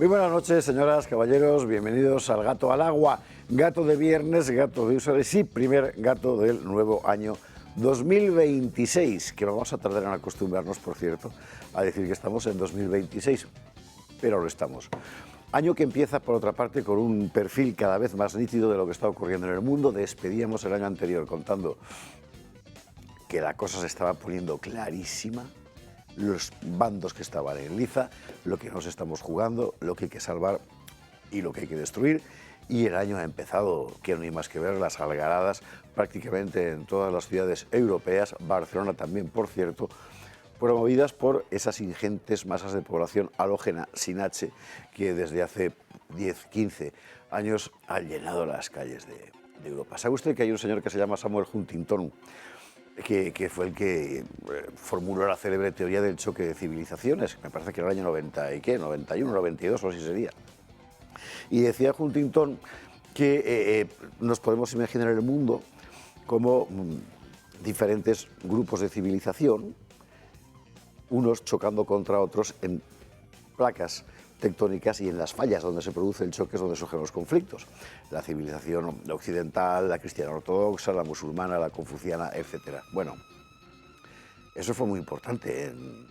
Muy buenas noches, señoras, caballeros, bienvenidos al Gato al Agua. Gato de viernes, gato de usuarios y primer gato del nuevo año 2026, que vamos a tardar en acostumbrarnos, por cierto, a decir que estamos en 2026, pero lo estamos. Año que empieza, por otra parte, con un perfil cada vez más nítido de lo que está ocurriendo en el mundo. Despedíamos el año anterior contando que la cosa se estaba poniendo clarísima, los bandos que estaban en liza, lo que nos estamos jugando, lo que hay que salvar y lo que hay que destruir. Y el año ha empezado, que no hay más que ver, las algaradas prácticamente en todas las ciudades europeas, Barcelona también, por cierto, promovidas por esas ingentes masas de población halógena sin H que desde hace 10, 15 años han llenado las calles de Europa. ¿Sabe usted que hay un señor que se llama Samuel Huntington, que fue el que formuló la célebre teoría del choque de civilizaciones? Me parece que era el año 90 y qué, 91, 92 o así sería. Y decía Huntington que nos podemos imaginar el mundo como diferentes grupos de civilización, unos chocando contra otros en placas tectónicas y en las fallas donde se produce el choque es donde surgen los conflictos. La civilización occidental, la cristiana ortodoxa, la musulmana, la confuciana, etc. Bueno, eso fue muy importante en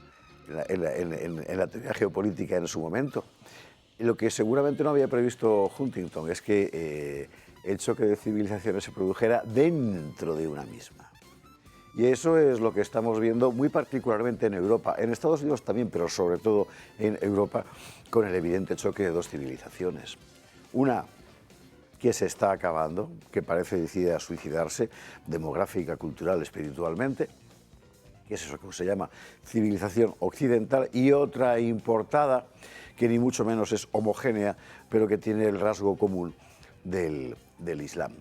la teoría geopolítica en su momento. Y lo que seguramente no había previsto Huntington es que el choque de civilizaciones se produjera dentro de una misma. Y eso es lo que estamos viendo muy particularmente en Europa, en Estados Unidos también, pero sobre todo en Europa, con el evidente choque de dos civilizaciones. Una que se está acabando, que parece decidida a suicidarse, demográfica, cultural, espiritualmente, que es eso que se llama civilización occidental, y otra importada, que ni mucho menos es homogénea, pero que tiene el rasgo común del Islam.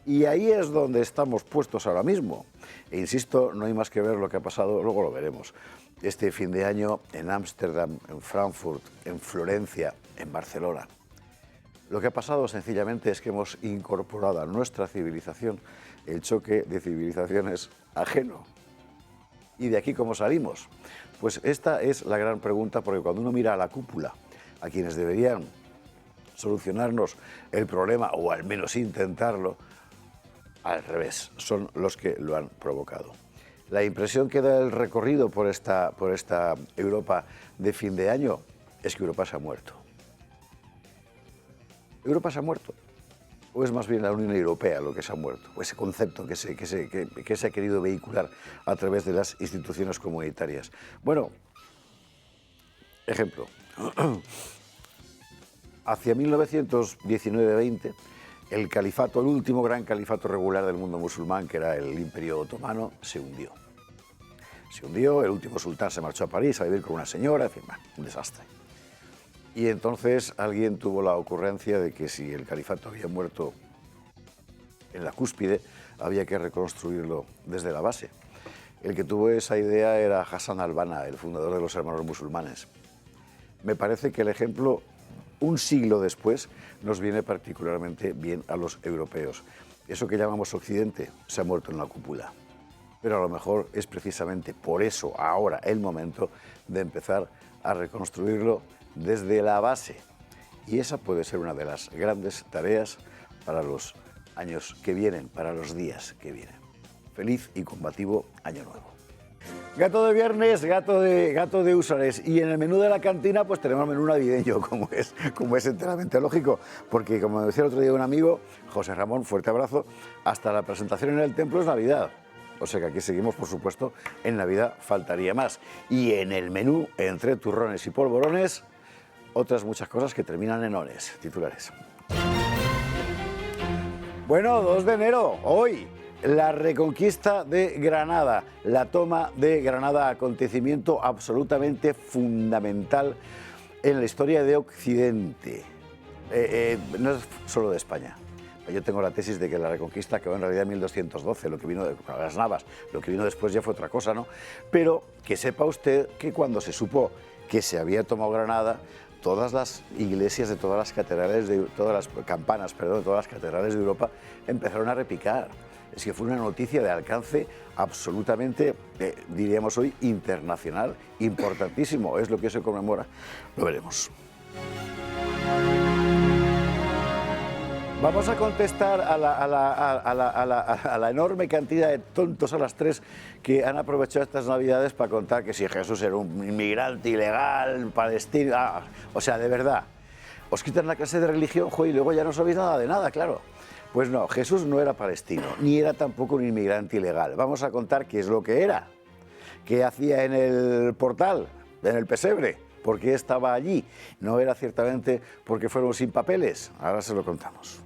Y ahí es donde estamos puestos ahora mismo. E insisto, no hay más que ver lo que ha pasado, luego lo veremos, este fin de año en Ámsterdam, en Frankfurt, en Florencia, en Barcelona. Lo que ha pasado sencillamente es que hemos incorporado a nuestra civilización el choque de civilizaciones ajeno. ¿Y de aquí cómo salimos? Pues esta es la gran pregunta, porque cuando uno mira a la cúpula, a quienes deberían solucionarnos el problema, o al menos intentarlo, al revés, son los que lo han provocado. La impresión que da el recorrido por esta Europa de fin de año es que Europa se ha muerto. ¿Europa se ha muerto? ¿O es más bien la Unión Europea lo que se ha muerto? O ese concepto que se ha querido vehicular a través de las instituciones comunitarias. Bueno, ejemplo. Hacia 1919-20, el califato, el último gran califato regular del mundo musulmán, que era el Imperio Otomano, se hundió. Se hundió, el último sultán se marchó a París a vivir con una señora, en fin, un desastre. Y entonces alguien tuvo la ocurrencia de que si el califato había muerto en la cúspide, había que reconstruirlo desde la base. El que tuvo esa idea era Hassan al-Banna, el fundador de los Hermanos Musulmanes. Me parece que el ejemplo, un siglo después, nos viene particularmente bien a los europeos. Eso que llamamos Occidente se ha muerto en la cúpula. Pero a lo mejor es precisamente por eso ahora el momento de empezar a reconstruirlo desde la base. Y esa puede ser una de las grandes tareas para los años que vienen, para los días que vienen. Feliz y combativo Año Nuevo. Gato de viernes, gato de usuarios. Y en el menú de la cantina pues tenemos menú navideño, como es enteramente lógico. Porque como me decía el otro día un amigo, José Ramón, fuerte abrazo, hasta la presentación en el templo es Navidad. O sea que aquí seguimos, por supuesto, en Navidad faltaría más. Y en el menú, entre turrones y polvorones, otras muchas cosas que terminan en ones. Titulares. Bueno, 2 de enero, hoy, la reconquista de Granada, la toma de Granada, acontecimiento absolutamente fundamental en la historia de Occidente. No es solo de España. Yo tengo la tesis de que la reconquista quedó en realidad en 1212, lo que vino de las Navas, lo que vino después ya fue otra cosa, ¿no? Pero que sepa usted que cuando se supo que se había tomado Granada, todas las iglesias de todas las catedrales, de todas las campanas, perdón, de todas las catedrales de Europa empezaron a repicar. Es que fue una noticia de alcance absolutamente, diríamos hoy, internacional, importantísimo. Es lo que se conmemora. Lo veremos. Vamos a contestar a la enorme cantidad de tontos a las tres que han aprovechado estas Navidades para contar que si Jesús era un inmigrante ilegal, palestino... o sea, de verdad, os quitan la clase de religión, y luego ya no sabéis nada de nada, claro. Pues no, Jesús no era palestino, ni era tampoco un inmigrante ilegal. Vamos a contar qué es lo que era, qué hacía en el portal, en el pesebre, por qué estaba allí. No era ciertamente porque fueron sin papeles, ahora se lo contamos.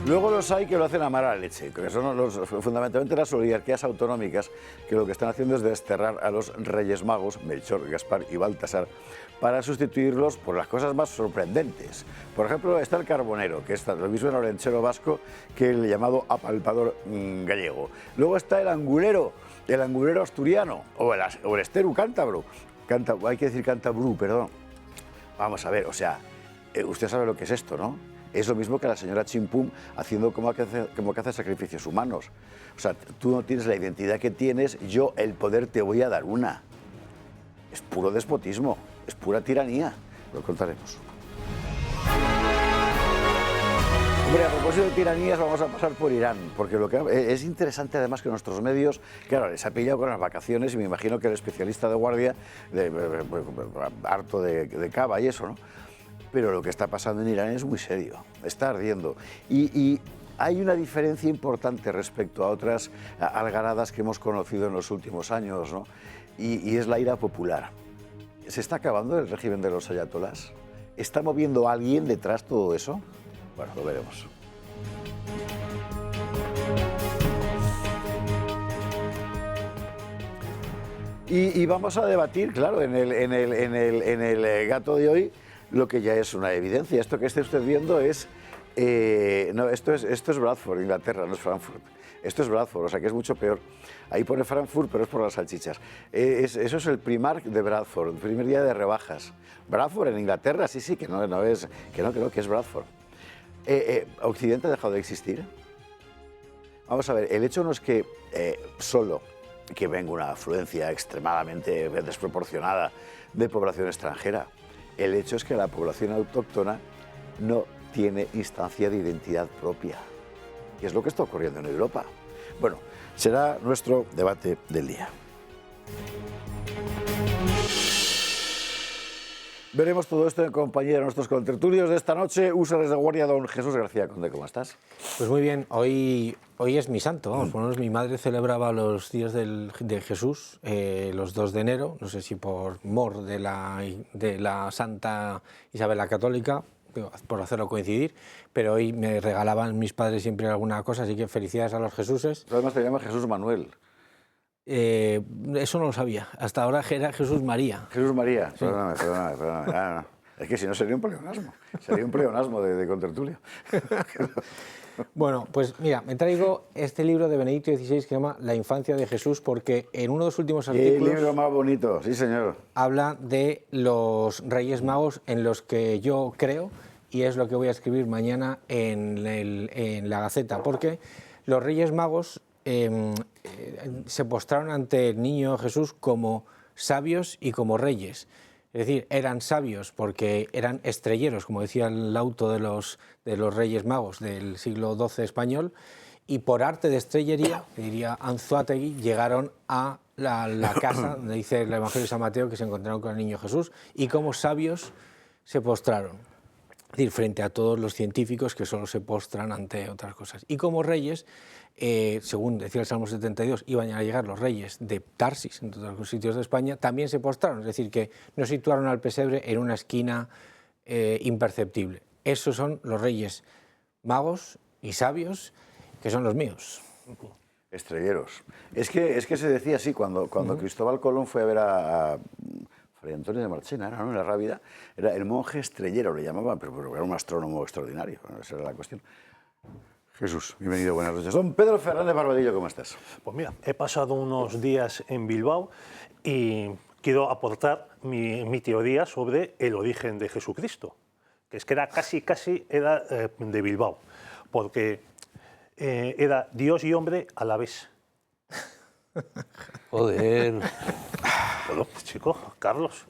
Luego los hay que lo hacen a mala leche, que son fundamentalmente las oligarquías autonómicas, que lo que están haciendo es desterrar a los Reyes Magos, Melchor, Gaspar y Baltasar, para sustituirlos por las cosas más sorprendentes. Por ejemplo, está el carbonero, que es lo mismo el olenchero vasco que el llamado apalpador gallego. Luego está el angulero asturiano, o el esteru cántabro. Hay que decir cántabru, perdón. Vamos a ver, o sea, usted sabe lo que es esto, ¿no? Es lo mismo que la señora Chimpum haciendo como que hace sacrificios humanos. O sea, tú no tienes la identidad que tienes, yo el poder te voy a dar una. Es puro despotismo, es pura tiranía. Lo contaremos. Hombre, a propósito de tiranías, vamos a pasar por Irán, porque lo que es interesante además que nuestros medios, claro, les ha pillado con las vacaciones y me imagino que el especialista de guardia, harto de cava y eso, ¿no? Pero lo que está pasando en Irán es muy serio, está ardiendo. Y hay una diferencia importante respecto a otras algaradas que hemos conocido en los últimos años, ¿no? Y es la ira popular. ¿Se está acabando el régimen de los ayatolás? ¿Está moviendo a alguien detrás todo eso? Bueno, lo veremos. Y vamos a debatir, claro, en el gato de hoy, lo que ya es una evidencia. Esto que esté usted viendo es... no, esto es Bradford, Inglaterra, no es Frankfurt. Esto es Bradford, o sea que es mucho peor. Ahí pone Frankfurt, pero es por las salchichas. Eso es el Primark de Bradford, el primer día de rebajas. Bradford en Inglaterra, sí, que no es, que es Bradford. ¿Occidente ha dejado de existir? Vamos a ver, el hecho no es que solo que venga una afluencia extremadamente desproporcionada de población extranjera. El hecho es que la población autóctona no tiene instancia de identidad propia, que es lo que está ocurriendo en Europa. Bueno, será nuestro debate del día. Veremos todo esto en compañía de nuestros contertulios de esta noche. Usuarios de guardia, don Jesús García Conde, ¿cómo estás? Pues muy bien, hoy es mi santo, vamos, por lo menos mi madre celebraba los días de Jesús, los 2 de enero, no sé si por mor de la Santa Isabel la Católica, por hacerlo coincidir, pero hoy me regalaban mis padres siempre alguna cosa, así que felicidades a los Jesuses. Además te llama Jesús Manuel. Eso no lo sabía, hasta ahora era Jesús María. Jesús María, sí. Perdóname. No. Es que si no sería un pleonasmo de contertulio. Bueno, pues mira, me traigo este libro de Benedicto XVI que se llama La infancia de Jesús, porque en uno de los últimos artículos... ¡Qué libro más bonito! Sí, señor. Habla de los Reyes Magos en los que yo creo, y es lo que voy a escribir mañana en la Gaceta, porque los Reyes Magos se postraron ante el niño Jesús como sabios y como reyes. Es decir, eran sabios porque eran estrelleros, como decía el auto de los Reyes Magos del siglo XII español, y por arte de estrellería, que diría Anzuategui, llegaron a la casa, donde dice el Evangelio de San Mateo, que se encontraron con el niño Jesús, y como sabios se postraron. Es decir, frente a todos los científicos que solo se postran ante otras cosas. Y como reyes, según decía el Salmo 72, iban a llegar los reyes de Tarsis, en todos los sitios de España, también se postraron, es decir, que no situaron al pesebre en una esquina imperceptible. Esos son los Reyes Magos y sabios, que son los míos. Estrelleros. Es que se decía así, cuando Cristóbal Colón fue a ver a Fray Antonio de Marchena, ¿no? En la Rábida, era el monje estrellero, le llamaban, pero era un astrónomo extraordinario, bueno, esa era la cuestión. Jesús, bienvenido, buenas noches. Don Pedro Fernández Barbadillo, ¿cómo estás? Pues mira, he pasado unos días en Bilbao y quiero aportar mi teoría sobre el origen de Jesucristo, que es que era casi era de Bilbao, porque era Dios y hombre a la vez. Joder. Bueno, chico, Carlos,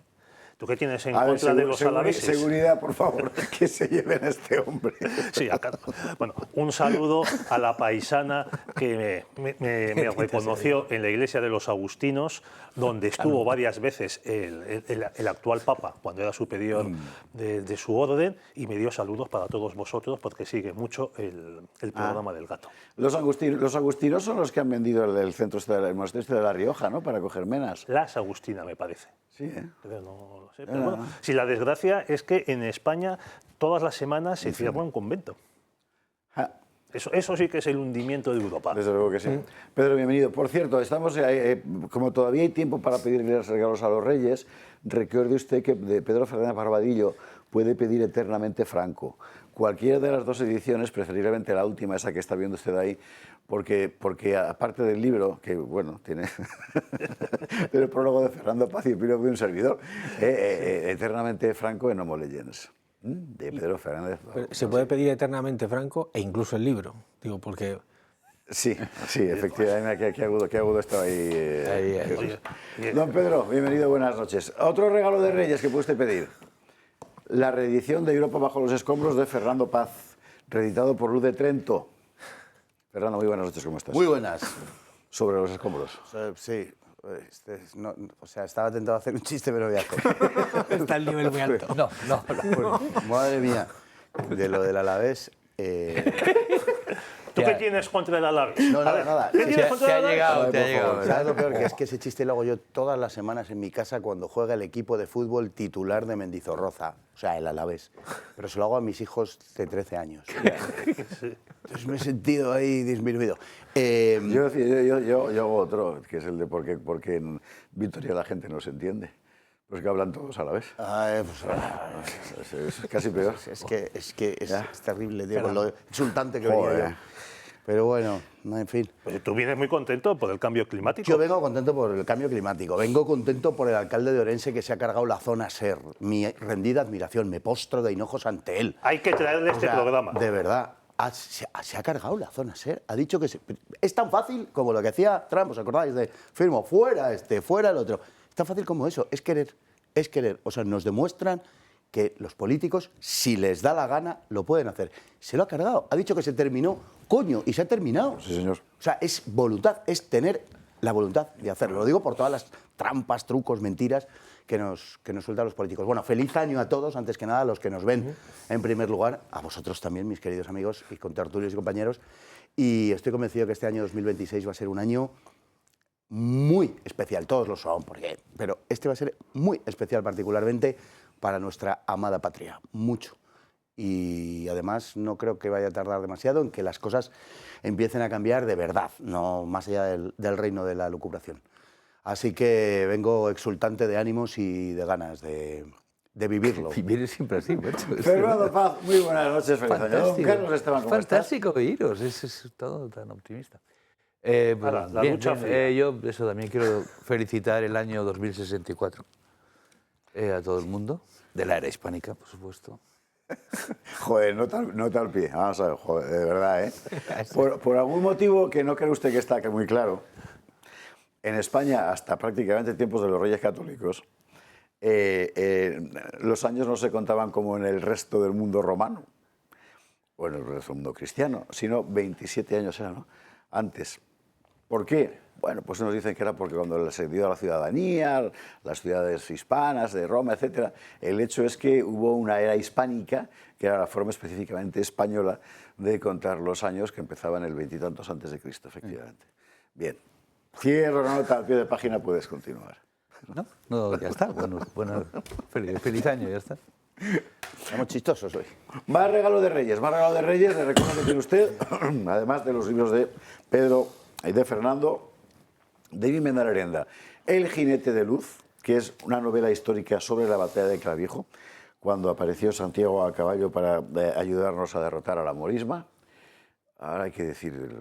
¿Tú qué tienes en A ver, contra de los alaveses? seguridad, por favor, que se lleven a este hombre. Sí, acá. Bueno, un saludo a la paisana que me reconoció en la iglesia de los agustinos, donde estuvo varias veces el actual papa, cuando era superior de su orden, y me dio saludos para todos vosotros, porque sigue mucho el programa del gato. Los agustinos son los que han vendido el centro el monasterio de La Rioja, ¿no?, para coger menas. Las Agustinas, me parece. Sí, ¿eh? Pero no lo sé. Pero bueno, si la desgracia es que en España todas las semanas se cierra un convento. Ah. Eso sí que es el hundimiento de Europa. Desde luego que sí. Pedro, bienvenido. Por cierto, estamos como todavía hay tiempo para pedirle regalos a los reyes, recuerde usted que de Pedro Fernández Barbadillo puede pedir eternamente Franco. Cualquiera de las dos ediciones, preferiblemente la última, esa que está viendo usted ahí, porque aparte del libro, que bueno, tiene el prólogo de Fernando Paz y el epílogo de un servidor, eternamente Franco en Homo Legends, de Pedro Fernández. Se puede pedir eternamente Franco e incluso el libro, digo, porque... Sí, efectivamente, qué agudo estaba ahí. Oye, Don Pedro, bienvenido, buenas noches. Otro regalo de Reyes que puede usted pedir. La reedición de Europa bajo los escombros de Fernando Paz, reeditado por Luz de Trento. Fernando, muy buenas noches, ¿cómo estás? Muy buenas. Sobre los escombros. Sí, estaba tentado a hacer un chiste, pero voy a hacer. Está el nivel muy alto. No. Madre mía, de lo del Alavés... ¿Tú qué tienes contra el Alavés? No, nada. ¿Qué tienes contra el Alavés? Te ha llegado. ¿Sabes lo peor? Que es que ese chiste lo hago yo todas las semanas en mi casa cuando juega el equipo de fútbol titular de Mendizorroza, o sea, el Alavés. Pero se lo hago a mis hijos de 13 años. Entonces me he sentido ahí disminuido. Yo hago otro, que es el de porque en Vitoria la gente no se entiende. Pues que hablan todos a la vez. Es casi peor. Es que es terrible, Diego, lo insultante que venía yo. Pero bueno, en fin. Pues tú vienes muy contento por el cambio climático. Yo vengo contento por el cambio climático. Vengo contento por el alcalde de Orense que se ha cargado la zona SER. Mi rendida admiración, me postro de hinojos ante él. Hay que traerle este programa. De verdad. Se ha cargado la zona SER. Ha dicho que es tan fácil como lo que hacía Trump, ¿os acordáis? De firmo, fuera fuera el otro. Es tan fácil como eso, es querer. O sea, nos demuestran que los políticos, si les da la gana, lo pueden hacer. Se lo ha cargado. Ha dicho que se terminó. Coño, y se ha terminado. Sí, señor. O sea, es voluntad, es tener la voluntad de hacerlo. Lo digo por todas las trampas, trucos, mentiras que nos sueltan los políticos. Bueno, feliz año a todos, antes que nada, a los que nos ven en primer lugar, a vosotros también, mis queridos amigos y contertulios y compañeros. Y estoy convencido que este año 2026 va a ser un año muy especial, todos lo son, pero este va a ser muy especial particularmente para nuestra amada patria, mucho. Y además no creo que vaya a tardar demasiado en que las cosas empiecen a cambiar de verdad, no más allá del reino de la lucubración. Así que vengo exultante de ánimos y de ganas de vivirlo. Vivir siempre así, macho. Fernando Paz, muy buenas noches, feliz año. Don Carlos Esteban, ¿cómo estás? Fantástico oíros, es todo tan optimista. La lucha fría. Yo eso también quiero felicitar el año 2064 a todo el mundo, de la era hispánica, por supuesto. Joder, no tal pie. Vamos a ver, joder, de verdad, ¿eh? Por algún motivo que no cree usted que está muy claro, en España, hasta prácticamente tiempos de los Reyes Católicos, los años no se contaban como en el resto del mundo romano, o en el resto del mundo cristiano, sino 27 años era, ¿no? Antes. ¿Por qué? Bueno, pues nos dicen que era porque cuando se dio la ciudadanía, las ciudades hispanas de Roma, etc., el hecho es que hubo una era hispánica, que era la forma específicamente española de contar los años, que empezaban el veintitantos antes de Cristo, efectivamente. Bien. Cierro la nota al pie de página, puedes continuar. No, ya está. Bueno, feliz año, ya está. Estamos chistosos hoy. Más regalo de Reyes, le recuerdo que tiene usted, además de los libros de Pedro y de Fernando, David Mendarerenda, El jinete de luz, que es una novela histórica sobre la batalla de Clavijo, cuando apareció Santiago a caballo para ayudarnos a derrotar a la morisma. Ahora hay que decir,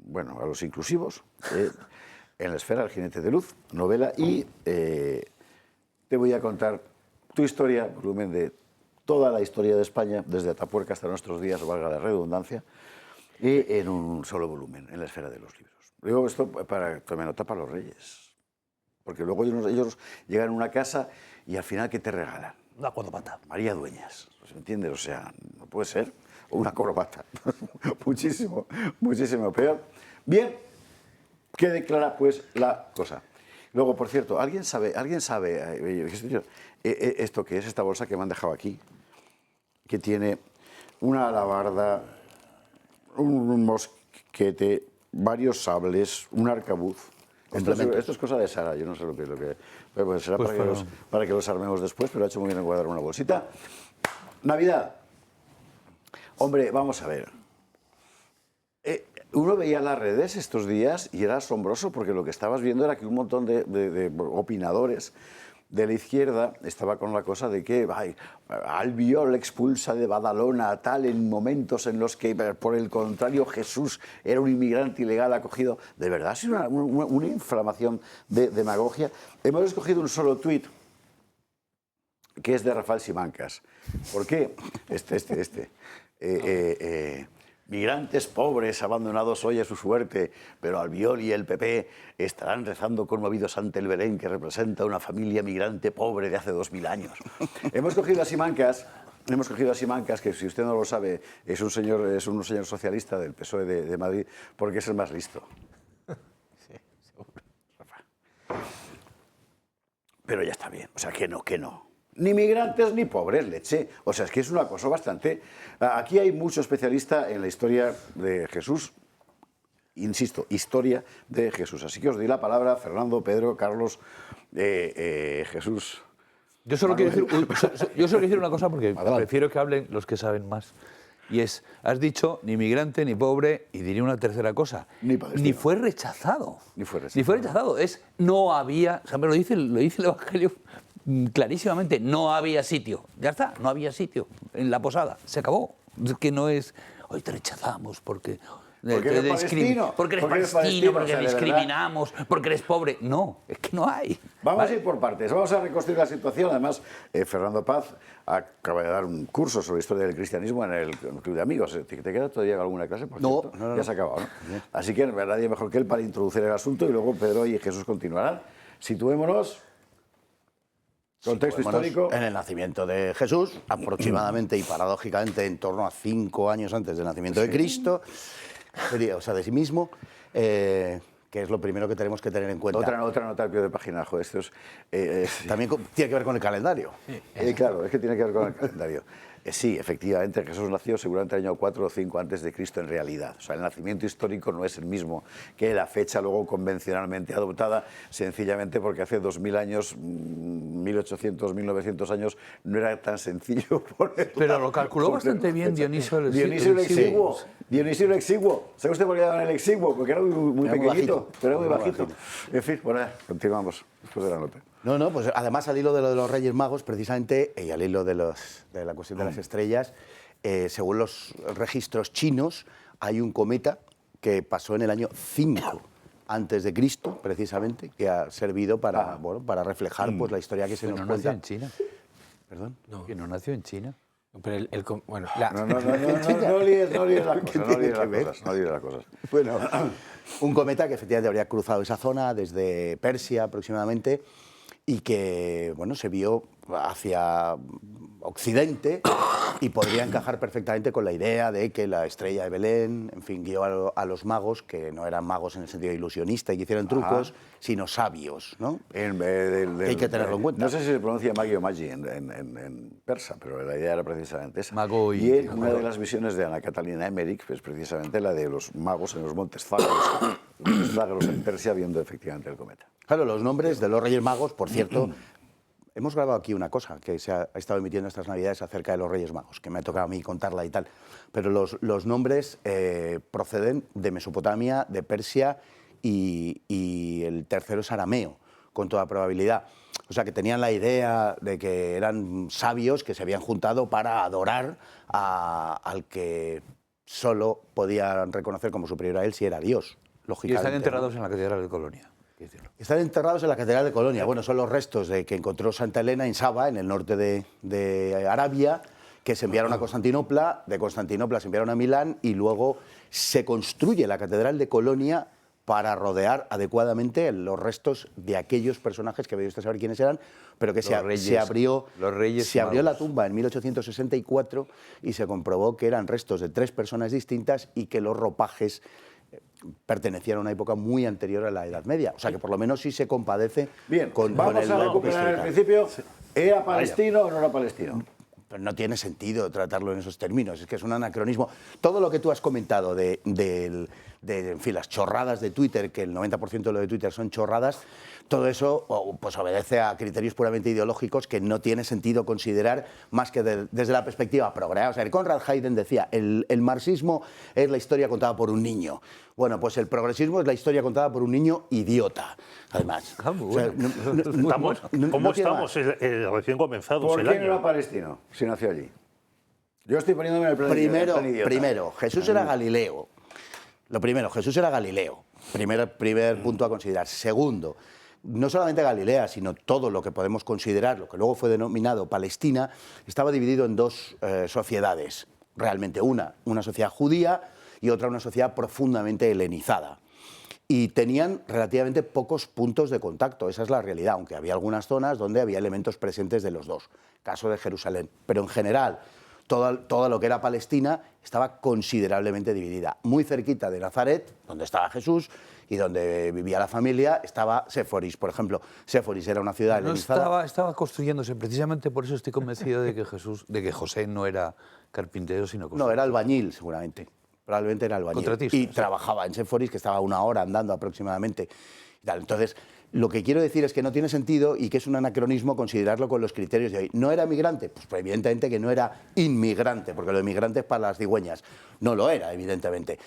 bueno, a los inclusivos, en la esfera, El jinete de luz, novela, y te voy a contar tu historia, volumen de toda la historia de España, desde Atapuerca hasta nuestros días, valga la redundancia, y en un solo volumen, en la esfera de los libros. Digo esto para tomar nota para los Reyes. Porque luego ellos llegan a una casa y al final, ¿qué te regalan? Una corbata. María Dueñas, ¿se entiende? O sea, no puede ser. O una corbata. Muchísimo, muchísimo peor. Bien, quede clara pues la cosa. Luego, por cierto, ¿alguien sabe esto que es esta bolsa que me han dejado aquí? Que tiene una alabarda, un mosquete, varios sables, un arcabuz. Esto es cosa de Sara, yo no sé lo que pues será Pues para que los armemos después, pero ha hecho muy bien en guardar una bolsita. Navidad. Hombre, vamos a ver. Uno veía las redes estos días y era asombroso porque lo que estabas viendo era que un montón de opinadores de la izquierda estaba con la cosa de que Albiol expulsa de Badalona tal en momentos en los que, por el contrario, Jesús era un inmigrante ilegal acogido. De verdad, ha sido una inflamación de demagogia. Hemos escogido un solo tuit que es de Rafael Simancas. ¿Por qué? Migrantes pobres abandonados hoy a su suerte, pero Albiol y el PP estarán rezando conmovidos ante el Belén que representa una familia migrante pobre de hace 2000 años. Hemos cogido a Simancas, que si usted no lo sabe, es un señor socialista del PSOE de Madrid, porque es el más listo. Sí, seguro. Rafa. Pero ya está bien, o sea, que no. Ni migrantes ni pobres, leche. O sea, es que es una cosa bastante... Aquí hay mucho especialista en la historia de Jesús. Insisto, historia de Jesús. Así que os doy la palabra, Fernando, Pedro, Carlos, Jesús. Yo solo quiero decir una cosa porque Adelante. prefiero que hablen los que saben más. Y es, has dicho ni migrante ni pobre, y diría una tercera cosa. Ni palestino. Ni fue rechazado. Ni fue rechazado. Es, no había, o sea, lo dice el Evangelio clarísimamente, no había sitio. Ya está, no había sitio en la posada. Se acabó. Es que no es, hoy te rechazamos porque eres palestino. porque eres palestino, porque discriminamos, porque eres pobre. No, es que no hay. Vamos a ir por partes, vamos a reconstruir la situación. Además, Fernando Paz acaba de dar un curso sobre historia del cristianismo en el Club de Amigos. ¿Te queda todavía alguna clase? Por cierto? No. Ya se ha acabado, ¿no? Así que nadie mejor que él para introducir el asunto y luego Pedro y Jesús continuarán. Situémonos. Contexto histórico. En el nacimiento de Jesús, aproximadamente y paradójicamente en torno a 5 años antes del nacimiento de Cristo, o sea, de sí mismo, que es lo primero que tenemos que tener en cuenta. Otra nota al pie de página, joder, esto es... También tiene que ver con el calendario. Claro, es que tiene que ver con el calendario. Sí, efectivamente, Jesús nació seguramente el año 4 o 5 antes de Cristo en realidad. O sea, el nacimiento histórico no es el mismo que la fecha luego convencionalmente adoptada, sencillamente porque hace 2000 años, 1800, 1900 años, no era tan sencillo ponerla. Pero lo calculó bastante bien Dionisio el Exiguo. Dionisio el Exiguo. ¿Sabe usted por qué llamaban el Exiguo? Porque era muy Era muy pequeñito, bajito. pero era muy Muy bajito. bajito. En fin, bueno, continuamos después de la nota. No, pues además al hilo de lo de los Reyes Magos, precisamente, y al hilo de la cuestión de las estrellas, según los registros chinos, hay un cometa que pasó en el año 5 antes de Cristo, precisamente, que ha servido para, para reflejar pues, la historia que se nos no cuenta. nació en China. ¿Perdón? Que no nació en China. Pero bueno, No líes las cosas. Bueno, un cometa que efectivamente habría cruzado esa zona desde Persia aproximadamente y que, bueno, se vio hacia Occidente y podría encajar perfectamente con la idea de que la estrella de Belén, en fin, guió a los magos, que no eran magos en el sentido ilusionista y que hicieron trucos, sino sabios, ¿no? Hay que tenerlo en cuenta. No sé si se pronuncia magi o magi en persa, pero la idea era precisamente esa. Mago y una de las visiones de Ana Catalina Emmerich es precisamente la de los magos en los montes Zágaros en Persia viendo efectivamente el cometa. Claro, los nombres de los Reyes Magos, por cierto, hemos grabado aquí una cosa que se ha estado emitiendo estas Navidades acerca de los Reyes Magos, que me ha tocado a mí contarla y tal, pero los nombres proceden de Mesopotamia, de Persia y el tercero es arameo, con toda probabilidad. O sea, que tenían la idea de que eran sabios que se habían juntado para adorar al que solo podían reconocer como superior a él si era Dios, Y lógicamente. están enterrados en la Catedral de Colonia. Están enterrados en la Catedral de Colonia. Bueno, son los restos de que encontró Santa Elena en Saba, en el norte de Arabia, que se enviaron a Constantinopla, de Constantinopla se enviaron a Milán y luego se construye la Catedral de Colonia para rodear adecuadamente los restos de aquellos personajes que veía usted saber quiénes eran, pero que se abrió la tumba en 1864 y se comprobó que eran restos de 3 personas distintas y que los ropajes pertenecían a una época muy anterior a la Edad Media. O sea, que por lo menos sí se compadece con vamos el a recuperar el principio. ¿Era palestino o no era palestino? Pero no tiene sentido tratarlo en esos términos, es que es un anacronismo. Todo lo que tú has comentado en fin, las chorradas de Twitter, que el 90% de lo de Twitter son chorradas, todo eso pues obedece a criterios puramente ideológicos que no tiene sentido considerar más que desde la perspectiva progre. O sea, Conrad Hayden decía, el marxismo es la historia contada por un niño. Bueno, pues el progresismo es la historia contada por un niño idiota, además. ¿Cómo estamos recién comenzados ¿Por el qué no año? era palestino si nació allí? Yo estoy poniéndome en el plan idiota. Primero, Jesús era Galileo. Lo primero, Jesús era Galileo. Primer punto a considerar. Segundo, no solamente Galilea, sino todo lo que podemos considerar, lo que luego fue denominado Palestina, estaba dividido en 2 sociedades. Realmente una sociedad judía y otra una sociedad profundamente helenizada. Y tenían relativamente pocos puntos de contacto, esa es la realidad, aunque había algunas zonas donde había elementos presentes de los dos. Caso de Jerusalén. Pero en general, todo lo que era Palestina estaba considerablemente dividida. Muy cerquita de Nazaret, donde estaba Jesús y donde vivía la familia, estaba Séforis, por ejemplo. Séforis era una ciudad helenizada. Estaba construyéndose, precisamente por eso estoy convencido de que José no era carpintero, sino constructor. No, era albañil, seguramente. Probablemente era albañil. Contratista, y sí. trabajaba en Séforis, que estaba 1 hora andando aproximadamente. Y tal. Entonces, lo que quiero decir es que no tiene sentido y que es un anacronismo considerarlo con los criterios de hoy. ¿No era migrante? Pues evidentemente que no era inmigrante, porque lo de migrante es para las cigüeñas. No lo era, evidentemente.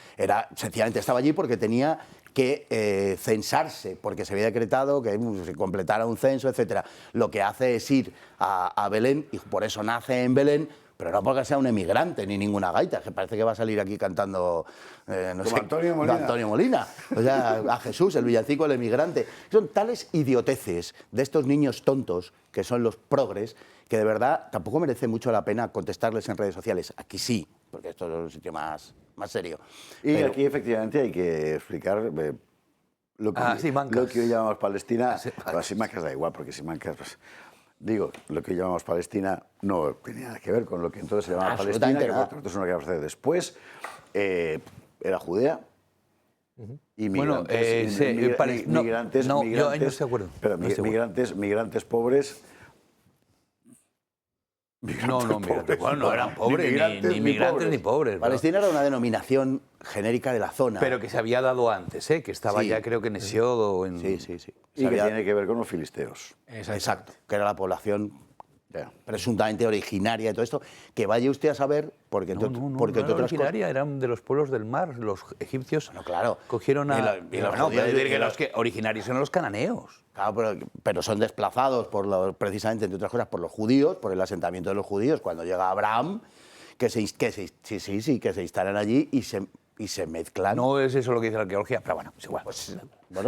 Sencillamente estaba allí porque tenía que censarse, porque se había decretado que se completara un censo, etc. Lo que hace es ir a Belén, y por eso nace en Belén, pero no porque sea un emigrante ni ninguna gaita, que parece que va a salir aquí cantando, no sé, Antonio Molina. Antonio Molina. O sea, a Jesús, el villancico, el emigrante. Son tales idioteces de estos niños tontos, que son los progres, que de verdad tampoco merece mucho la pena contestarles en redes sociales. Aquí sí, porque esto es un sitio más serio. Y Pero aquí efectivamente hay que explicar lo que hoy llamamos Palestina. Simancas da igual, porque Simancas, pues, digo, lo que hoy llamamos Palestina no tenía nada que ver con lo que entonces se llamaba Palestina, que por tanto es una que aparece después. Era Judea. Inmigrantes, migrantes, yo no estoy de acuerdo. Pero No estoy de acuerdo. migrantes pobres. Bueno, no eran pobres, ni migrantes ni pobres. Palestina era una denominación genérica de la zona. Pero que se había dado antes, que estaba Sí. ya creo que en Hesiodo o en... Sí. Y que tiene que ver con los filisteos. Exacto, que era la población presuntamente originaria de todo esto, que vaya usted a saber, porque No, no era originaria, eran de los pueblos del mar, los egipcios. Bueno, claro. Cogieron a... Y los no, judíos, pero decir y que los- los que originarios eran los cananeos. Claro, pero son desplazados precisamente, entre otras cosas, por los judíos, por el asentamiento de los judíos, cuando llega Abraham, que se instalan allí y se mezclan. No es eso lo que dice la arqueología, pero bueno, es igual. No,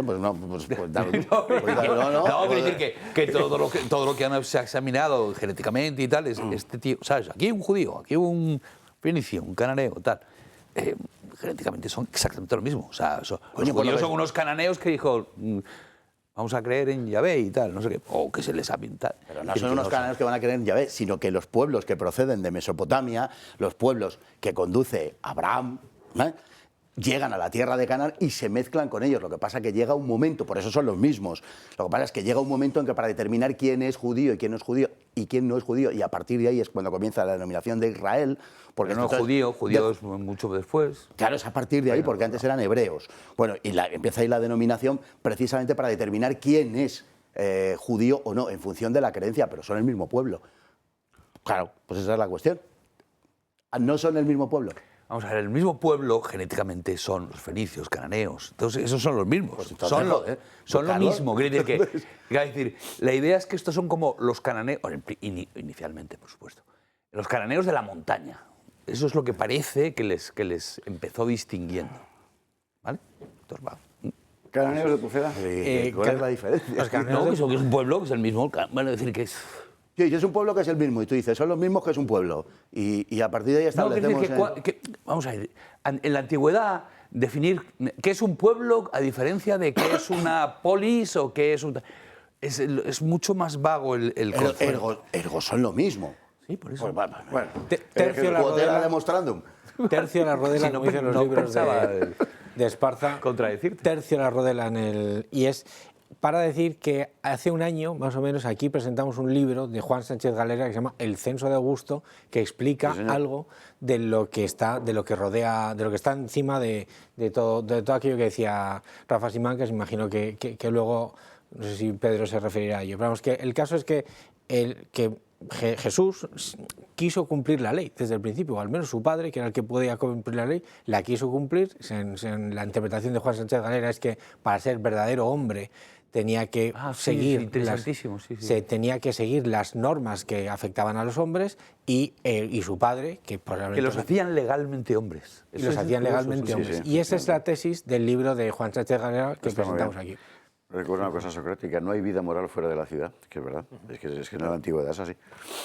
quiero decir que todo lo que se ha examinado genéticamente y tal, es este tío, ¿sabes? Aquí hay un judío, aquí hay un fenicio, un cananeo, tal. Genéticamente son exactamente lo mismo. O sea, los judíos son unos cananeos que dijo, vamos a creer en Yahvé y tal, no sé qué, o que se les ha pintado. Pero no son unos cananeos que van a creer en Yahvé, sino que los pueblos que proceden de Mesopotamia, los pueblos que conduce Abraham, llegan a la tierra de Canaán y se mezclan con ellos. Lo que pasa es que llega un momento, por eso son los mismos, lo que pasa es que llega un momento en que para determinar quién es judío y quién no es judío, y quién no es judío, y a partir de ahí es cuando comienza la denominación de Israel. Porque Pero no judío es mucho después. Claro, es a partir de ahí, porque antes eran hebreos. Bueno, y empieza ahí la denominación precisamente para determinar quién es judío o no, en función de la creencia, pero son el mismo pueblo. Claro, pues esa es la cuestión. No son el mismo pueblo. Vamos a ver, el mismo pueblo genéticamente son los fenicios, cananeos. Entonces, esos son los mismos. Pues entonces, son joder, son pues lo claro. mismo. Quiere decir, la idea es que estos son como los cananeos, inicialmente, por supuesto, los cananeos de la montaña. Eso es lo que parece que les empezó distinguiendo. ¿Vale? Entonces, va. ¿Cananeos de Pucela? ¿Cuál es la diferencia? No, que es un pueblo que es el mismo. Bueno, decir que es... Sí, es un pueblo que es el mismo, y tú dices, son los mismos que es un pueblo. Y a partir de ahí No, quiere establecemos... decir vamos a ver, en la antigüedad definir qué es un pueblo a diferencia de qué es una polis o qué es un... Es mucho más vago el concepto. Ergo son lo mismo. Sí, por eso. Bueno, Tercio la rodela demostrandum. Tercio la rodela, Si no como dicen los no libros pensaba de Esparza. contradecirte. Tercio la rodela en el... Y es para decir que hace un año, más o menos, aquí presentamos un libro de Juan Sánchez Galera que se llama El censo de Augusto, que explica algo de lo que está, de lo que rodea, de lo que está encima de todo aquello que decía Rafa Simancas. Imagino que luego, no sé si Pedro se referirá a ello. Pero vamos, que el caso es que Jesús quiso cumplir la ley desde el principio, o al menos su padre, que era el que podía cumplir la ley, la quiso cumplir. En la interpretación de Juan Sánchez Galera es que para ser verdadero hombre tenía que tenía que seguir las normas que afectaban a los hombres y su padre, que probablemente... Que los hacían legalmente hombres. Los hacían legalmente hombres. Y esa es la tesis del libro de Juan Sánchez Galera que presentamos aquí. Recuerdo una cosa socrática, no hay vida moral fuera de la ciudad, que es verdad, es que en la antigüedad es así.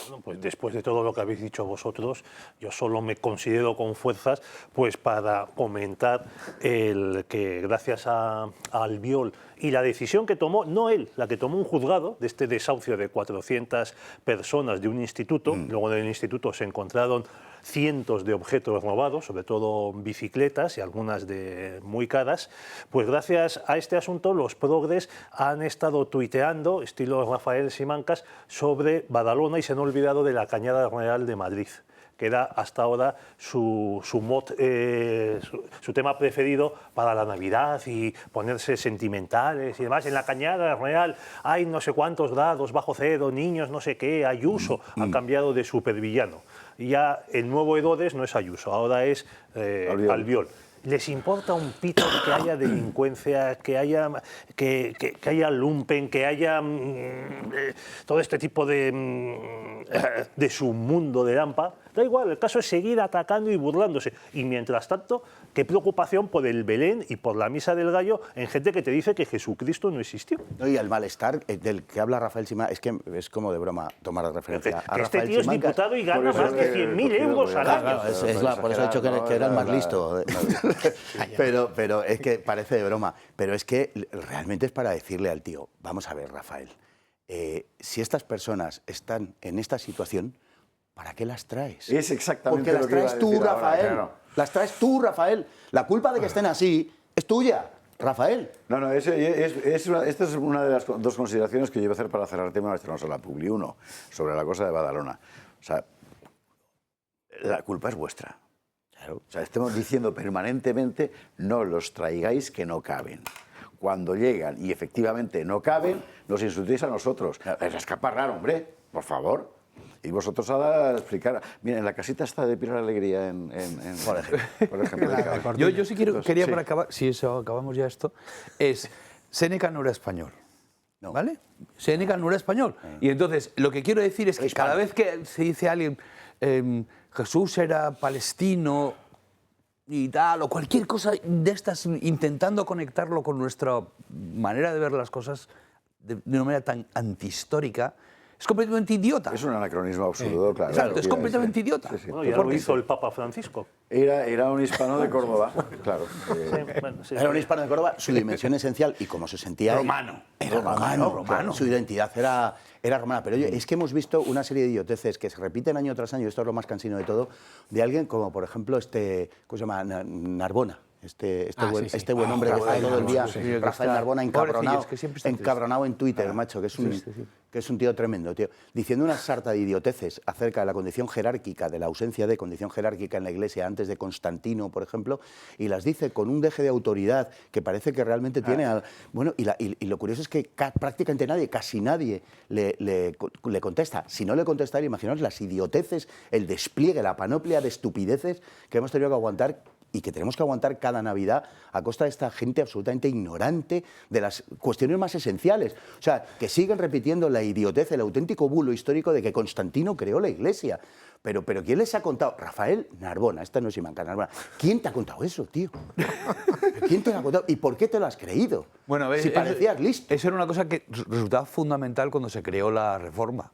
Bueno, pues después de todo lo que habéis dicho vosotros, yo solo me considero con fuerzas pues para comentar el que gracias a Albiol y la decisión que tomó, no él, la que tomó un juzgado de este desahucio de 400 personas de un instituto, luego en el instituto se encontraron cientos de objetos robados, sobre todo bicicletas y algunas de muy caras, pues gracias a este asunto los progres han estado tuiteando, estilo Rafael Simancas, sobre Badalona y se han olvidado de la Cañada Real de Madrid, que era hasta ahora su tema preferido para la Navidad y ponerse sentimentales y demás. En la Cañada Real hay no sé cuántos grados bajo cero, niños no sé qué, Ayuso ha cambiado de supervillano. Y ya el nuevo Herodes no es Ayuso, ahora es Albiol. Les importa un pito que haya delincuencia, que haya lumpen, que haya todo este tipo de submundo de Lampa. Da igual, el caso es seguir atacando y burlándose. Y mientras tanto, qué preocupación por el Belén y por la Misa del Gallo en gente que te dice que Jesucristo no existió. Y el malestar del que habla Rafael Simancas, es que es como de broma tomar la referencia a Rafael este tío es diputado y gana más de 100.000 euros al año. Por eso he dicho que era el más listo. Pero es que parece de broma. Pero es que realmente es para decirle al tío, vamos a ver, Rafael, si estas personas están en esta situación, ¿para qué las traes? Es exactamente porque lo que iba a las traes tú, decir ahora, Rafael. claro. Las traes tú, Rafael. La culpa de que estén así es tuya, Rafael. No, esta es una de las dos consideraciones que yo iba a hacer para cerrar el tema de la Publi 1, sobre la cosa de Badalona. O sea, la culpa es vuestra. Claro. O sea, estamos diciendo permanentemente, no los traigáis que no caben. Cuando llegan y efectivamente no caben, nos insultéis a nosotros. Es escaparrar, hombre, por favor. Y vosotros ahora explicar... Mira, en la casita está de Pilar Alegría por ejemplo. Yo sí quería para acabar, si eso acabamos ya esto, es Séneca no era español. No. ¿Vale? Séneca no era español. Y entonces, lo que quiero decir es que cada vez que se dice a alguien Jesús era palestino y tal, o cualquier cosa de estas, intentando conectarlo con nuestra manera de ver las cosas de una manera tan antihistórica, es completamente idiota. Es un anacronismo absurdo, claro. Exacto, es completamente idiota. Sí, sí. Bueno, ya lo hizo el Papa Francisco. Era un hispano de Córdoba, claro. Era un hispano de Córdoba, su dimensión esencial y como se sentía... Romano. Era romano. Su identidad era romana. Pero oye, es que hemos visto una serie de idioteces que se repiten año tras año, esto es lo más cansino de todo, de alguien como, por ejemplo, ¿cómo se llama? Narbona. Este buen hombre que está todo el día, Rafael Narbona, encabronado en Twitter, macho, que es un tío tremendo, tío, diciendo una sarta de idioteces acerca de la condición jerárquica, de la ausencia de condición jerárquica en la Iglesia antes de Constantino, por ejemplo, y las dice con un deje de autoridad que parece que realmente tiene... Bueno, y lo curioso es que prácticamente nadie, casi nadie, le contesta. Si no le contestara, imaginaos las idioteces, el despliegue, la panoplia de estupideces que hemos tenido que aguantar y que tenemos que aguantar cada Navidad a costa de esta gente absolutamente ignorante de las cuestiones más esenciales. O sea, que siguen repitiendo la idiotez, el auténtico bulo histórico de que Constantino creó la Iglesia. Pero ¿quién les ha contado? Rafael Narbona, esta no es Simancas, Narbona. ¿Quién te ha contado eso, tío? ¿Quién te lo ha contado? ¿Y por qué te lo has creído? Bueno, si parecías listo. Eso era una cosa que resultaba fundamental cuando se creó la Reforma.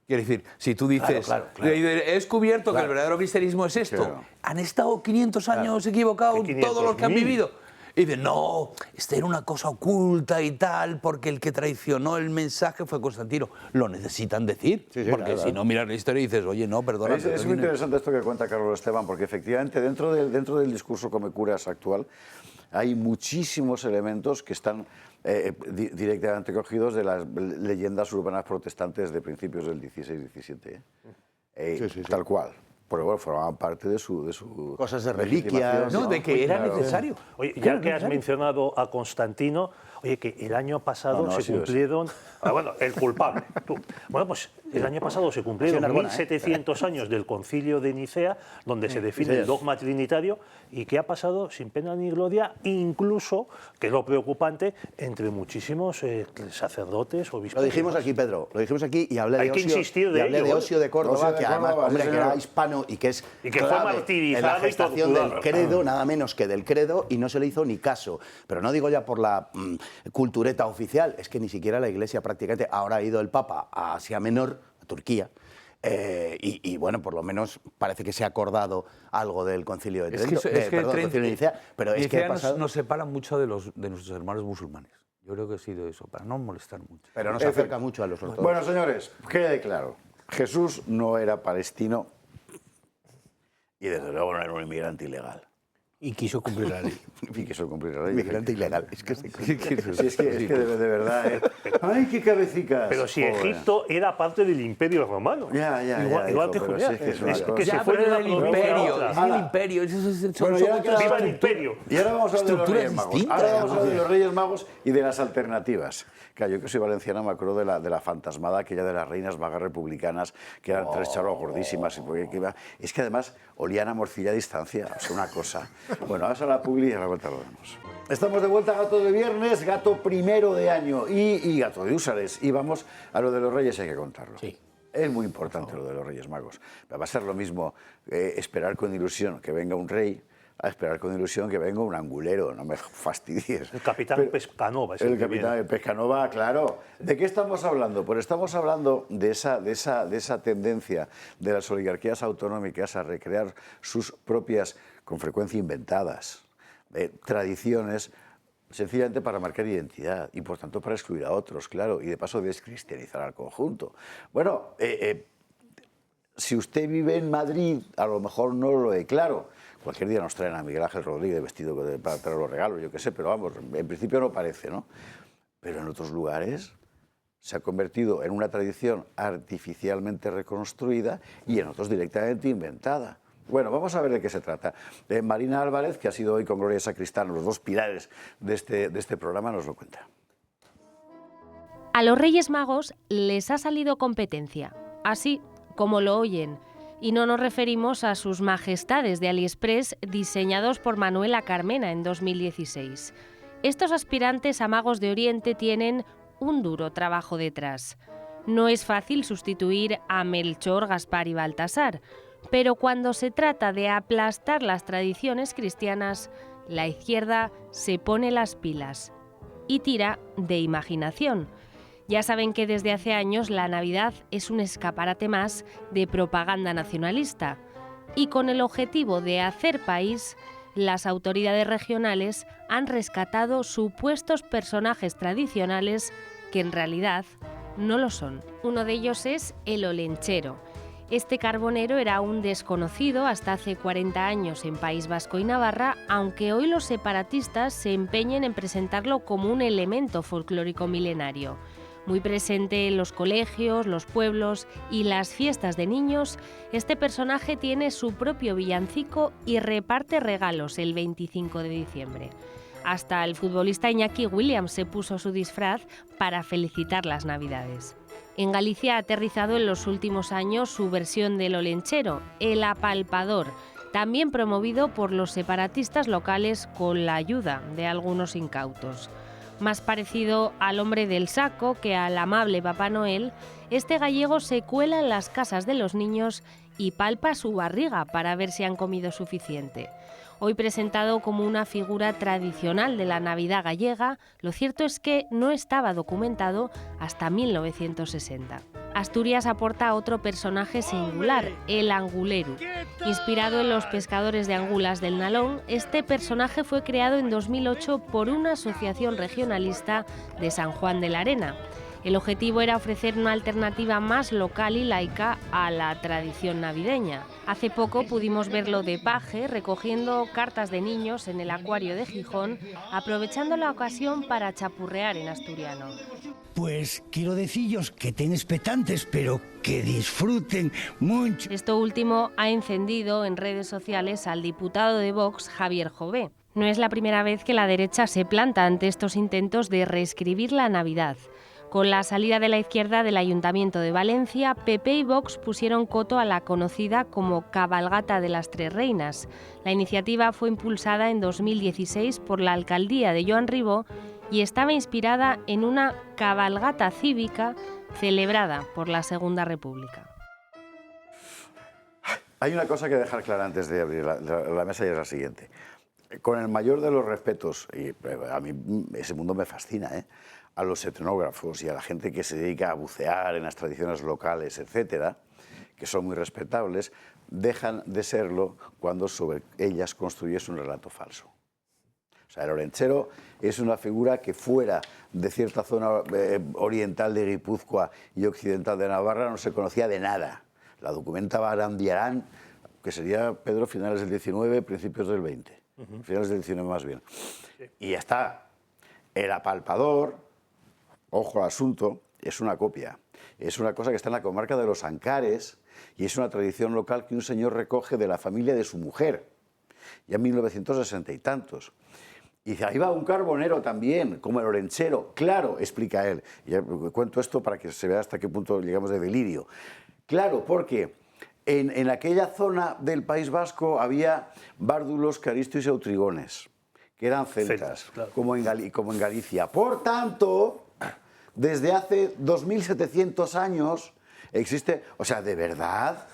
Quiero decir, si tú dices, Claro. he descubierto que el verdadero cristianismo es esto, Claro. han estado 500 años equivocados 500.000. todos los que han vivido. Y dicen, no, esta era una cosa oculta y tal, porque el que traicionó el mensaje fue Constantino. Lo necesitan decir, Sí, sí, porque claro, si claro. no miras la historia y dices, oye, no, perdona. Es muy interesante esto que cuenta Carlos Esteban, porque efectivamente dentro del discurso come curas actual hay muchísimos elementos que están directamente cogidos de las leyendas urbanas protestantes de principios del 16-17. Sí. Tal cual. Pero bueno, formaban parte de su Cosas de legitimación, reliquias, No, de que era Claro. necesario. Oye, Claro, ya que has necesario. mencionado a Constantino, oye, que el año pasado No, ha se sido cumplieron... bueno, el culpable. Tú. Bueno, pues el año pasado se cumplieron Narbona, 1700 años del Concilio de Nicea, donde se define el dogma trinitario, y que ha pasado sin pena ni gloria, incluso, que es lo preocupante, entre muchísimos sacerdotes, obispos... Lo dijimos aquí, Pedro, lo dijimos aquí y hablé Hay de que Osio, insistir de y hablé ello, de ¿eh? Osio de Córdoba, Osio de que además, Córdoba, hombre, sí, que era señor. hispano y que es Y que fue clave martirizado en la y gestación del torturado. credo, nada menos que del credo, y no se le hizo ni caso. Pero no digo ya por la cultureta oficial, es que ni siquiera la Iglesia prácticamente, ahora ha ido el Papa a Asia Menor, a Turquía, y bueno, por lo menos parece que se ha acordado algo del Concilio de Es que, Trento, es que perdón, del Concilio de Nicea, pero es que Nicea ha pasado... nos separa mucho de nuestros hermanos musulmanes. Yo creo que ha sido eso, para no molestar mucho. Pero nos acerca mucho a los ortodoxos. Bueno, señores, quede claro. Jesús no era palestino y desde luego no era un inmigrante ilegal. Y quiso cumplir la ley. Y quiso cumplir la ley. Inmigrante ilegal, es que se... Sí, es que de verdad... ¡Ay, qué cabecicas! Pero si Joder. Egipto era parte del Imperio Romano. Ya, Igual hijo, te pero Judea. sí, es que es una Es cosa. que se Ya, fue pero de era una el provincia a imperio, otra. es el imperio. Son Bueno, ya otras queda- ¡Viva el imperio! Y ahora vamos a hablar de los Estructuras Reyes Magos. distintas, Ahora vamos a hablar de ¿no? los Reyes Magos y de las alternativas. Claro, yo que soy valenciana me acuerdo de la fantasmada aquella de las reinas vagas republicanas, que eran tres charros gordísimas. Es que además olían a morcilla a distancia, o sea, una cosa. Bueno, vamos a la publi y a la vuelta lo vemos. Estamos de vuelta a Gato de Viernes, Gato primero de año y Gato de Húsares. Y vamos a lo de los Reyes, hay que contarlo. Sí. Es muy importante lo de los Reyes Magos. Va a ser lo mismo esperar con ilusión que venga un rey a esperar con ilusión que venga un angulero, no me fastidies. El capitán Pero- Pescanova. es El que capitán viene. Pescanova, claro. ¿De qué estamos hablando? Pues estamos hablando de esa tendencia de las oligarquías autonómicas a recrear sus propias, con frecuencia inventadas, tradiciones, sencillamente para marcar identidad y por tanto para excluir a otros, claro, y de paso descristianizar al conjunto. Bueno, si usted vive en Madrid, a lo mejor no lo ve claro. Cualquier día nos traen a Miguel Ángel Rodríguez vestido para los regalos, yo qué sé, pero vamos, en principio no parece, ¿no? Pero en otros lugares se ha convertido en una tradición artificialmente reconstruida y en otros directamente inventada. Bueno, vamos a ver de qué se trata. Marina Álvarez, que ha sido hoy con Gloria Sacristán los dos pilares de este programa, nos lo cuenta. A los Reyes Magos les ha salido competencia, así como lo oyen. Y no nos referimos a sus majestades de AliExpress diseñados por Manuela Carmena en 2016. Estos aspirantes a magos de Oriente tienen un duro trabajo detrás. No es fácil sustituir a Melchor, Gaspar y Baltasar, pero cuando se trata de aplastar las tradiciones cristianas, la izquierda se pone las pilas y tira de imaginación. Ya saben que desde hace años la Navidad es un escaparate más de propaganda nacionalista y con el objetivo de hacer país, las autoridades regionales han rescatado supuestos personajes tradicionales que en realidad no lo son. Uno de ellos es el Olenchero. Este carbonero era un desconocido hasta hace 40 años en País Vasco y Navarra, aunque hoy los separatistas se empeñen en presentarlo como un elemento folclórico milenario. Muy presente en los colegios, los pueblos y las fiestas de niños, este personaje tiene su propio villancico y reparte regalos el 25 de diciembre. Hasta el futbolista Iñaki Williams se puso su disfraz para felicitar las Navidades. En Galicia ha aterrizado en los últimos años su versión del Olenchero, el apalpador, también promovido por los separatistas locales con la ayuda de algunos incautos. Más parecido al hombre del saco que al amable Papá Noel, este gallego se cuela en las casas de los niños y palpa su barriga para ver si han comido suficiente. Hoy presentado como una figura tradicional de la Navidad gallega, lo cierto es que no estaba documentado hasta 1960. Asturias aporta otro personaje singular, el anguleru. Inspirado en los pescadores de angulas del Nalón, este personaje fue creado en 2008 por una asociación regionalista de San Juan de la Arena. El objetivo era ofrecer una alternativa más local y laica a la tradición navideña. Hace poco pudimos verlo de paje recogiendo cartas de niños en el acuario de Gijón, aprovechando la ocasión para chapurrear en asturiano. Pues quiero decillos que estén expectantes, pero que disfruten mucho. Esto último ha encendido en redes sociales al diputado de Vox, Javier Jové. No es la primera vez que la derecha se planta ante estos intentos de reescribir la Navidad. Con la salida de la izquierda del Ayuntamiento de Valencia, PP y Vox pusieron coto a la conocida como Cabalgata de las Tres Reinas. La iniciativa fue impulsada en 2016 por la alcaldía de Joan Ribó y estaba inspirada en una cabalgata cívica celebrada por la Segunda República. Hay una cosa que dejar clara antes de abrir la mesa y es la siguiente. Con el mayor de los respetos, y a mí ese mundo me fascina, a los etnógrafos y a la gente que se dedica a bucear en las tradiciones locales, etcétera, que son muy respetables, dejan de serlo cuando sobre ellas construyes un relato falso. O sea, el olentzero es una figura que fuera de cierta zona oriental de Guipúzcoa y occidental de Navarra no se conocía de nada. La documentaba Arandiarán, que sería Pedro finales del 19, principios del 20. Finales del 19 más bien. Y ya está. El apalpador, ojo al asunto, es una copia. Es una cosa que está en la comarca de los Ancares y es una tradición local que un señor recoge de la familia de su mujer, ya en 1960 y tantos. Y dice, ahí va un carbonero también, como el olentzero. Claro, explica él. Y ya cuento esto para que se vea hasta qué punto llegamos de delirio. Claro, porque en aquella zona del País Vasco había bárdulos, caristos y autrigones, que eran celtas, claro, como en Galicia. Por tanto, desde hace 2.700 años existe, o sea, ¿de verdad?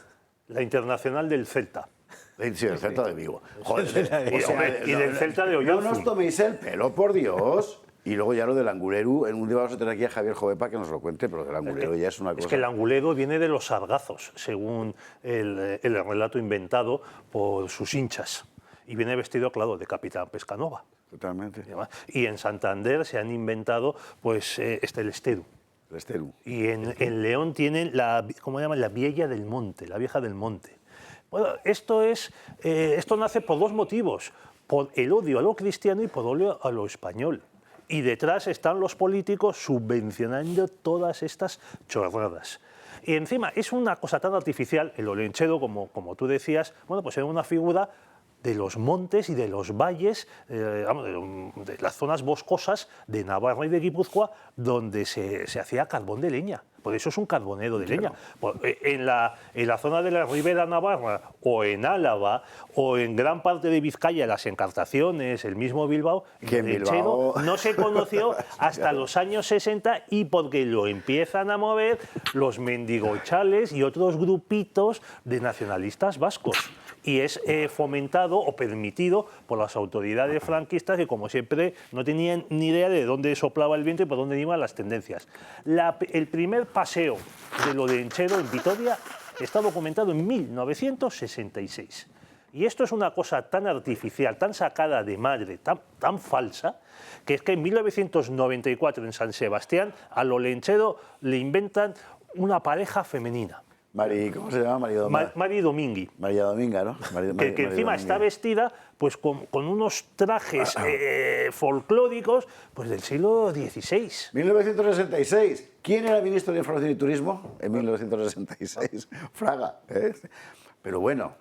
La Internacional del Celta. Sí, el Celta de Vigo. Joder, y del Celta de Ollanta. No nos toméis el pelo, por Dios. Y luego ya lo del anguleru, en un día vamos a tener aquí a Javier Jovepa que nos lo cuente, pero del anguleru ya es una cosa... Es que el anguleru viene de los sargazos, según el relato inventado por sus hinchas. Y viene vestido, claro, de Capitán Pescanova. Totalmente. Y en Santander se han inventado, pues, el esteru. El esteru. Y en León tienen ¿cómo llaman? La Vieja del Monte, la Vieja del Monte. Bueno, esto nace por dos motivos, por el odio a lo cristiano y por odio a lo español. Y detrás están los políticos subvencionando todas estas chorradas. Y encima es una cosa tan artificial, el olentzero, como tú decías, bueno, pues era una figura de los montes y de los valles, de las zonas boscosas de Navarra y de Guipúzcoa, donde se hacía carbón de leña. Por eso es un carbonero de leña. En la zona de la Ribera Navarra, o en Álava, o en gran parte de Vizcaya, las encartaciones, el mismo Bilbao, el lechero no se conoció hasta los años 60 y porque lo empiezan a mover los mendigochales y otros grupitos de nacionalistas vascos. Y es fomentado o permitido por las autoridades franquistas que, como siempre, no tenían ni idea de dónde soplaba el viento y por dónde iban las tendencias. El primer paseo del olentzero en Vitoria está documentado en 1966. Y esto es una cosa tan artificial, tan sacada de madre, tan falsa, que es que en 1994 en San Sebastián al olentzero le inventan una pareja femenina. ¿Cómo se llama? Mari Domingui. María Dominga, ¿no? Que encima está vestida pues, con unos trajes folclóricos pues, del siglo XVI. 1966. ¿Quién era ministro de Información y Turismo en 1966? Fraga. Pero bueno,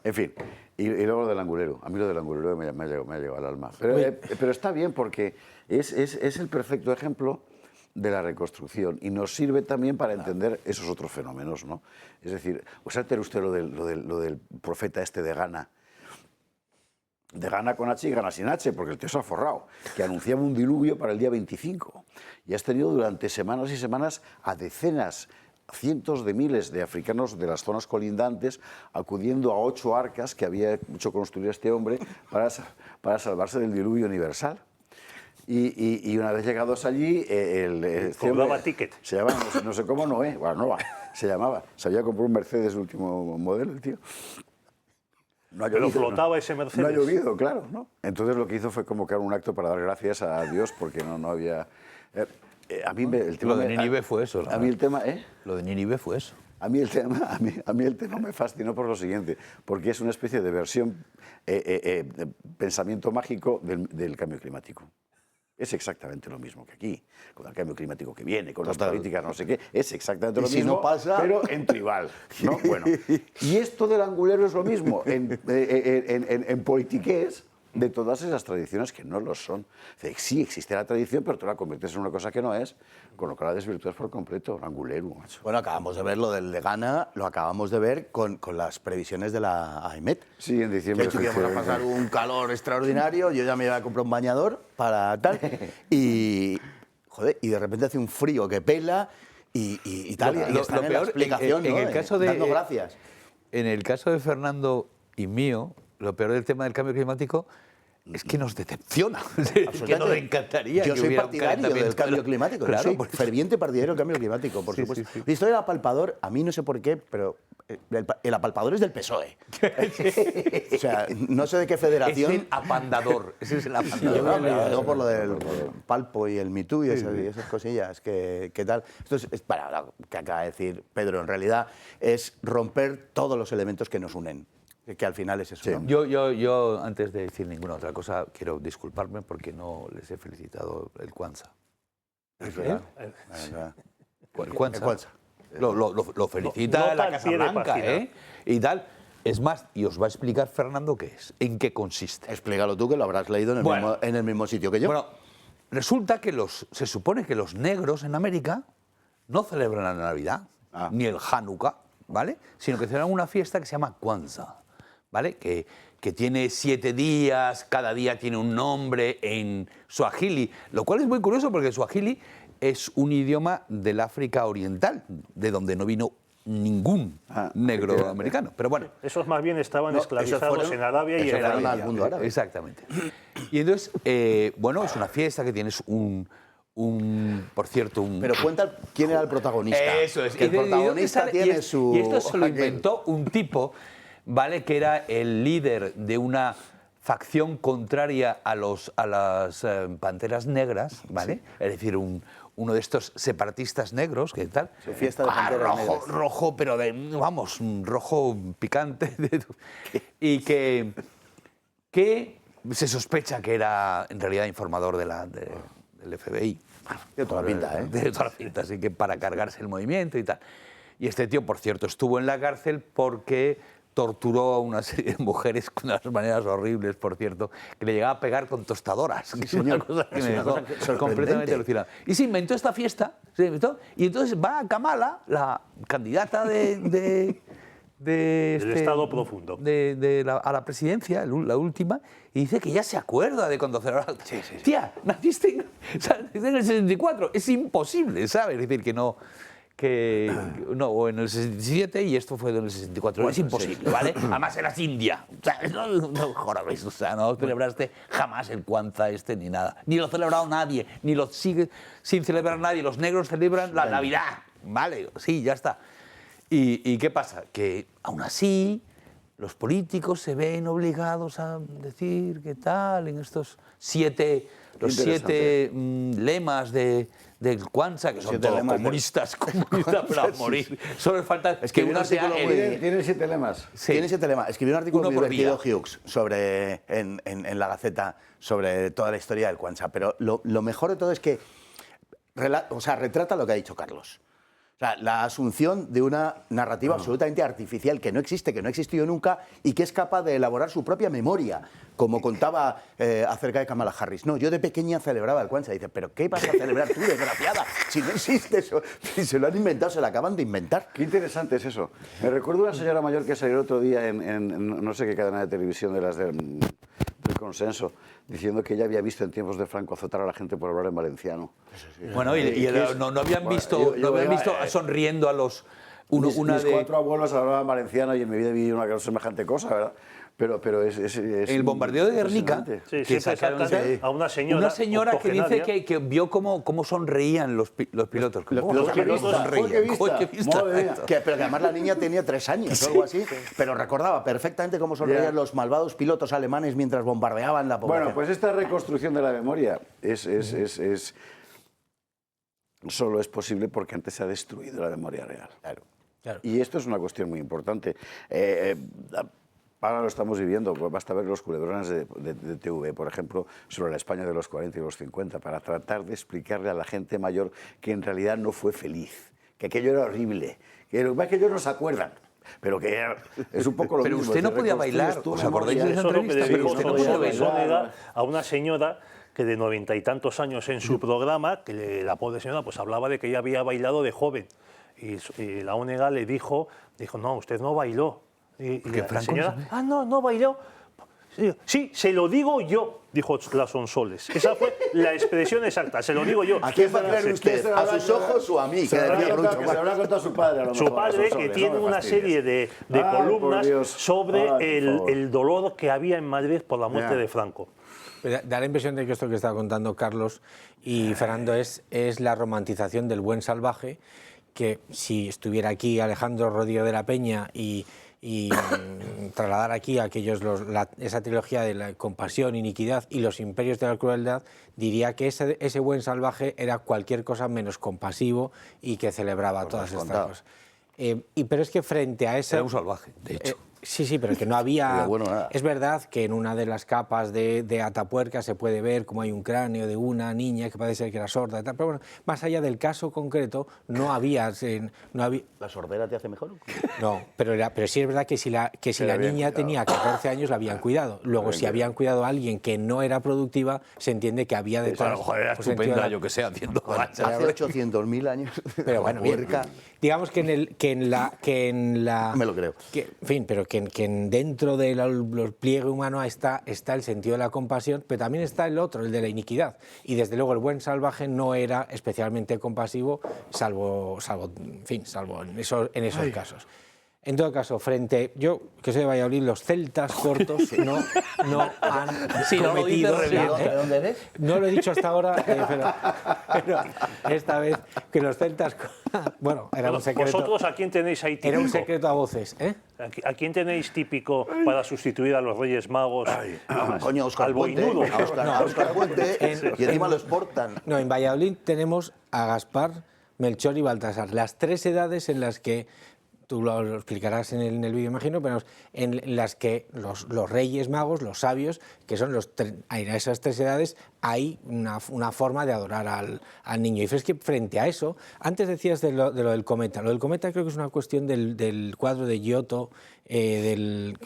en fin. Y luego lo del anguleru. A mí lo del anguleru me ha llegado al alma. Pero está bien porque es el perfecto ejemplo de la reconstrucción y nos sirve también para entender esos otros fenómenos, ¿no? Es decir, ¿sabe usted lo del profeta este de Ghana? De Ghana con H y Ghana sin H, porque el tío se ha forrado, que anunciaba un diluvio para el día 25. Y has tenido durante semanas y semanas a decenas, cientos de miles de africanos de las zonas colindantes acudiendo a 8 arcas que había hecho construir este hombre para salvarse del diluvio universal. Y una vez llegados allí, este cobraba hombre ticket. se llamaba, no sé cómo, Noé, bueno, Nova, se llamaba. Se había comprado un Mercedes último modelo, el tío. No ha Pero llovido, flotaba ese Mercedes. No ha llovido, claro, ¿no? Entonces lo que hizo fue convocar un acto para dar gracias a Dios porque no había... a mí el tema... Lo de Nínive fue eso. A mí el tema... Lo de Nínive fue eso. A mí el tema me fascinó por lo siguiente, porque es una especie de versión, de pensamiento mágico del cambio climático. Es exactamente lo mismo que aquí, con el cambio climático que viene, con las políticas, no sé qué, es exactamente lo si mismo, no pasa... pero en tribal, ¿no? Bueno, y esto del angulero es lo mismo, en politiqués, de todas esas tradiciones que no lo son. Sí, existe la tradición, pero tú la conviertes en una cosa que no es, con lo que la desvirtúas por completo, angulero, macho. Bueno, acabamos de ver lo del de Ghana, lo acabamos de ver con las previsiones de la AEMET. Sí, en diciembre. Que íbamos a pasar un calor extraordinario, yo ya me iba a comprar un bañador para tal, y, joder, y de repente hace un frío que pela y tal, y están en la explicación, en ¿no? el caso de, dando gracias. En el caso de Fernando y mío, lo peor del tema del cambio climático es que nos decepciona, que nos encantaría. Yo que soy hubiera un partidario del calentamiento cambio climático, Claro, soy por eso. ferviente partidario del cambio climático, por supuesto. La historia del apalpador, a mí no sé por qué, pero el apalpador es del PSOE. O sea, no sé de qué federación. Es el apandador, ese es el Sí, apandador. lo digo por lo del palpo y el Me Too y esas cosillas. ¿Qué tal? Esto es para lo que acaba de decir Pedro, en realidad es romper todos los elementos que nos unen. Que al final es eso. ¿No? Yo, antes de decir ninguna otra cosa, quiero disculparme porque no les he felicitado el Kwanzaa. Es verdad. El Kwanzaa. El Kwanzaa. Lo felicita No la al Casa pie de Blanca, página. Y tal. Es más, y os va a explicar Fernando qué es, en qué consiste. Explícalo tú, que lo habrás leído en el mismo sitio que yo. Bueno, resulta que se supone que los negros en América no celebran la Navidad, ni el Hanukkah, ¿vale? Sino que celebran una fiesta que se llama Kwanzaa, ¿vale? Que tiene 7 días, cada día tiene un nombre en suajili, lo cual es muy curioso porque el suajili es un idioma del África Oriental, de donde no vino ningún negro americano. Pero bueno. Esos más bien estaban esclavizados en Arabia y en la al mundo árabe. Exactamente. Y entonces, bueno, es una fiesta que tienes por cierto, Pero cuenta quién era el protagonista. Eso es. Que el protagonista tiene su... Y esto se lo inventó un tipo, ¿vale? Que era el líder de una facción contraria a las panteras negras, ¿vale? Sí. Es decir, uno de estos separatistas negros, ¿qué tal? Su fiesta de panteras negras. Rojo, pero vamos, rojo picante. Y que se sospecha que era en realidad informador del FBI. De toda la pinta, ¿eh? De toda la pinta, así que para cargarse el movimiento y tal. Y este tío, por cierto, estuvo en la cárcel porque torturó a una serie de mujeres con unas maneras horribles, por cierto, que le llegaba a pegar con tostadoras. Sí, señor. Una cosa que es me una dejó cosa sorprendente. completamente alucinado. Y se inventó esta fiesta, y entonces va a Kamala, la candidata del Estado profundo. A la presidencia, la última, y dice que ya se acuerda de cuando celebraba. Sí. Tía, naciste en el 64, es imposible, ¿sabes? Es decir, no, o en el 67 y esto fue en el 64. Bueno, es imposible, ¿vale? Además eras india. O sea, no jodas, o sea, no celebraste jamás el Kwanzaa ni nada. Ni lo ha celebrado nadie, ni lo sigue sin celebrar nadie. Los negros celebran la Navidad, ¿vale? Sí, ya está. ¿Y qué pasa? Que aún así los políticos se ven obligados a decir qué tal en estos 7 lemas del Kwanzaa, que son todos comunistas para morir. Solo les falta Es que uno un sea artículo Tiene 7 lemas. Sí. Tiene 7 lemas. Escribió un artículo Uno muy por divertido día. Hughes en la Gaceta sobre toda la historia del Kwanzaa. Pero lo mejor de todo es que retrata lo que ha dicho Carlos. O sea, la asunción de una narrativa absolutamente artificial que no existe, que no ha existido nunca y que es capaz de elaborar su propia memoria, como contaba acerca de Kamala Harris. No, yo de pequeña celebraba el Kwanzaa. Dice, ¿pero qué vas a celebrar tú, desgraciada? Si no existe eso, si se lo han inventado, se lo acaban de inventar. Qué interesante es eso. Me recuerdo una señora mayor que salió el otro día en no sé qué cadena de televisión de las del Consenso, diciendo que ella había visto en tiempos de Franco azotar a la gente por hablar en valenciano. Bueno, no habían visto, sonriendo a los... Mis 4 abuelos hablaban valenciano y en mi vida vi una semejante cosa, ¿verdad? Pero es El bombardeo de Guernica, impresionante. Sí, que siempre sacaron sacan a una señora que dice octogenaria. que vio cómo sonreían los pilotos. Los ¿Cómo pilotos sonreían? Jorge Vista. Jorge Vista. Madre mía. Pero que además la niña tenía 3 años o algo así, pero recordaba perfectamente cómo sonreían Ya. los malvados pilotos alemanes mientras bombardeaban la población. Bueno, pues esta reconstrucción de la memoria solo es posible porque antes se ha destruido la memoria real. Claro. Y esto es una cuestión muy importante. Ahora lo estamos viviendo, pues basta ver los culebrones de TV, por ejemplo, sobre la España de los 40 y los 50, para tratar de explicarle a la gente mayor que en realidad no fue feliz, que aquello era horrible, que ellos no se acuerdan. Pero que es un poco lo Pero mismo. usted no si podía reconstruyes bailar, tu ¿os acordáis de memoria, esa Eso es lo que entrevista? le Pero dijo usted no podía bailar. Soledad a una señora que de 90 y tantos años en su programa, que la pobre señora pues hablaba de que ella había bailado de joven. Y la ONEGA le dijo, no, usted no bailó. Y la Franco señora, no no bailó. Sí, se lo digo yo, dijo la Sonsoles. Esa fue la expresión exacta, se lo digo yo. ¿A quién va a creer usted? ¿A sus ojos o a mí? Se Que lo decía habrá Groucho contado, que se lo habrá contado su padre, a lo Su mejor, padre, Sonsoles, que no tiene me una fastidies. serie de Ay, por columnas Dios. sobre Ay, por favor. el dolor que había en Madrid por la muerte Ya. de Franco. Da la impresión de que esto que está contando Carlos y Fernando es la romantización del buen salvaje, que si estuviera aquí Alejandro Rodríguez de la Peña y trasladar aquí a aquellos esa trilogía de la compasión, iniquidad y los imperios de la crueldad, diría que ese buen salvaje era cualquier cosa menos compasivo y que celebraba todas estas contado. cosas. Pero es que frente a esa... Era un salvaje, de hecho. Sí, pero que no había... Pero bueno, nada. Es verdad que en una de las capas de Atapuerca se puede ver cómo hay un cráneo de una niña que parece ser que era sorda, y tal, pero bueno, más allá del caso concreto, no había... ¿La sordera te hace mejor? No, pero sí es verdad que si la niña tenía 14 años la habían cuidado. Luego, si habían cuidado a alguien que no era productiva, se entiende que había detrás... A lo mejor era pues, sentido estupenda, de- yo que sé, haciendo Hace 800.000 años. Pero bueno, bien. Puerca. Digamos que en la Me lo creo. en fin, pero que dentro del pliegue humano está el sentido de la compasión, pero también está el otro, el de la iniquidad. Y desde luego el buen salvaje no era especialmente compasivo, salvo en esos casos. En todo caso, yo que soy de Valladolid, los celtas cortos no han Sí, no lo dices cometido... re bien, ¿De dónde eres? No lo he dicho hasta ahora, pero esta vez que los celtas... Bueno, era un secreto. ¿Vosotros a quién tenéis ahí típico? Era un secreto a voces, ¿eh? ¿A quién tenéis típico para sustituir a los Reyes Magos? Coño, Óscar Al Puente. boinudo. A Óscar Puente. Y encima lo exportan. No, en Valladolid tenemos a Gaspar, Melchor y Baltasar, las tres edades en las que, tú lo explicarás en el vídeo, imagino, pero en las que los Reyes Magos, los sabios, que son a esas tres edades, hay una forma de adorar al niño. Y es que frente a eso, antes decías de lo del cometa. Lo del cometa creo que es una cuestión del cuadro de Giotto,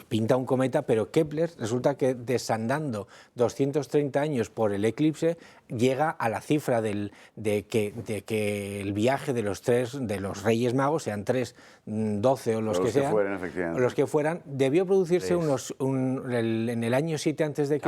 pinta un cometa, pero Kepler resulta que desandando 230 años por el eclipse llega a la cifra de que el viaje de los Reyes Magos, sean 3, 12 o los que sean, fueran, efectivamente. o los que fueran, debió producirse en el año 7 a.C.,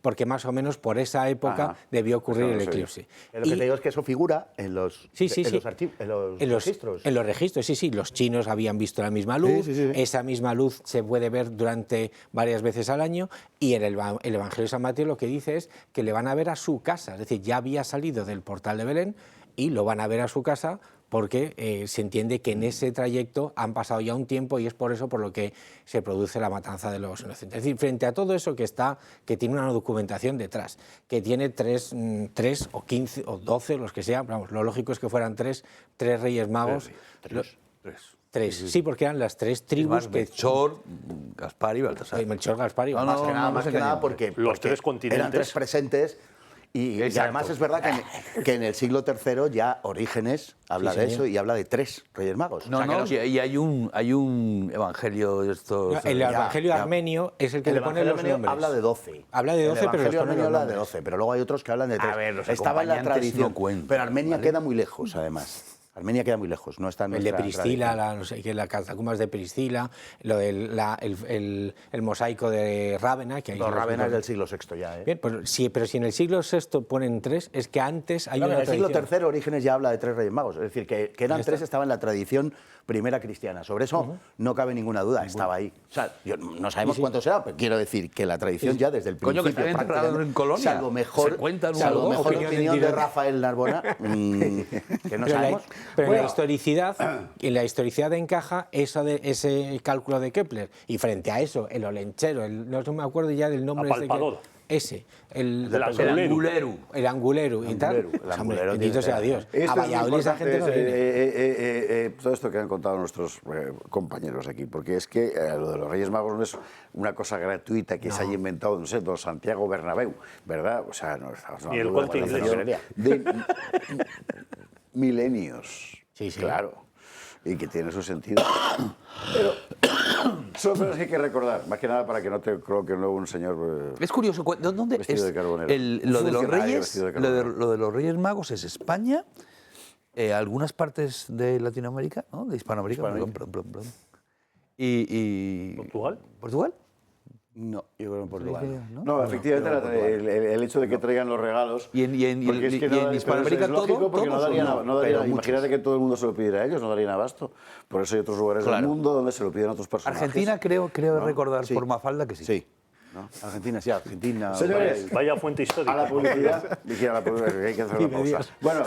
porque más o menos por esa época Ajá. debió ocurrir Eso no el lo sé. eclipse. Lo que te digo es que eso figura en los, Sí. en los registros. En los registros, sí. Los chinos habían visto la misma luz, Sí. esa misma luz se puede ver durante varias veces al año, y en el Evangelio de San Mateo lo que dice es que le van a ver a su casa, es decir, ya había salido del portal de Belén y lo van a ver a su casa porque se entiende que en ese trayecto han pasado ya un tiempo y es por eso por lo que se produce la matanza de los inocentes. Es decir, frente a todo eso que tiene una documentación detrás, que tiene 3 o 15 o 12, los que sean, vamos, lo lógico es que fueran 3 Reyes Magos. Tres. Sí, porque eran las 3 tribus que... Melchor, Gaspar y Baltasar. Melchor, Gaspar y No, Baltasar. Más que nada porque Los tres continentes. eran 3 presentes. Y además es verdad que en el siglo III ya Orígenes habla de eso y habla de 3 Reyes Magos. No, y hay un evangelio de estos... No, el Evangelio armenio es el que le pone los Armenio nombres. habla de 12. Habla de 12, el pero les Evangelio pone armenio los habla de nombres. 12, pero luego hay otros que hablan de 3. A ver, los Estaba en la acompañantes tradición, no cuentan, pero Armenia ¿vale? queda muy lejos, además. Armenia queda muy lejos, no está en El de nuestra Priscila, tradición. no sé qué, las catacumbas de Priscila, lo del el mosaico de Rávena. Que ahí Los se lo Rávena es explico. del siglo VI ya, ¿eh? Bien, pues, sí, pero si en el siglo VI ponen 3, es que antes hay Claro, una en el siglo tradición. III Orígenes ya habla de 3 Reyes Magos, es decir, que eran Ya está. 3, estaba en la tradición primera cristiana. Sobre eso no cabe ninguna duda, estaba ahí. O sea, no sabemos cuánto será, pero quiero decir que la tradición ya desde el Coño, principio... que están enterrados en prácticamente, Colonia. Salvo mejor, Se cuentan salvo unos mejor opiniones opinión de diferentes. Rafael Narbona, que no Pero, sabemos. pero Bueno. en la historicidad encaja eso de ese cálculo de Kepler. Y frente a eso, el olenchero, no me acuerdo ya del nombre. Apalpador. El angulero. El angulero y tal. El Hombre, angulero bendito tiene- sea Dios. Esto A es muy Valladolid esa importante, gente no viene. todo esto que han contado nuestros compañeros aquí, porque es que lo de los Reyes Magos no es una cosa gratuita que se haya inventado, no sé, don Santiago Bernabéu, ¿verdad? O sea, no estamos Ni el hablando Corte de Inglés. de milenios, Sí, sí. claro, y que tiene su sentido. Pero son cosas que hay que recordar, más que nada para que no te coloque luego un señor... Es curioso, ¿dónde Vestido es de carbonero. lo de los Funcionario Reyes? vestido de carbonero. Lo de los Reyes Magos es España, algunas partes de Latinoamérica, ¿no? De Hispanoamérica, perdón. Y ¿Portugal? ¿Portugal? No, yo creo que en Portugal. ¿No? No, efectivamente, el hecho de que traigan los regalos... Y en porque es que y en pero Hispanoamérica es lógico todo, porque no todos, darían, ¿o no? no darían- Pero imagínate que todo el mundo se lo pidiera a ellos, no darían abasto. Por eso hay otros lugares del Claro. mundo donde se lo piden a otros personajes. Argentina creo recordar Sí. por Mafalda que sí. Sí. Argentina, sí, Argentina. Señores, Vaya fuente a histórica. la publicidad, dije a la publicidad, que hay que hacer una pausa. Bueno,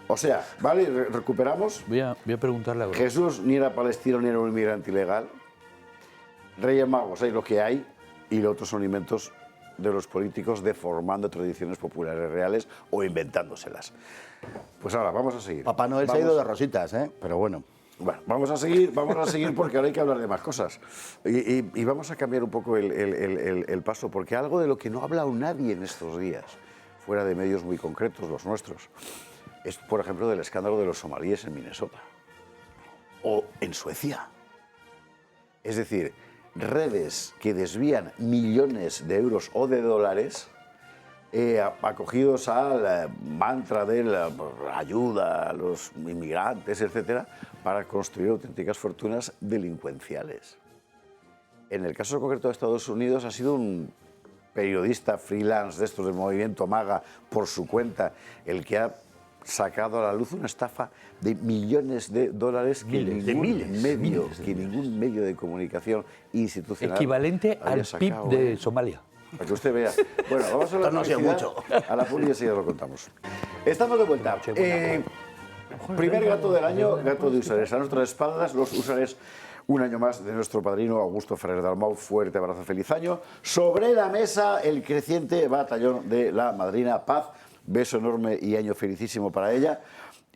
o sea, ¿vale? Recuperamos. Voy a preguntarle a Jesús ni era palestino ni era un inmigrante ilegal. Reyes Magos hay lo que hay y lo otro son inventos de los políticos deformando tradiciones populares reales o inventándoselas. Pues ahora, vamos a seguir. Papá Noel se ha ido de rositas, ¿eh? Pero bueno. Bueno, vamos a seguir porque ahora hay que hablar de más cosas. Y vamos a cambiar un poco el paso, porque algo de lo que no ha hablado nadie en estos días, fuera de medios muy concretos, los nuestros, es, por ejemplo, del escándalo de los somalíes en Minnesota o en Suecia. Es decir, redes que desvían millones de euros o de dólares acogidos al mantra de la ayuda a los inmigrantes, etcétera, para construir auténticas fortunas delincuenciales. En el caso concreto de Estados Unidos ha sido un periodista freelance de estos del movimiento MAGA por su cuenta el que ha sacado a la luz una estafa de millones de dólares que ningún medio de comunicación institucional Equivalente había al sacado, PIB de Somalia. para que usted vea. Bueno, vamos a la No ha sido publicidad. A la publicidad ya lo contamos. Estamos de vuelta. Primer gato del año, gato de Usares. A nuestras espaldas, los Usares, un año más de nuestro padrino Augusto Ferrer Dalmau. Fuerte abrazo, feliz año. Sobre la mesa, el creciente batallón de la madrina Paz. Beso enorme y año felicísimo para ella.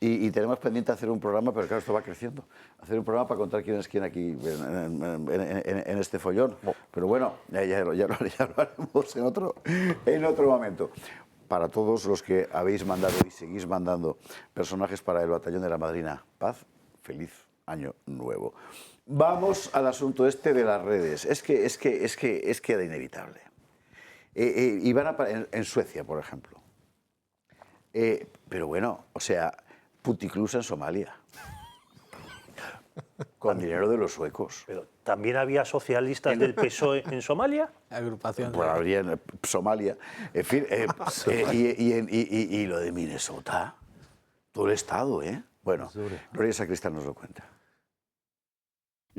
Y tenemos pendiente hacer un programa, pero claro, esto va creciendo. Hacer un programa para contar quién es quién aquí en este follón. Pero bueno, ya lo haremos en otro momento. Para todos los que habéis mandado y seguís mandando personajes para el batallón de la madrina Paz, feliz año nuevo. Vamos al asunto este de las redes. Es que era inevitable. Y van en Suecia, por ejemplo. Pero bueno, o sea, puticlubs en Somalia. Con dinero de los suecos. Pero también había socialistas del PSOE en Somalia. Agrupación. Por habría en Somalia. En fin, y lo de Minnesota. Todo el estado, ¿eh? Bueno, Gloria Sacristán nos lo cuenta.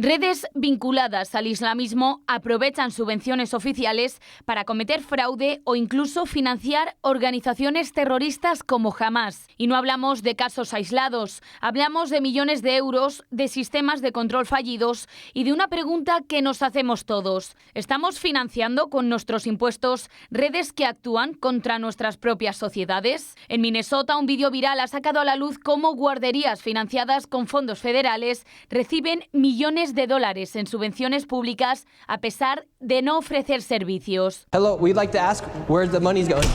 Redes vinculadas al islamismo aprovechan subvenciones oficiales para cometer fraude o incluso financiar organizaciones terroristas como Hamás. Y no hablamos de casos aislados, hablamos de millones de euros, de sistemas de control fallidos y de una pregunta que nos hacemos todos. ¿Estamos financiando con nuestros impuestos redes que actúan contra nuestras propias sociedades? En Minnesota, un vídeo viral ha sacado a la luz cómo guarderías financiadas con fondos federales reciben millones de dólares en subvenciones públicas a pesar de no ofrecer servicios. Hello, we'd like to ask where the money's going.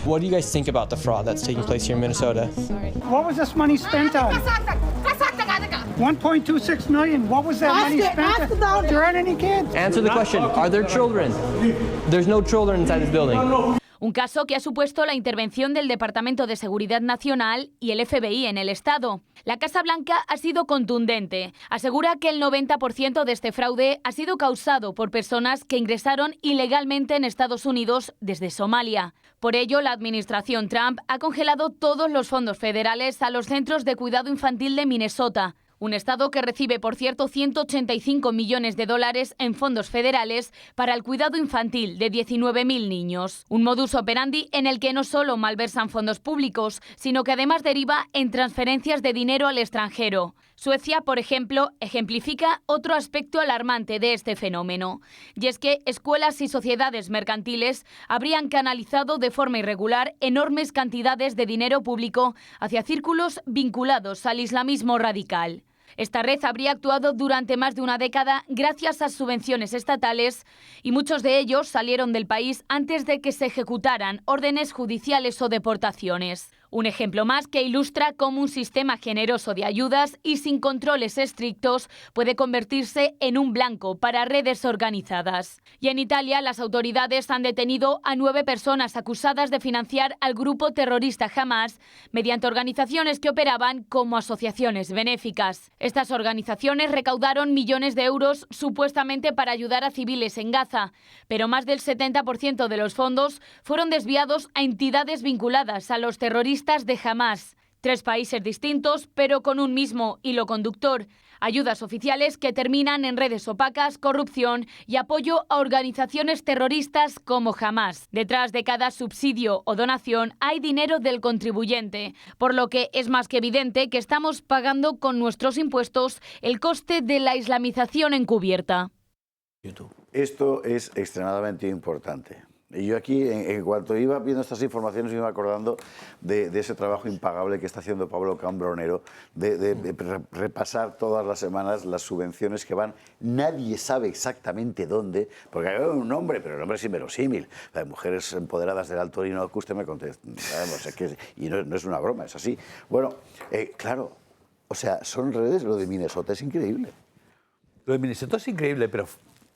What do you guys think about the fraud that's taking place here in Minnesota? What was this money spent on? 1.26 million. What was that money spent on? There aren't any kids. Answer the question. Are there children? There's no children inside this building. Un caso que ha supuesto la intervención del Departamento de Seguridad Nacional y el FBI en el Estado. La Casa Blanca ha sido contundente. Asegura que el 90% de este fraude ha sido causado por personas que ingresaron ilegalmente en Estados Unidos desde Somalia. Por ello, la administración Trump ha congelado todos los fondos federales a los centros de cuidado infantil de Minnesota. Un estado que recibe, por cierto, 185 millones de dólares en fondos federales para el cuidado infantil de 19.000 niños. Un modus operandi en el que no solo malversan fondos públicos, sino que además deriva en transferencias de dinero al extranjero. Suecia, por ejemplo, ejemplifica otro aspecto alarmante de este fenómeno. Y es que escuelas y sociedades mercantiles habrían canalizado de forma irregular enormes cantidades de dinero público hacia círculos vinculados al islamismo radical. Esta red habría actuado durante más de una década gracias a subvenciones estatales y muchos de ellos salieron del país antes de que se ejecutaran órdenes judiciales o deportaciones. Un ejemplo más que ilustra cómo un sistema generoso de ayudas y sin controles estrictos puede convertirse en un blanco para redes organizadas. Y en Italia, las autoridades han detenido a 9 personas acusadas de financiar al grupo terrorista Hamas mediante organizaciones que operaban como asociaciones benéficas. Estas organizaciones recaudaron millones de euros supuestamente para ayudar a civiles en Gaza, pero más del 70% de los fondos fueron desviados a entidades vinculadas a los terroristas de Hamas. 3 países distintos, pero con un mismo hilo conductor. Ayudas oficiales que terminan en redes opacas, corrupción y apoyo a organizaciones terroristas como Hamas. Detrás de cada subsidio o donación hay dinero del contribuyente, por lo que es más que evidente que estamos pagando con nuestros impuestos el coste de la islamización encubierta. Esto es extremadamente importante. Y yo aquí, en cuanto iba viendo estas informaciones, me iba acordando de ese trabajo impagable que está haciendo Pablo Cambronero, de repasar todas las semanas las subvenciones que van. Nadie sabe exactamente dónde, porque hay un nombre, pero el nombre es inverosímil. Las mujeres empoderadas del Alto Orinoco, que usted me contesta, sabemos, y no es una broma, es así. Bueno, claro, o sea, son redes, lo de Minnesota es increíble. Lo de Minnesota es increíble, pero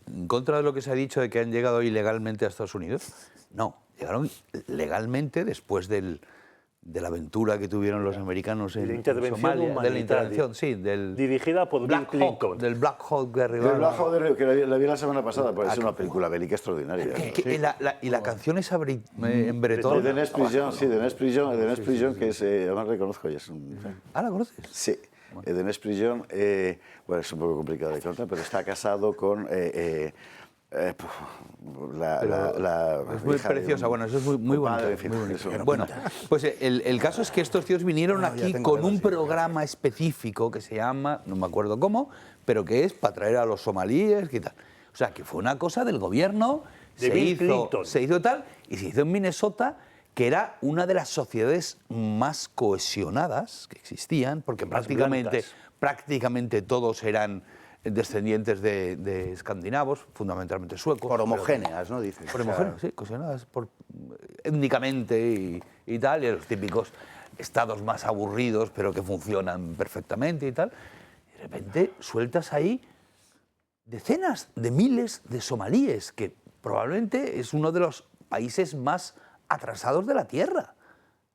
en contra de lo que se ha dicho de que han llegado ilegalmente a Estados Unidos, no, llegaron legalmente después de la aventura que tuvieron los americanos en Somalia, de la intervención, sí, dirigida por Bill Clinton. Del Black Hawk de arriba. Del Black Hawk, que la vi la semana pasada, pues es una película bélica extraordinaria. Y la canción esa en bretón. De Nez Prison, sí, de Nez Prison, que es, además reconozco, y es un... ¿Ah, la conoces? Sí. De Nez Prison, bueno, es un poco complicado de contar, pero está casado con es muy preciosa, bueno, eso es muy bonito. En fin, bueno, pues el caso es que estos tíos vinieron aquí con un programa específico que se llama, no me acuerdo cómo, pero que es para traer a los somalíes y tal. O sea, que fue una cosa del gobierno, se hizo tal, y se hizo en Minnesota, que era una de las sociedades más cohesionadas que existían, porque prácticamente todos eran descendientes de escandinavos, fundamentalmente suecos. Por homogéneas, ¿no? Dices. Por homogéneas, sí, cohesionadas étnicamente y tal, y los típicos estados más aburridos, pero que funcionan perfectamente y tal. Y de repente sueltas ahí decenas de miles de somalíes, que probablemente es uno de los países más atrasados de la Tierra.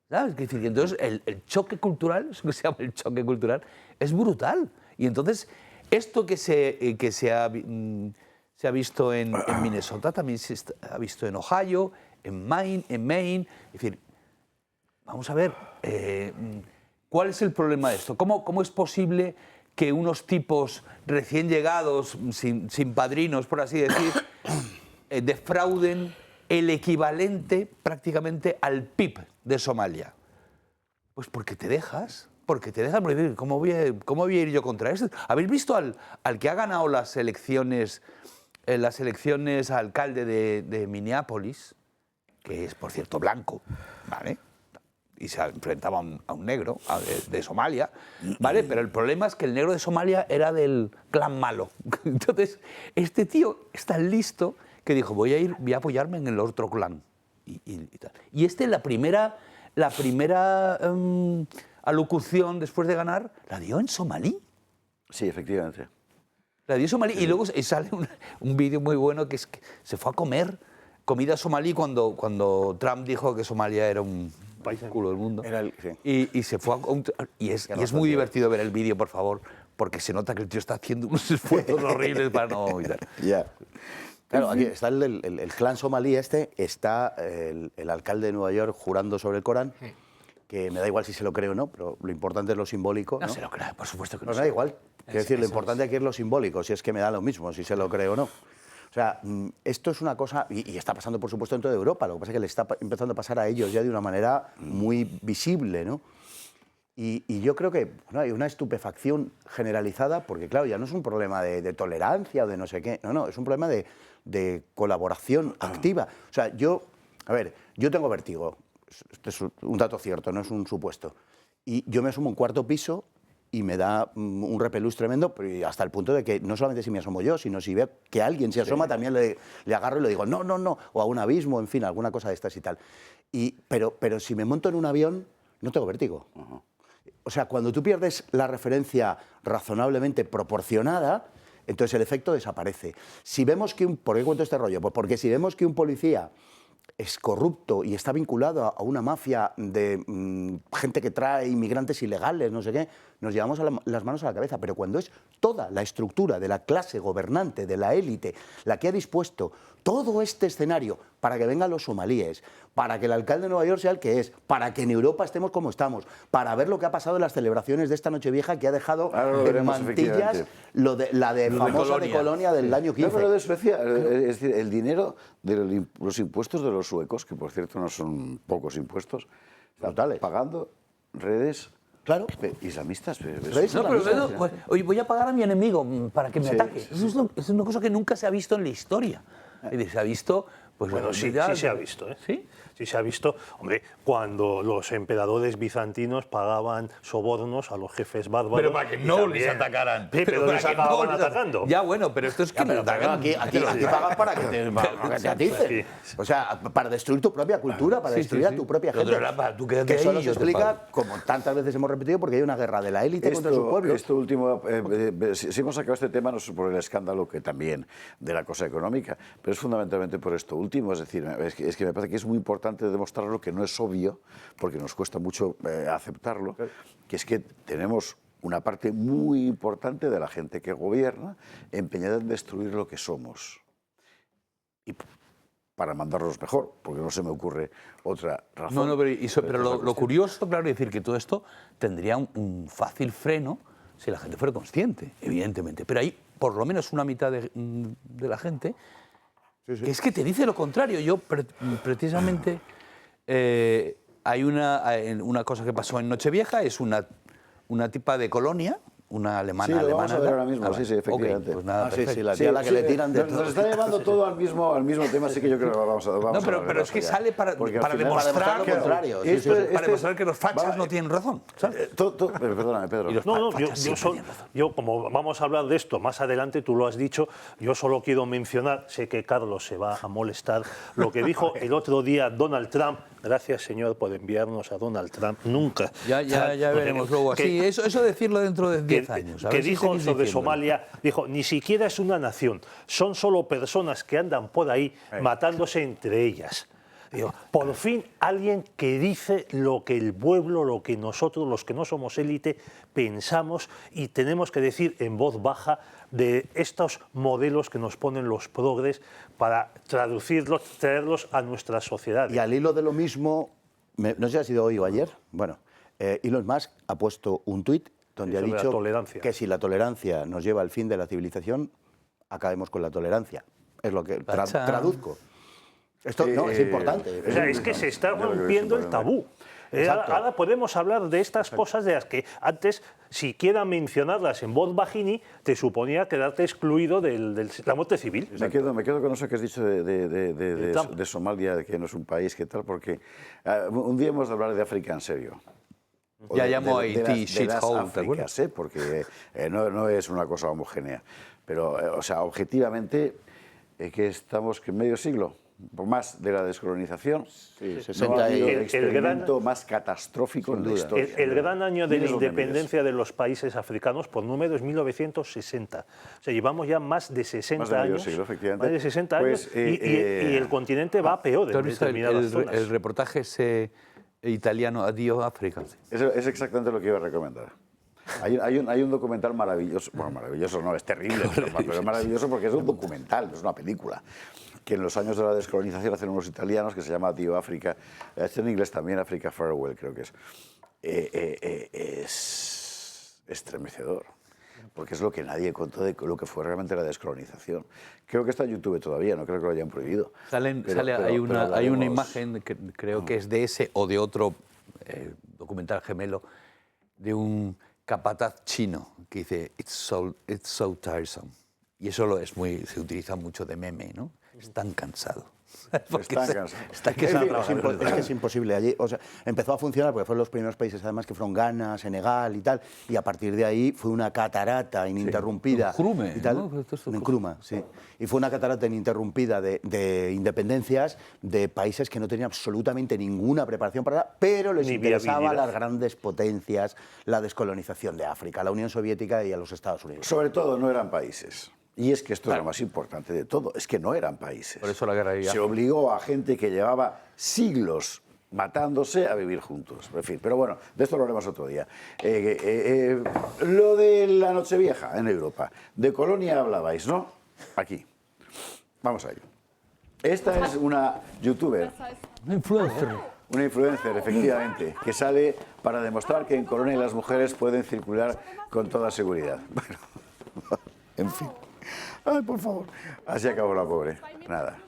¿Sabes? Es decir, entonces el choque cultural, eso que se llama el choque cultural, es brutal. Y entonces esto que se ha visto en Minnesota también se ha visto en Ohio, en Maine. Es decir, vamos a ver, ¿cuál es el problema de esto? ¿Cómo es posible que unos tipos recién llegados, sin padrinos, por así decir, defrauden el equivalente prácticamente al PIB de Somalia? Pues porque te dejas, ¿cómo voy a ir yo contra esto? ¿Habéis visto al que ha ganado las elecciones a alcalde de Minneapolis, que es, por cierto, blanco, ¿vale? Y se enfrentaba a un negro de Somalia, ¿vale? Pero el problema es que el negro de Somalia era del clan malo. Entonces, este tío es tan listo que dijo, voy a apoyarme en el otro clan. Y tal. Y la primera alocución después de ganar la dio en somalí. Sí, efectivamente. La dio en somalí. Sí. Y luego sale un vídeo muy bueno que es que se fue a comer comida somalí cuando Trump dijo que Somalia era un culo del mundo. Y se fue y es muy divertido ver el vídeo, por favor, porque se nota que el tío está haciendo unos esfuerzos horribles para no... Ya. Claro, aquí está el clan somalí está el alcalde de Nueva York jurando sobre el Corán, que me da igual si se lo cree o no, pero lo importante es lo simbólico. No se lo cree, por supuesto que no. Me da igual. Quiero decir, lo importante aquí es lo simbólico, si es que me da lo mismo, si se lo cree o no. O sea, esto es una cosa, y está pasando por supuesto en toda Europa, lo que pasa es que le está empezando a pasar a ellos ya de una manera muy visible, ¿no? Y yo creo que hay una estupefacción generalizada, porque claro, ya no es un problema de tolerancia o de no sé qué, no, es un problema de colaboración activa. O sea, yo tengo vértigo, este es un dato cierto, no es un supuesto, y yo me asomo a un cuarto piso y me da un repelús tremendo, pero hasta el punto de que no solamente si me asomo yo, sino si veo que alguien se asoma, también le agarro y le digo, no, o a un abismo, en fin, alguna cosa de estas y tal. Pero si me monto en un avión, no tengo vértigo. O sea, cuando tú pierdes la referencia razonablemente proporcionada, entonces el efecto desaparece. Si vemos que ¿por qué cuento este rollo? Pues porque si vemos que un policía es corrupto y está vinculado a una mafia de gente que trae inmigrantes ilegales, no sé qué, nos llevamos las manos a la cabeza. Pero cuando es toda la estructura de la clase gobernante, de la élite, la que ha dispuesto todo este escenario para que vengan los somalíes, para que el alcalde de Nueva York sea el que es, para que en Europa estemos como estamos, para ver lo que ha pasado en las celebraciones de esta Nochevieja, que ha dejado en mantillas la famosa de Colonia del año 15. No, pero es decir, el dinero de los impuestos de los suecos, que por cierto no son pocos impuestos, brutales, pagando redes... Claro. Islamistas. Oye, voy a pagar a mi enemigo para que me ataque. Eso es una cosa que nunca se ha visto en la historia. Se ha visto... Pues bueno, sí se ha visto, ¿eh? ¿Sí? Sí se ha visto. Hombre, cuando los emperadores bizantinos pagaban sobornos a los jefes bárbaros... Pero para que no les atacaran. Sí, pero les acababan atacando. Ya, bueno, pero esto es que... Aquí pagas para que te aticen. O sea, para destruir tu propia cultura, para destruir a tu propia gente. Que eso nos explica, como tantas veces hemos repetido, porque hay una guerra de la élite contra su pueblo. Esto último, si hemos sacado este tema, no es por el escándalo que también de la cosa económica, pero es fundamentalmente por esto último, es decir, es que me parece que es muy importante demostrarlo, que no es obvio, porque nos cuesta mucho aceptarlo, que es que tenemos una parte muy importante de la gente que gobierna empeñada en destruir lo que somos. Y para mandarlos mejor, porque no se me ocurre otra razón. No, pero lo curioso, claro, es decir que todo esto tendría un fácil freno si la gente fuera consciente, evidentemente. Pero hay por lo menos una mitad de la gente que es que te dice lo contrario. Yo, precisamente, hay una cosa que pasó en Nochevieja, es una tipa de Colonia, una alemana. Sí, lo vamos a ver ahora mismo, sí, efectivamente. Pues nada, la tía a la que le tiran de todo. Nos está llevando todo al mismo tema, así que yo creo que vamos a No, pero es que sale para demostrar lo contrario. Para demostrar que los fachas no tienen razón. Perdóname, Pedro. Yo, como vamos a hablar de esto más adelante, tú lo has dicho, yo solo quiero mencionar, sé que Carlos se va a molestar, lo que dijo el otro día Donald Trump. Gracias, señor, por enviarnos a Donald Trump. Nunca. Ya veremos luego. Así, eso decirlo dentro de 10 años. Que dijo sobre Somalia, dijo, ni siquiera es una nación, son solo personas que andan por ahí matándose entre ellas. Digo, por fin alguien que dice lo que el pueblo, lo que nosotros, los que no somos élite, pensamos y tenemos que decir en voz baja de estos modelos que nos ponen los progres para traducirlos, traerlos a nuestra sociedad. Y al hilo de lo mismo, no sé si ha sido hoy o ayer, bueno, Elon Musk ha puesto un tuit donde ha dicho que si la tolerancia nos lleva al fin de la civilización, acabemos con la tolerancia. Es lo que traduzco. Esto no, es importante. O sea, es que se está rompiendo el tabú. Ahora podemos hablar de estas cosas de las que antes, siquiera mencionarlas en voz bajini, te suponía quedarte excluido de la muerte civil. Me quedo con eso que has dicho de Somalia, que no es un país, que tal, porque un día hemos de hablar de África en serio. Ya llamó a Haití shithole, ¿te acuerdas? Porque no es una cosa homogénea. Pero, o sea, objetivamente, que estamos en medio siglo. más de la descolonización. Sí, No 60 ha habido el experimento más catastrófico en la historia. El gran año de la Mires donde independencia de los países africanos por número es 1960. O sea, llevamos ya más de 60 Más de medio años. siglo, efectivamente. Más de 60 Pues, años y el continente va peor ¿Tú has en visto determinadas zonas. el reportaje ese italiano, Adiós África? Es exactamente lo que iba a recomendar. Hay un documental maravilloso, bueno, maravilloso no, es terrible, pero es maravilloso porque es un documental, no es una película, que en los años de la descolonización hacen unos italianos que se llama Tío África, está en inglés también, Africa Farewell creo que es. Es estremecedor, porque es lo que nadie contó de lo que fue realmente la descolonización. Creo que está en YouTube todavía, no creo que lo hayan prohibido. Hay una imagen, que creo que es de ese o de otro documental gemelo, de un capataz chino que dice it's so tiresome. Y eso se utiliza mucho de meme, ¿no? Están cansados. Están cansados. Es que es imposible. Allí, o sea, empezó a funcionar porque fueron los primeros países, además, que fueron Ghana, Senegal y tal, y a partir de ahí fue una catarata ininterrumpida. Nkrumah, y tal. ¿no? Nkrumah, sí. Y fue una catarata ininterrumpida de independencias de países que no tenían absolutamente ninguna preparación para nada, pero les Ni interesaba a viabilidad. las grandes potencias la descolonización de África, a la Unión Soviética y a los Estados Unidos. Sobre todo no eran países. Y es que esto es lo más importante de todo, es que no eran países. Por eso la guerra Se obligó a gente que llevaba siglos matándose a vivir juntos. En fin, pero bueno, de esto lo haremos otro día. Lo de la Nochevieja en Europa. De Colonia hablabais, ¿no? Aquí. Vamos a ello. Esta es una youtuber. Una influencer, efectivamente, que sale para demostrar que en Colonia las mujeres pueden circular con toda seguridad. Bueno, en fin. Ay, por favor. Así acabó la pobre. Nada.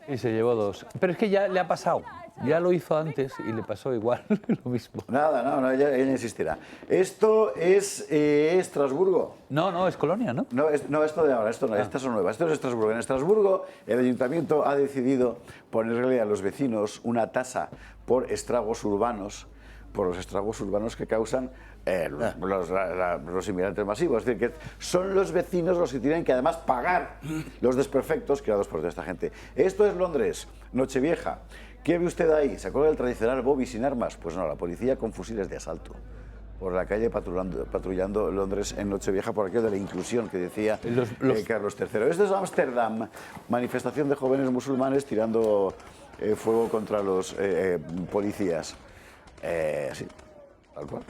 Y se llevó 2. Pero es que ya le ha pasado. Ya lo hizo antes y le pasó igual lo mismo. Nada, no, ella insistirá. Esto es Estrasburgo. No, es Colonia, ¿no? No, esto de ahora, estas son nuevas. Esto es Estrasburgo. En Estrasburgo, el ayuntamiento ha decidido ponerle a los vecinos una tasa por estragos urbanos, por los estragos urbanos que causan los inmigrantes masivos. Es decir, que son los vecinos los que tienen que además pagar los desperfectos creados por toda esta gente. Esto es Londres, Nochevieja. ¿Qué ve usted ahí? ¿Se acuerda del tradicional Bobby sin armas? Pues no, la policía con fusiles de asalto. Por la calle patrullando Londres en Nochevieja por aquello de la inclusión que decía Carlos III. Esto es Ámsterdam, manifestación de jóvenes musulmanes tirando fuego contra los policías. Sí, tal cual.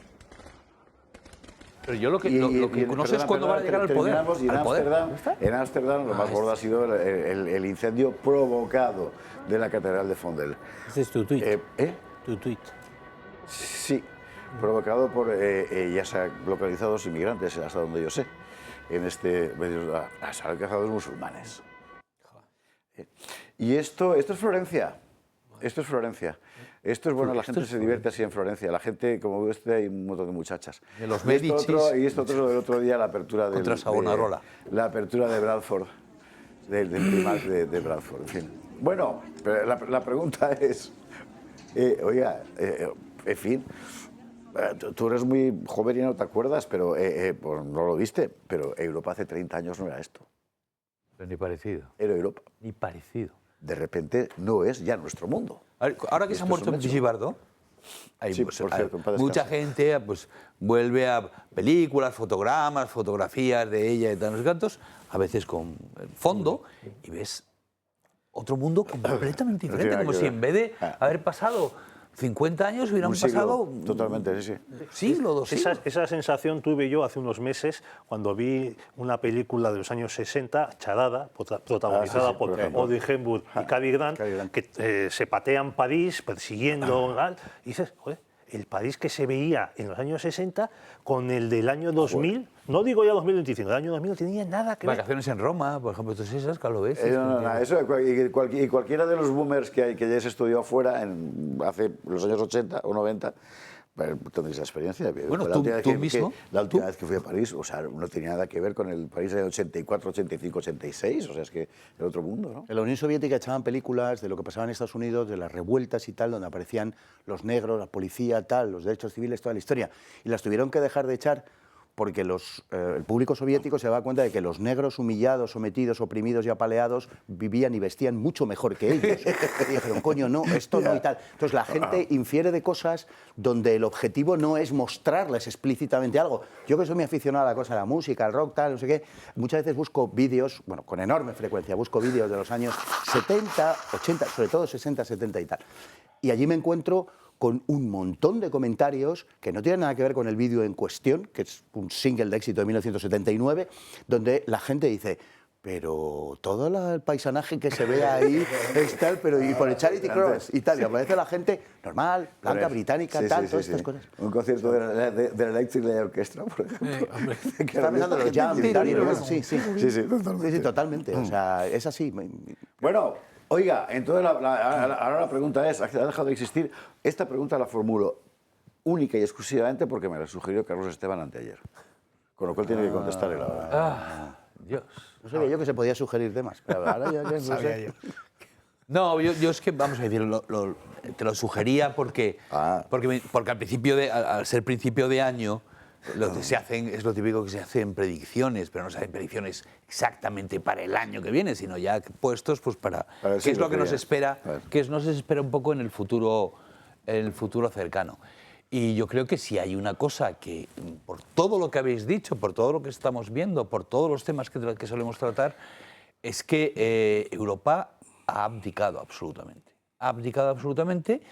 Pero yo lo que no sé es cuándo van a llegar al poder. En Ámsterdam lo más gordo ha sido el incendio provocado de la Catedral de Vondel. Ese es tu tuit. Tu tuit. Sí, provocado por, ya se han localizado dos inmigrantes, hasta donde yo sé, en este medio, se han alcanzado dos musulmanes. Y esto es Florencia. Esto es Florencia. Esto es bueno, la gente se divierte así en Florencia. La gente, como ve usted, hay un montón de muchachas. De los Medicis. Y esto otro del otro día, la apertura de la apertura de Bradford, del Primark de Bradford, en fin. Bueno, pero la pregunta es, oiga, en fin, tú eres muy joven y no te acuerdas, pero pues no lo viste, pero Europa hace 30 años no era esto. Pero ni parecido. Era Europa. Ni parecido. De repente no es ya nuestro mundo. Ahora que se ha muerto Brigitte Bardot, hay mucha gente pues, vuelve a películas, fotogramas, fotografías de ella y tantos cantos, a veces con fondo, y ves otro mundo completamente diferente, como si en vez de haber pasado 50 años hubieran pasado totalmente, sí. Siglo, 2 siglos. Esa sensación tuve yo hace unos meses cuando vi una película de los años 60, Charada, protagonizada por Audrey Hepburn y Cary Grant, que se patean París persiguiendo, y dices, joder, el París que se veía en los años 60 con el del año 2000, no digo ya 2025, el año 2000 no tenía nada que ver. Vacaciones en Roma, por ejemplo, todas esas, que lo ves. Eso, y cualquiera de los boomers que ya se estudió afuera, hace los años 80 o 90, tendréis la experiencia. Bueno, tú mismo. La última vez que fui a París, o sea, no tenía nada que ver con el París de 84, 85, 86, o sea, es que era otro mundo, ¿no? En la Unión Soviética echaban películas de lo que pasaba en Estados Unidos, de las revueltas y tal, donde aparecían los negros, la policía, tal, los derechos civiles, toda la historia. Y las tuvieron que dejar de echar porque el público soviético se daba cuenta de que los negros humillados, sometidos, oprimidos y apaleados vivían y vestían mucho mejor que ellos. Y dijeron, coño, no, esto no y tal. Entonces la gente infiere de cosas donde el objetivo no es mostrarles explícitamente algo. Yo que soy muy aficionado a la cosa de la música, al rock, tal, no sé qué, muchas veces busco vídeos, bueno, con enorme frecuencia, busco vídeos de los años 70, 80, sobre todo 60, 70 y tal. Y allí me encuentro con un montón de comentarios que no tienen nada que ver con el vídeo en cuestión, que es un single de éxito de 1979, donde la gente dice, pero todo el paisanaje que se ve ahí es tal, pero y por el Charity Cross y tal, y aparece la gente normal, blanca, británica, tal, todas estas cosas. Un concierto de la Electric Light Orchestra, por ejemplo. Está pensando en los jam y tal, sí, totalmente. O sea, es así. Bueno, oiga, entonces ahora la pregunta es, ¿ha dejado de existir? Esta pregunta la formulo única y exclusivamente porque me la sugirió Carlos Esteban anteayer. Con lo cual tiene que contestar él ahora. Dios. No sabía yo que se podía sugerir temas, pero ahora ya no sé. No, yo es que, vamos a decir, te lo sugería porque al principio al ser principio de año, lo que se hacen es lo típico que se hacen predicciones, pero no se hacen predicciones exactamente para el año que viene, sino ya puestos pues para qué es lo que nos espera, nos espera un poco en el futuro cercano. Y yo creo que si hay una cosa que, por todo lo que habéis dicho, por todo lo que estamos viendo, por todos los temas que solemos tratar, es que Europa ha abdicado absolutamente. Ha abdicado absolutamente.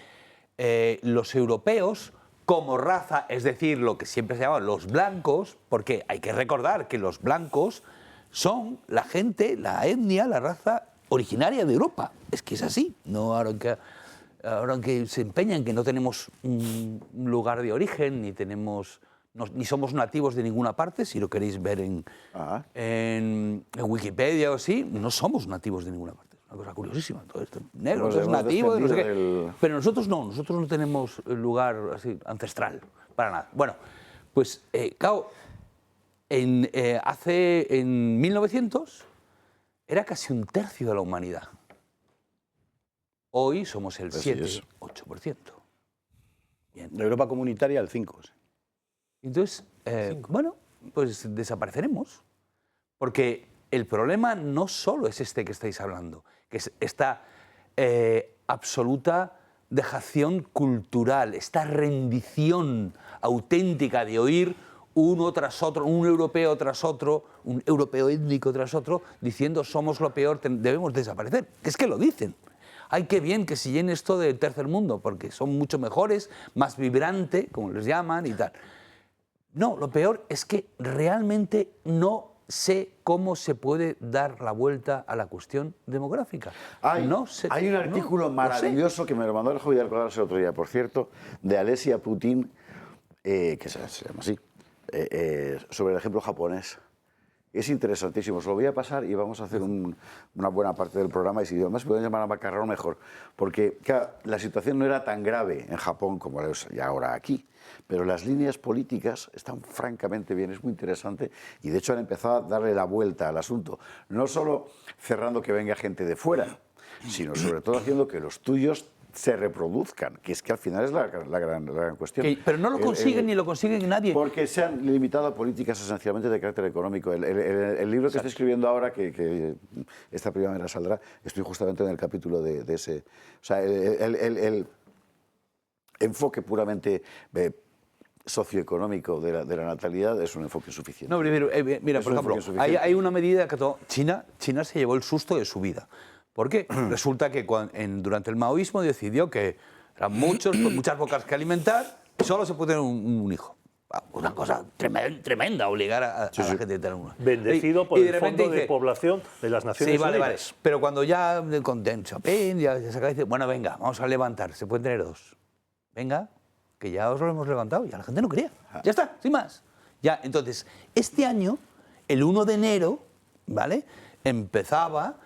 Los europeos, como raza, es decir, lo que siempre se llama los blancos, porque hay que recordar que los blancos son la gente, la etnia, la raza originaria de Europa. Es que es así. No ahora que se empeñan que no tenemos un lugar de origen, ni somos nativos de ninguna parte, si lo queréis ver en Wikipedia o así, no somos nativos de ninguna parte. Una cosa curiosísima, todo esto. Negros es nativo, no sé qué. Pero nosotros no tenemos lugar así ancestral, para nada. Bueno, pues claro, en 1900 era casi un tercio de la humanidad. Hoy somos el 7-8%. La Europa comunitaria el 5%. Entonces, bueno, pues desapareceremos. Porque el problema no solo es este que estáis hablando, que es esta absoluta dejación cultural, esta rendición auténtica de oír uno tras otro, un europeo tras otro, un europeo étnico tras otro, diciendo somos lo peor, debemos desaparecer. Es que lo dicen. Ay, qué bien que se llene esto del tercer mundo, porque son mucho mejores, más vibrante, como les llaman y tal. No, lo peor es que realmente no sé cómo se puede dar la vuelta a la cuestión demográfica. Hay un artículo maravilloso que me lo mandó el Javier Alcoraz el otro día, por cierto, de Alesia Putin, que se llama así, sobre el ejemplo japonés. Es interesantísimo, os lo voy a pasar y vamos a hacer una buena parte del programa y si además pueden llamar a Macarrón mejor, porque claro, la situación no era tan grave en Japón como es ya ahora aquí, pero las líneas políticas están francamente bien, es muy interesante y de hecho han empezado a darle la vuelta al asunto, no solo cerrando que venga gente de fuera, sino sobre todo haciendo que los tuyos se reproduzcan, que es que al final es la gran cuestión. Pero no lo consiguen ni lo consigue nadie. Porque se han limitado a políticas esencialmente de carácter económico. El libro que estoy escribiendo ahora, que esta primavera saldrá, estoy justamente en el capítulo de ese... O sea, el enfoque puramente socioeconómico de la natalidad es un enfoque suficiente. No, mira, por ejemplo, hay una medida que China se llevó el susto de su vida. ¿Por qué? Resulta que durante el maoísmo decidió que eran muchas bocas que alimentar y solo se puede tener un hijo. Una cosa tremenda, obligar a la gente a tener uno. Bendecido por el Fondo de Población de las Naciones Unidas. Vale. Pero cuando ya con Deng Xiaoping ya se acaba y dice, bueno, venga, vamos a levantar, se pueden tener 2. Venga, que ya os lo hemos levantado, ya la gente no quería. Ya está, sin más. Ya, entonces, este año, el 1 de enero, ¿vale?, empezaba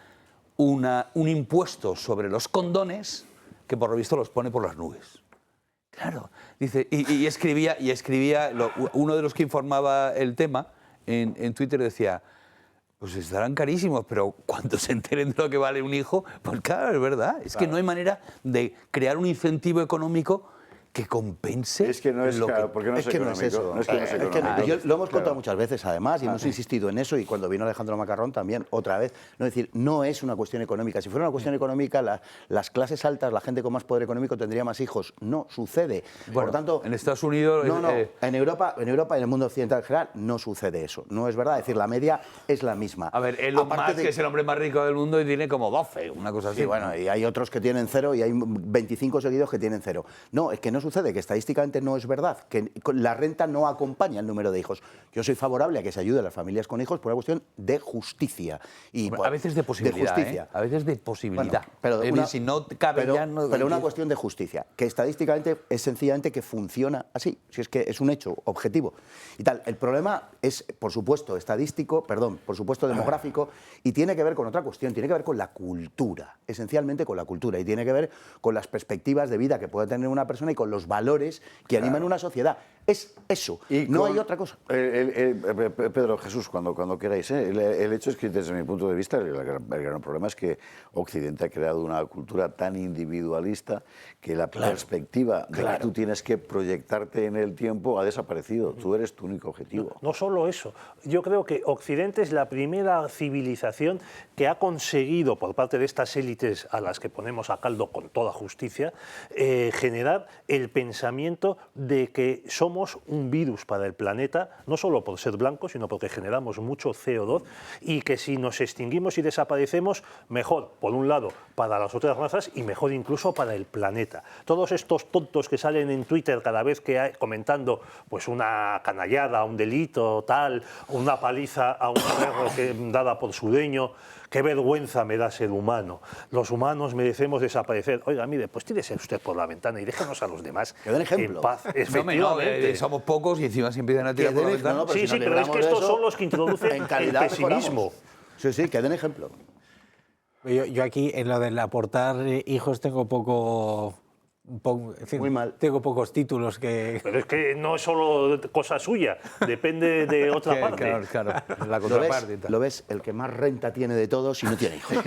un impuesto sobre los condones que por lo visto los pone por las nubes. Claro, dice, y escribía uno de los que informaba el tema en Twitter decía, pues estarán carísimos, pero cuando se enteren de lo que vale un hijo, pues claro, es verdad, es que no hay manera de crear un incentivo económico que compense. Es que no es lo claro, porque no es, que no es económico. eso. No es que no es Es que económico. lo hemos contado Claro. muchas veces, además, y hemos insistido en eso, y cuando vino Alejandro Macarrón también, otra vez. No, es decir, no es una cuestión económica. Si fuera una cuestión económica, las clases altas, la gente con más poder económico tendría más hijos. No sucede. Bueno, Por tanto, en Estados Unidos... no, en Europa y en el mundo occidental en general no sucede eso. No es verdad. Es decir, la media es la misma. A ver, Elon Aparte Musk, que es el hombre más rico del mundo y tiene como 12, una cosa así. Sí, bueno, y hay otros que tienen 0 y hay 25 seguidos que tienen 0. No, es que no sucede, que estadísticamente no es verdad, que la renta no acompaña el número de hijos. Yo soy favorable a que se ayude a las familias con hijos por una cuestión de justicia. Y a veces de posibilidad, justicia. A veces de posibilidad. Bueno, pero si no cabe ya... No, pero una cuestión de justicia, que estadísticamente es sencillamente que funciona así, si es que es un hecho objetivo y tal. El problema es, por supuesto, demográfico, y tiene que ver con otra cuestión, tiene que ver con la cultura, esencialmente con la cultura, y tiene que ver con las perspectivas de vida que puede tener una persona y con los valores que animan una sociedad. Es eso, Y no con- hay otra cosa. Pedro, Jesús, cuando queráis. El hecho es que, desde mi punto de vista, el gran problema es que Occidente ha creado una cultura tan individualista que la perspectiva de que tú tienes que proyectarte en el tiempo ha desaparecido. Tú eres tu único objetivo. No solo eso, yo creo que Occidente es la primera civilización que ha conseguido, por parte de estas élites a las que ponemos a caldo con toda justicia, generar el pensamiento de que somos un virus para el planeta, no solo por ser blancos, sino porque generamos mucho CO2, y que si nos extinguimos y desaparecemos, mejor, por un lado, para las otras razas y mejor incluso para el planeta. Todos estos tontos que salen en Twitter cada vez que hay, comentando pues una canallada, un delito, tal, una paliza a un perro dada por su dueño, qué vergüenza me da ser humano. Los humanos merecemos desaparecer. Oiga, mire, pues tírese usted por la ventana y déjenos a los demás Que den ejemplo. en paz. No, Efectivamente. somos pocos y encima se empiezan a tirar por la ventana. No, pero Sí, si sí, nos pero es libramos que de estos eso, son los que introducen en calidad el pesimismo. mejoramos. Sí, sí, que den ejemplo. Yo aquí, en lo del aportar hijos, tengo Muy mal. Tengo pocos títulos que... Pero es que no es solo cosa suya, depende de otra parte. Claro, la ¿Lo contraparte y ves? tal. ¿Lo ves? El que más renta tiene de todos y no tiene hijos.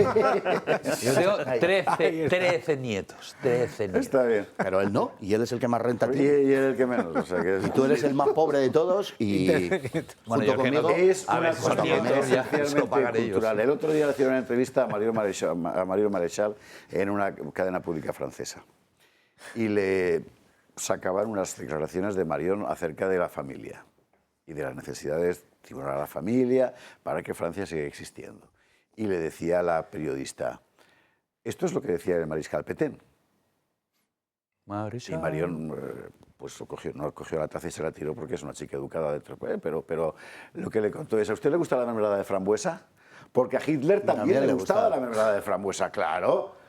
Yo tengo 13 nietos. 13 nietos. Está bien. Pero él no, y él es el que más renta Y tiene. él el que menos. O sea, que Y tú eres el más pobre de todos y Bueno, junto yo que no- conmigo... es A una ver, son cosa nietos, ya, esencialmente se lo pagan ellos. cultural. El otro día le hicieron una entrevista a Mario Maréchal en una cadena pública francesa. Y le sacaban unas declaraciones de Marion acerca de la familia y de las necesidades de estimular a la familia para que Francia siga existiendo. Y le decía a la periodista, esto es lo que decía el mariscal Pétain. Y Marion pues no cogió la taza y se la tiró porque es una chica educada, pero lo que le contó es, ¿a usted le gusta la mermelada de frambuesa? Porque a Hitler también le gustaba la mermelada de frambuesa, claro.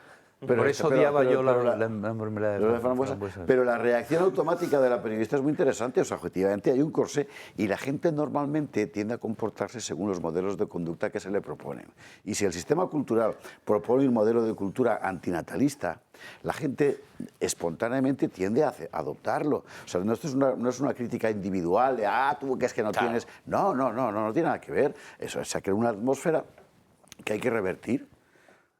Por eso odiaba yo la la mermelada de de frambuesa. frambuesa. Pero la reacción automática de la periodista es muy interesante. O sea, objetivamente hay un corsé y la gente normalmente tiende a comportarse según los modelos de conducta que se le proponen. Y si el sistema cultural propone un modelo de cultura antinatalista, la gente espontáneamente tiende a adoptarlo. O sea, esto no es una crítica individual de, tú que es que no tienes... No tiene nada que ver. Eso se crea una atmósfera que hay que revertir.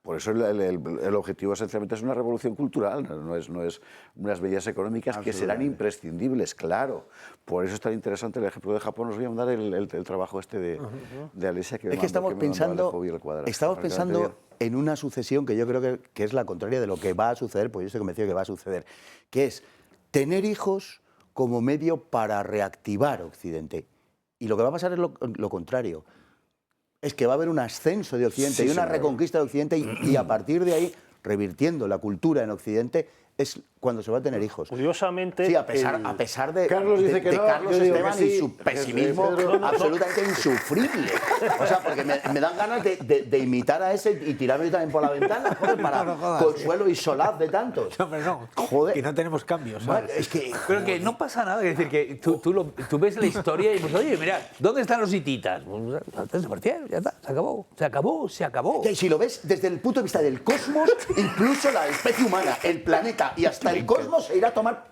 Por eso el objetivo esencialmente es una revolución cultural, no es unas medidas económicas que serán imprescindibles, claro. Por eso es tan interesante el ejemplo de Japón. Os voy a mandar el trabajo de Alicia que me Es que estamos pensando en una sucesión que yo creo que es la contraria de lo que va a suceder, pues yo estoy convencido que va a suceder, que es tener hijos como medio para reactivar Occidente. Y lo que va a pasar es lo contrario. Es que va a haber un ascenso de Occidente y una reconquista de Occidente y a partir de ahí, revirtiendo la cultura en Occidente, es cuando se va a tener hijos. Curiosamente... Sí, a pesar de Carlos dice que no, Carlos yo digo Esteban que sí. y su pesimismo Pedro. absolutamente insufrible. O sea, porque me dan ganas de imitar a ese y tirarme también por la ventana, joder, para No jodas. consuelo y solaz de tantos. No, pero no, Joder. que no tenemos cambios, Vale, ¿sabes? es que... Pero que no pasa nada, es decir, que tú ves la historia y pues, oye, mira, ¿dónde están los hititas? Pues, desaparecieron, ya está, se acabó. Y si lo ves desde el punto de vista del cosmos, incluso la especie humana, el planeta y hasta el cosmos se irá a tomar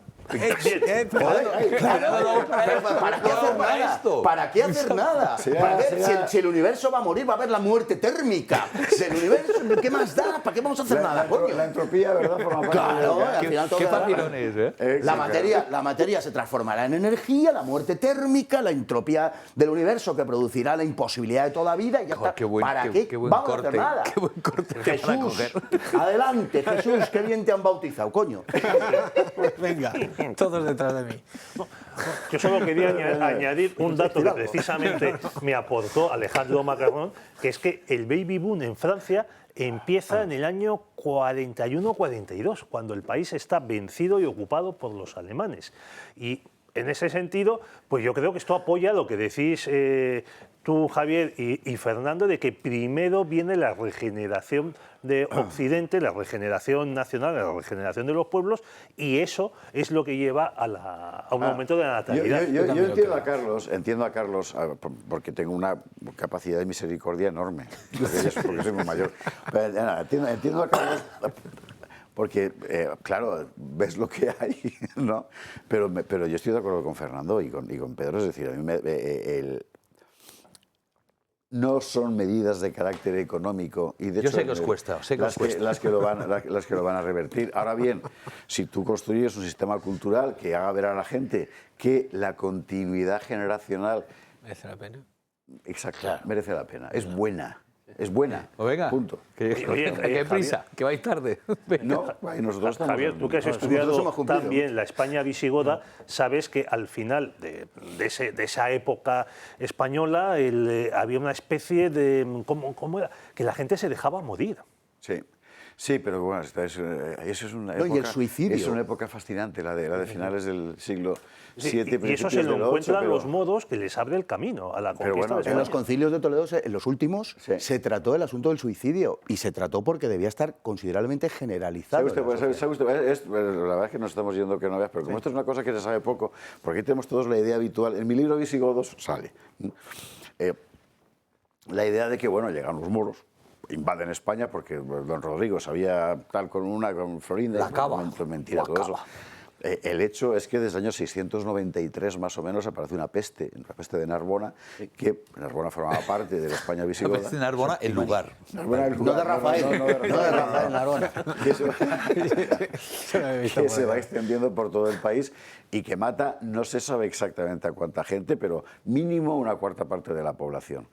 ¿Para qué hacer nada? ¿Para qué hacer nada? Si el universo va a morir, va a haber la muerte térmica. Si el universo, ¿qué más da? ¿Para qué vamos a hacer nada? La entropía, ¿verdad? Forma parte Claro, de al final todo Qué da la facilón gana. es, ¿eh? La materia se transformará en energía, la muerte térmica, la entropía del universo que producirá la imposibilidad de toda vida y ya está. ¿Para qué buen vamos corte, a hacer nada? qué buen corte te van a Jesús, coger. adelante, Jesús, qué bien te han bautizado, coño. Pues venga, todos detrás de mí. Yo solo quería añadir un dato que precisamente me aportó Alejandro Macarrón, que es que el baby boom en Francia empieza en el año 41-42, cuando el país está vencido y ocupado por los alemanes. Y en ese sentido, pues yo creo que esto apoya lo que decís tú, Javier, y Fernando, de que primero viene la regeneración de Occidente, la regeneración nacional, la regeneración de los pueblos, y eso es lo que lleva a un aumento de la natalidad. Yo entiendo a Carlos, porque tengo una capacidad de misericordia enorme, porque soy muy mayor. Pero, entiendo a Carlos porque, claro, ves lo que hay, ¿no? Pero yo estoy de acuerdo con Fernando y con Pedro, es decir, a mí no son medidas de carácter económico y de hecho, Yo sé que os cuesta, las que lo van a revertir. Ahora bien, si tú construyes un sistema cultural que haga ver a la gente que la continuidad generacional ¿Merece la pena? Exacto, merece la pena, es buena. Es buena. Pues venga. Punto. ¿Qué prisa? Que vais tarde. No, nosotros estamos Javier, tú que has estudiado también la España visigoda, sabes que al final de esa época española había una especie de... ¿Cómo era? Que la gente se dejaba morir. Sí. Sí, pero bueno, eso es una época, y el suicidio. Es una época fascinante, la de finales del siglo VII, y eso se lo encuentran los modos que les abre el camino a la conquista. En los concilios de Toledo, en los últimos, se trató el asunto del suicidio y se trató porque debía estar considerablemente generalizado. ¿Sabe usted? La verdad es que nos estamos yendo que no veas, pero como esto es una cosa que se sabe poco, porque aquí tenemos todos la idea habitual, en mi libro Visigodos sale la idea de que, bueno, llegan los moros, invaden España porque don Rodrigo sabía tal con Florinda. La cava. Mentira, todo eso. El hecho es que desde el año 693 más o menos aparece una peste, la peste de Narbona, que Narbona formaba parte de la España visigoda. La peste de Narbona, el lugar. Narbona, el lugar. No de Rafael, no de Rafael, Narbona. Que se va extendiendo por todo el país y que mata, no se sabe exactamente a cuánta gente, pero mínimo una cuarta parte de la población.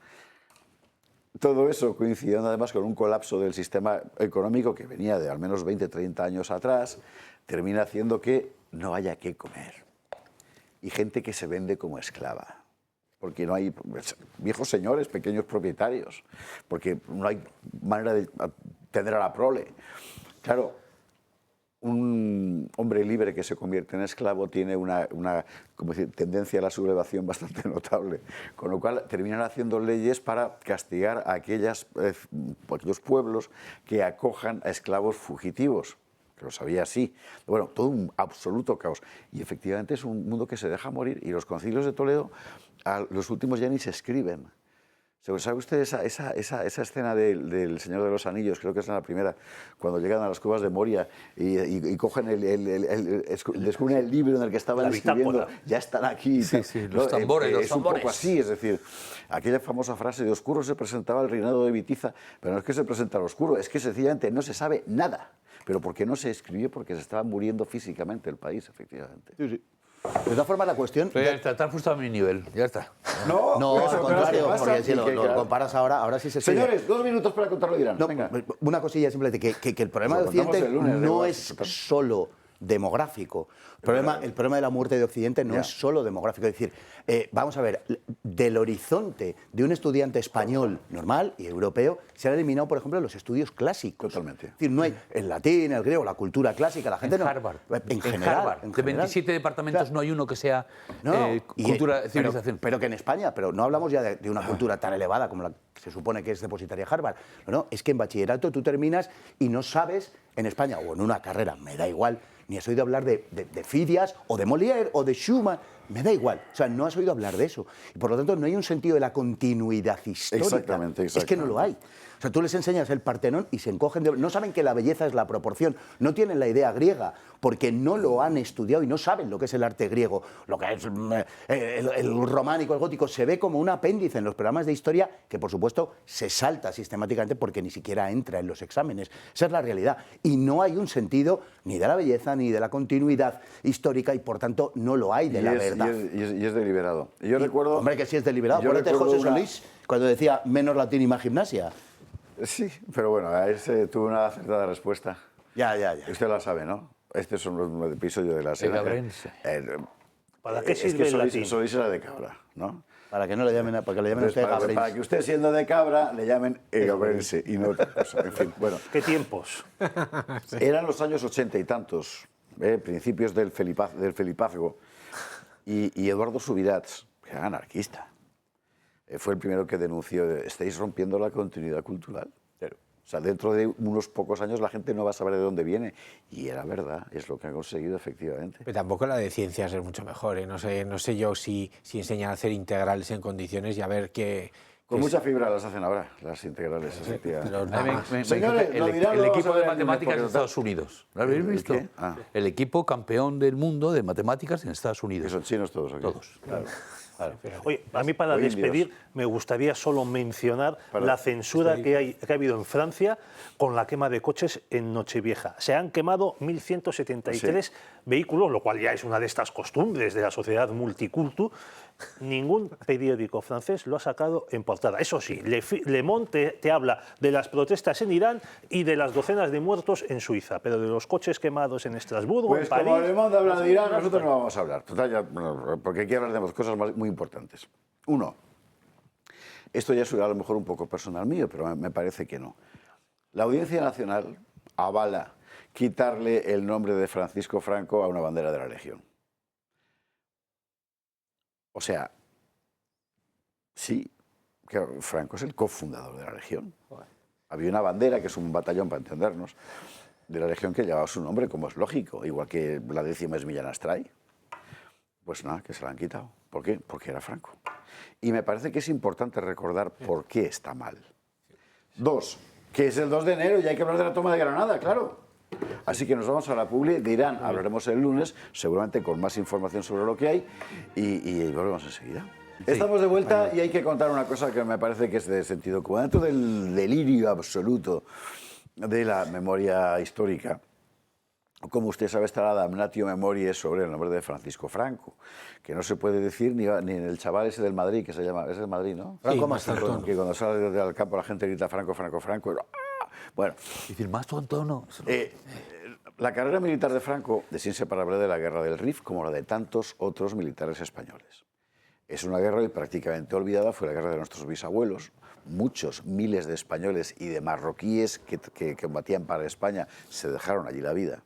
Todo eso coincidiendo además con un colapso del sistema económico que venía de al menos 20, 30 años atrás, termina haciendo que no haya qué comer. Y gente que se vende como esclava. Porque no hay viejos señores, pequeños propietarios. Porque no hay manera de atender a la prole. Claro, un hombre libre que se convierte en esclavo tiene una tendencia a la sublevación bastante notable, con lo cual terminan haciendo leyes para castigar a aquellos pueblos que acojan a esclavos fugitivos, que lo sabía así. Bueno, todo un absoluto caos. Y efectivamente es un mundo que se deja morir, y los concilios de Toledo, los últimos ya ni se escriben. ¿Sabe usted esa escena del Señor de los Anillos? Creo que es la primera, cuando llegan a las cuevas de Moria y cogen descubren el libro en el que estaban escribiendo, ya están aquí. Sí, los tambores, es un poco así, es decir, aquella famosa frase de oscuro se presentaba el reinado de Bitiza, pero no es que se presentara oscuro, es que sencillamente no se sabe nada. Pero ¿por qué no se escribió? Porque se estaba muriendo físicamente el país, efectivamente. Sí. De todas formas, la cuestión... Pero ya está, te has justo a mi nivel, ya está. No, al contrario, porque si lo comparas ahora sí se escribe. Señores, 2 minutos para contarlo de Irán. No, venga. una cosilla simplemente, que el problema de Occidente no es solo demográfico. El problema de la muerte de Occidente no es solo demográfico. Es decir, vamos a ver, del horizonte de un estudiante español normal y europeo se han eliminado, por ejemplo, los estudios clásicos. Totalmente. Es decir, no hay el latín, el griego, la cultura clásica, la gente en no... Harvard. En general. Harvard. De 27 departamentos claro. No hay uno que sea cultura, civilización. Pero que en España, pero no hablamos ya de una cultura tan elevada como la que se supone que es depositaria Harvard. No, es que en bachillerato tú terminas y no sabes, en España o en una carrera, me da igual, ni has oído hablar de Fidias o de Molière o de Schumann, me da igual. O sea, no has oído hablar de eso. Y por lo tanto, no hay un sentido de la continuidad histórica. Exactamente. Es que no lo hay. O sea, tú les enseñas el Partenón y se encogen de... No saben que la belleza es la proporción. No tienen la idea griega porque no lo han estudiado y no saben lo que es el arte griego. Lo que es el románico, el gótico, se ve como un apéndice en los programas de historia que, por supuesto, se salta sistemáticamente porque ni siquiera entra en los exámenes. Esa es la realidad. Y no hay un sentido ni de la belleza ni de la continuidad histórica y, por tanto, no lo hay de la verdad. Y es deliberado. Yo recuerdo... Hombre, que sí es deliberado. Acuérdate José Solís cuando decía menos latín y más gimnasia. Sí, pero bueno, a ese tuve una acertada respuesta. Ya. Usted la sabe, ¿no? Este es un episodio de la serie. ¿Para qué sirve el latín? Solís era de Cabra, ¿no? Para que no le llamen, para que le llamen Entonces, usted Gabrense. para que usted, siendo de Cabra, le llamen Gabrense y no otra cosa. En fin, bueno. ¿Qué tiempos? Eran los años 80 y tantos, principios del Felipazgo, y Eduardo Subirats, que era anarquista, fue el primero que denunció: estáis rompiendo la continuidad cultural. O sea, dentro de unos pocos años la gente no va a saber de dónde viene. Y era verdad, es lo que han conseguido efectivamente. Pero tampoco la de ciencias es mucho mejor, ¿eh? No sé yo si enseñan a hacer integrales en condiciones y a ver qué... Con mucha fibra las hacen ahora, las integrales, Sí, efectivamente. pero nada más. Señores, el equipo de matemáticas de Estados Unidos. ¿Lo habéis visto? ¿Qué? Ah. El equipo campeón del mundo de matemáticas en Estados Unidos. Que son chinos todos aquí. Todos. Claro. Oye, a mí para despedir me gustaría solo mencionar la censura que ha habido en Francia con la quema de coches en Nochevieja. Se han quemado 1.173 vehículos, lo cual ya es una de estas costumbres de la sociedad multicultu. Ningún periódico francés lo ha sacado en portada. Eso sí, Le Monde te habla de las protestas en Irán y de las docenas de muertos en Suiza, pero de los coches quemados en Estrasburgo, Pues en París... como Le Monde habla de Irán, nosotros no vamos a hablar. Total, ya, porque aquí hablar de cosas muy importantes. Uno, esto ya es a lo mejor un poco personal mío, pero me parece que no. La Audiencia Nacional avala quitarle el nombre de Francisco Franco a una bandera de la Legión. O sea, sí, que Franco es el cofundador de la Legión. Había una bandera, que es un batallón para entendernos, de la Legión que llevaba su nombre, como es lógico, igual que la 10ª es Millán Astray. Pues nada, que se la han quitado. ¿Por qué? Porque era Franco. Y me parece que es importante recordar por qué está mal. Dos, que es el 2 de enero y hay que hablar de la toma de Granada, claro. Así que nos vamos a la publi de Irán, hablaremos el lunes, seguramente con más información sobre lo que hay, y volvemos enseguida. Sí. Estamos de vuelta y hay que contar una cosa que me parece que es de sentido común. Dentro del delirio absoluto de la memoria histórica, como usted sabe, está la damnatio memoriae sobre el nombre de Francisco Franco, que no se puede decir ni en el chaval ese del Madrid, que se llama, es del Madrid, ¿no? Franco Mastaltón. Que cuando sale del campo la gente grita Franco, Franco, Franco. Bueno, decir más tonto no. La carrera militar de Franco es inseparable de la guerra del Rif, como la de tantos otros militares españoles. Es una guerra hoy prácticamente olvidada, fue la guerra de nuestros bisabuelos. Muchos, miles de españoles y de marroquíes que combatían para España se dejaron allí la vida.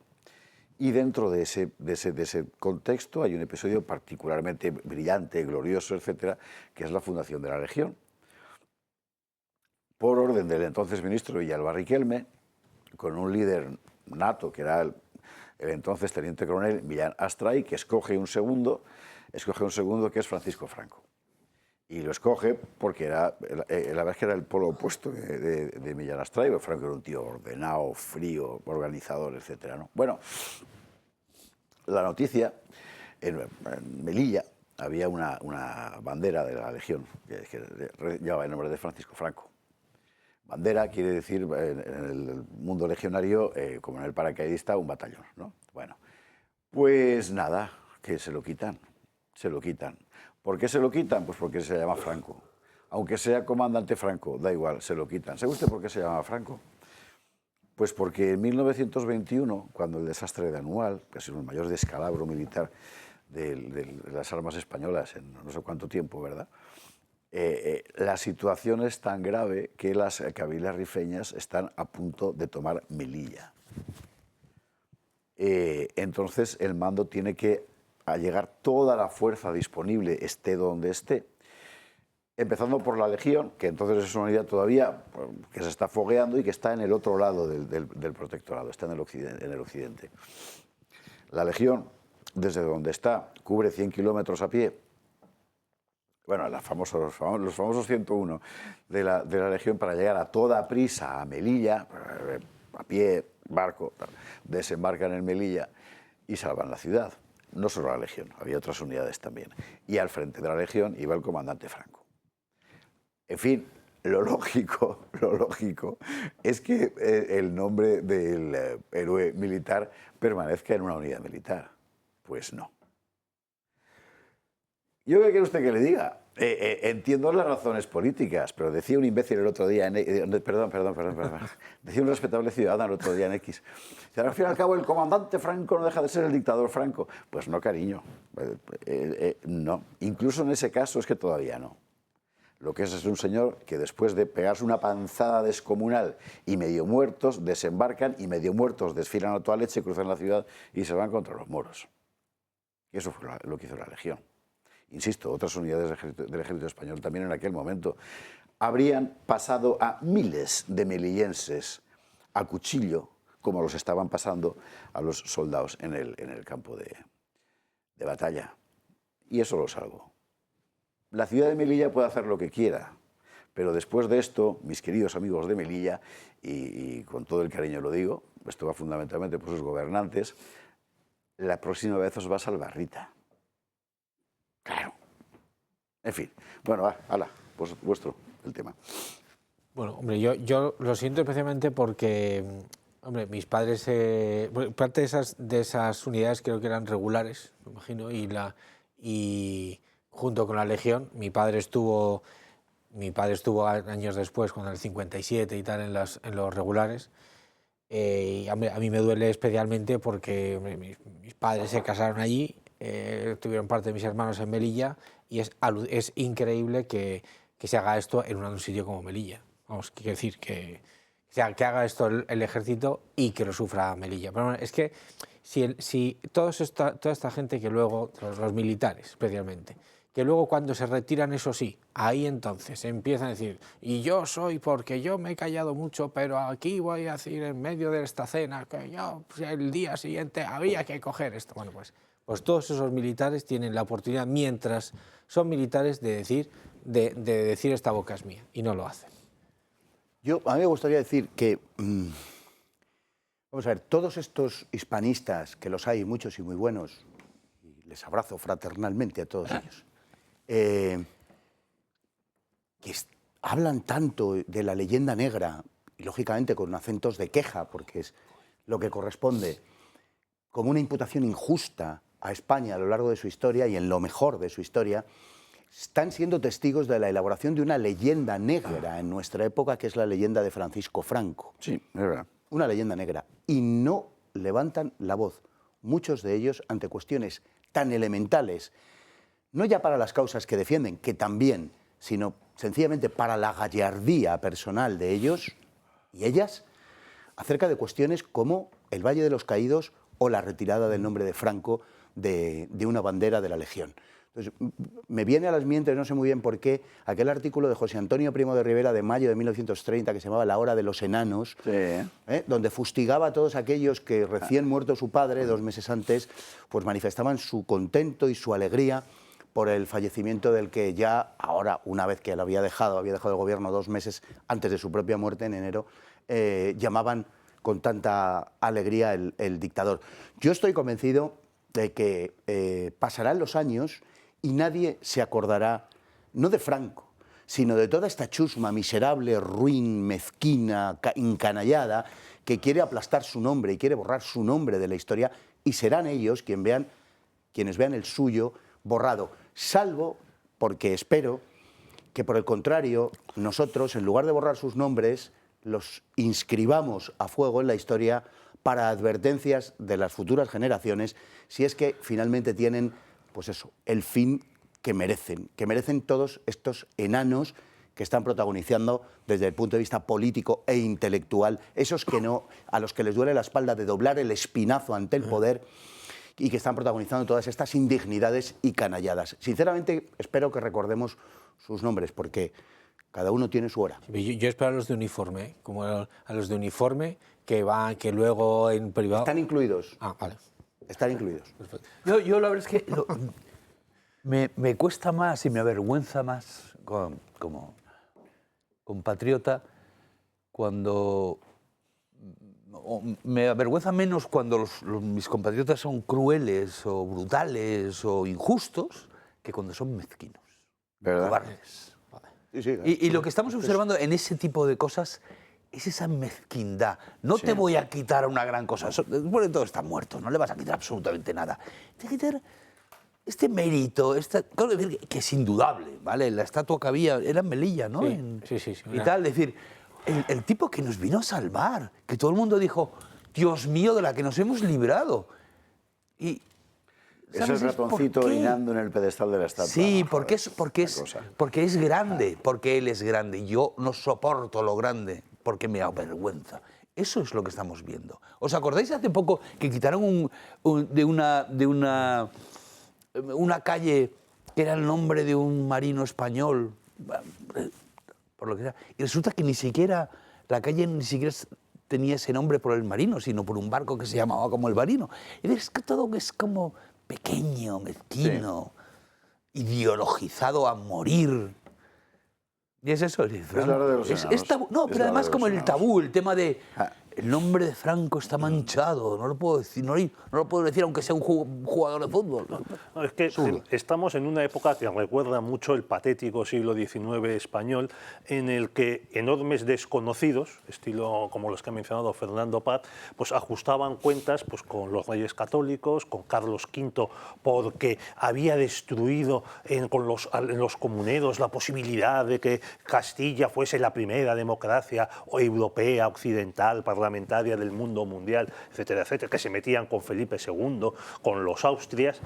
Y dentro de ese contexto hay un episodio particularmente brillante, glorioso, etcétera, que es la fundación de la Legión. Por orden del entonces ministro Villalba Riquelme, con un líder nato, que era el entonces teniente coronel Millán Astray, que escoge un segundo que es Francisco Franco. Y lo escoge porque la verdad es que era el polo opuesto de Millán Astray, porque Franco era un tío ordenado, frío, organizador, etcétera, ¿no? Bueno, la noticia, en Melilla había una bandera de la Legión que llevaba el nombre de Francisco Franco. Bandera quiere decir, en el mundo legionario, como en el paracaidista, un batallón, ¿no? Bueno, pues nada, que se lo quitan. ¿Por qué se lo quitan? Pues porque se llama Franco. Aunque sea comandante Franco, da igual, se lo quitan. ¿Sabe usted por qué se llama Franco? Pues porque en 1921, cuando el desastre de Anual, que ha sido el mayor descalabro militar de las armas españolas en no sé cuánto tiempo, ¿verdad?, la situación es tan grave que las cabilas rifeñas están a punto de tomar Melilla. Entonces el mando tiene que allegar toda la fuerza disponible, esté donde esté, empezando por la Legión, que entonces es una unidad todavía que se está fogueando y que está en el otro lado del protectorado, está en el occidente. La Legión desde donde está, cubre 100 kilómetros a pie. Bueno, los famosos 101 de la Legión para llegar a toda prisa a Melilla, a pie, barco, desembarcan en Melilla y salvan la ciudad. No solo la Legión, había otras unidades también. Y al frente de la Legión iba el comandante Franco. En fin, lo lógico es que el nombre del héroe militar permanezca en una unidad militar. Pues no. Yo qué quiere usted que le diga. Entiendo las razones políticas, pero decía un imbécil el otro día, perdón, decía un respetable ciudadano el otro día en X, al fin y al cabo el comandante Franco no deja de ser el dictador Franco. Pues no, cariño, no. Incluso en ese caso es que todavía no. Lo que es un señor que después de pegarse una panzada descomunal y medio muertos, desembarcan y medio muertos desfilan a toda leche, cruzan la ciudad y se van contra los moros. Y eso fue lo que hizo la Legión. Insisto, otras unidades del ejército español también en aquel momento habrían pasado a miles de melillenses a cuchillo, como los estaban pasando a los soldados en el campo de batalla. Y eso lo salvo. La ciudad de Melilla puede hacer lo que quiera, pero después de esto, mis queridos amigos de Melilla, y con todo el cariño lo digo, esto va fundamentalmente por sus gobernantes, la próxima vez os va a salvar Rita. Claro. En fin. Bueno, hala, pues vuestro el tema. Bueno, hombre, yo lo siento especialmente porque, hombre, mis padres, parte de esas unidades creo que eran regulares, me imagino, y junto con la Legión, mi padre estuvo años después, cuando en el 57 y tal, en los regulares. Y a mí me duele especialmente porque hombre, mis padres se casaron allí. Tuvieron parte de mis hermanos en Melilla y es increíble que se haga esto en un sitio como Melilla. Vamos, quiero decir que haga esto el ejército y que lo sufra Melilla. Pero bueno, es que si toda esta gente que luego, los militares especialmente, que luego cuando se retiran, eso sí, ahí entonces empiezan a decir, y yo soy porque yo me he callado mucho, pero aquí voy a decir en medio de esta cena que yo el día siguiente había que coger esto. Bueno, pues todos esos militares tienen la oportunidad, mientras son militares, de decir esta boca es mía, y no lo hacen. A mí me gustaría decir que, vamos a ver, todos estos hispanistas, que los hay muchos y muy buenos, y les abrazo fraternalmente a todos ellos, que hablan tanto de la leyenda negra, y lógicamente con acentos de queja, porque es lo que corresponde, como una imputación injusta a España a lo largo de su historia y en lo mejor de su historia, están siendo testigos de la elaboración de una leyenda negra en nuestra época, que es la leyenda de Francisco Franco. Sí, es verdad. Una leyenda negra. Y no levantan la voz, muchos de ellos, ante cuestiones tan elementales, no ya para las causas que defienden, que también, sino sencillamente para la gallardía personal de ellos y ellas, acerca de cuestiones como el Valle de los Caídos o la retirada del nombre de Franco de una bandera de la Legión. Entonces, me viene a las mientes, no sé muy bien por qué, aquel artículo de José Antonio Primo de Rivera de mayo de 1930 que se llamaba La hora de los enanos, donde fustigaba a todos aquellos que recién muerto su padre, 2 meses antes, pues manifestaban su contento y su alegría por el fallecimiento del que ya ahora, una vez que lo había dejado el gobierno 2 meses antes de su propia muerte, en enero, llamaban con tanta alegría el dictador. Yo estoy convencido de que pasarán los años y nadie se acordará, no de Franco, sino de toda esta chusma miserable, ruin, mezquina, encanallada, que quiere aplastar su nombre y quiere borrar su nombre de la historia, y serán ellos quienes vean el suyo borrado, salvo porque espero que, por el contrario, nosotros, en lugar de borrar sus nombres, los inscribamos a fuego en la historia para advertencias de las futuras generaciones, si es que finalmente tienen, pues eso, el fin que merecen todos estos enanos que están protagonizando desde el punto de vista político e intelectual, esos a los que les duele la espalda de doblar el espinazo ante el poder y que están protagonizando todas estas indignidades y canalladas. Sinceramente, espero que recordemos sus nombres, porque cada uno tiene su hora. Yo espero a los de uniforme, como a los de uniforme que luego en privado... Están incluidos. Ah, vale. Están incluidos. Yo la verdad es que me cuesta más y me avergüenza más como compatriota cuando... Me avergüenza menos cuando mis compatriotas son crueles o brutales o injustos que cuando son mezquinos, ¿verdad? cobardes. Sí, Y lo que estamos observando en ese tipo de cosas es esa mezquindad. No te voy a quitar una gran cosa. Después de todo está muerto, no le vas a quitar absolutamente nada. Te quitar este mérito, claro, decir que es indudable, ¿vale? La estatua que había era en Melilla, ¿no? Sí. Y tal, decir, el tipo que nos vino a salvar, que todo el mundo dijo, Dios mío, de la que nos hemos librado. Y Es el ratoncito orinando en el pedestal de la estatua. Sí, ¿no? porque Joder, es grande, porque él es grande. Yo no soporto lo grande, porque me avergüenza. Eso es lo que estamos viendo. ¿Os acordáis hace poco que quitaron de una calle que era el nombre de un marino español? Por lo que sea. Y resulta que ni siquiera la calle ni siquiera tenía ese nombre por el marino, sino por un barco que se llamaba como el Marino. Y es que todo es como pequeño, mezquino, ideologizado a morir. Y es eso. Es la hora de los enanos. Tabú. No, pero además como el tabú, el tema de... El nombre de Franco está manchado, no lo puedo decir, no lo puedo decir aunque sea un jugador de fútbol. No, es que estamos en una época que recuerda mucho el patético siglo XIX español, en el que enormes desconocidos, estilo como los que ha mencionado Fernando Paz, pues ajustaban cuentas pues, con los reyes católicos, con Carlos V, porque había destruido en los comuneros la posibilidad de que Castilla fuese la primera democracia europea, occidental, parlamentaria del mundo mundial, etcétera, etcétera, que se metían con Felipe II, con los Austrias.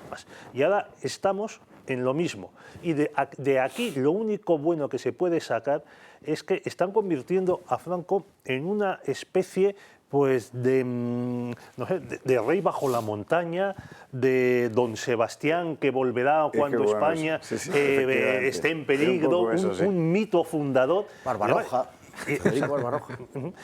Y ahora estamos en lo mismo. Y de aquí lo único bueno que se puede sacar es que están convirtiendo a Franco en una especie pues no sé, de rey bajo la montaña, de don Sebastián que volverá cuando España esté en peligro, un mito fundador. Barbaroja.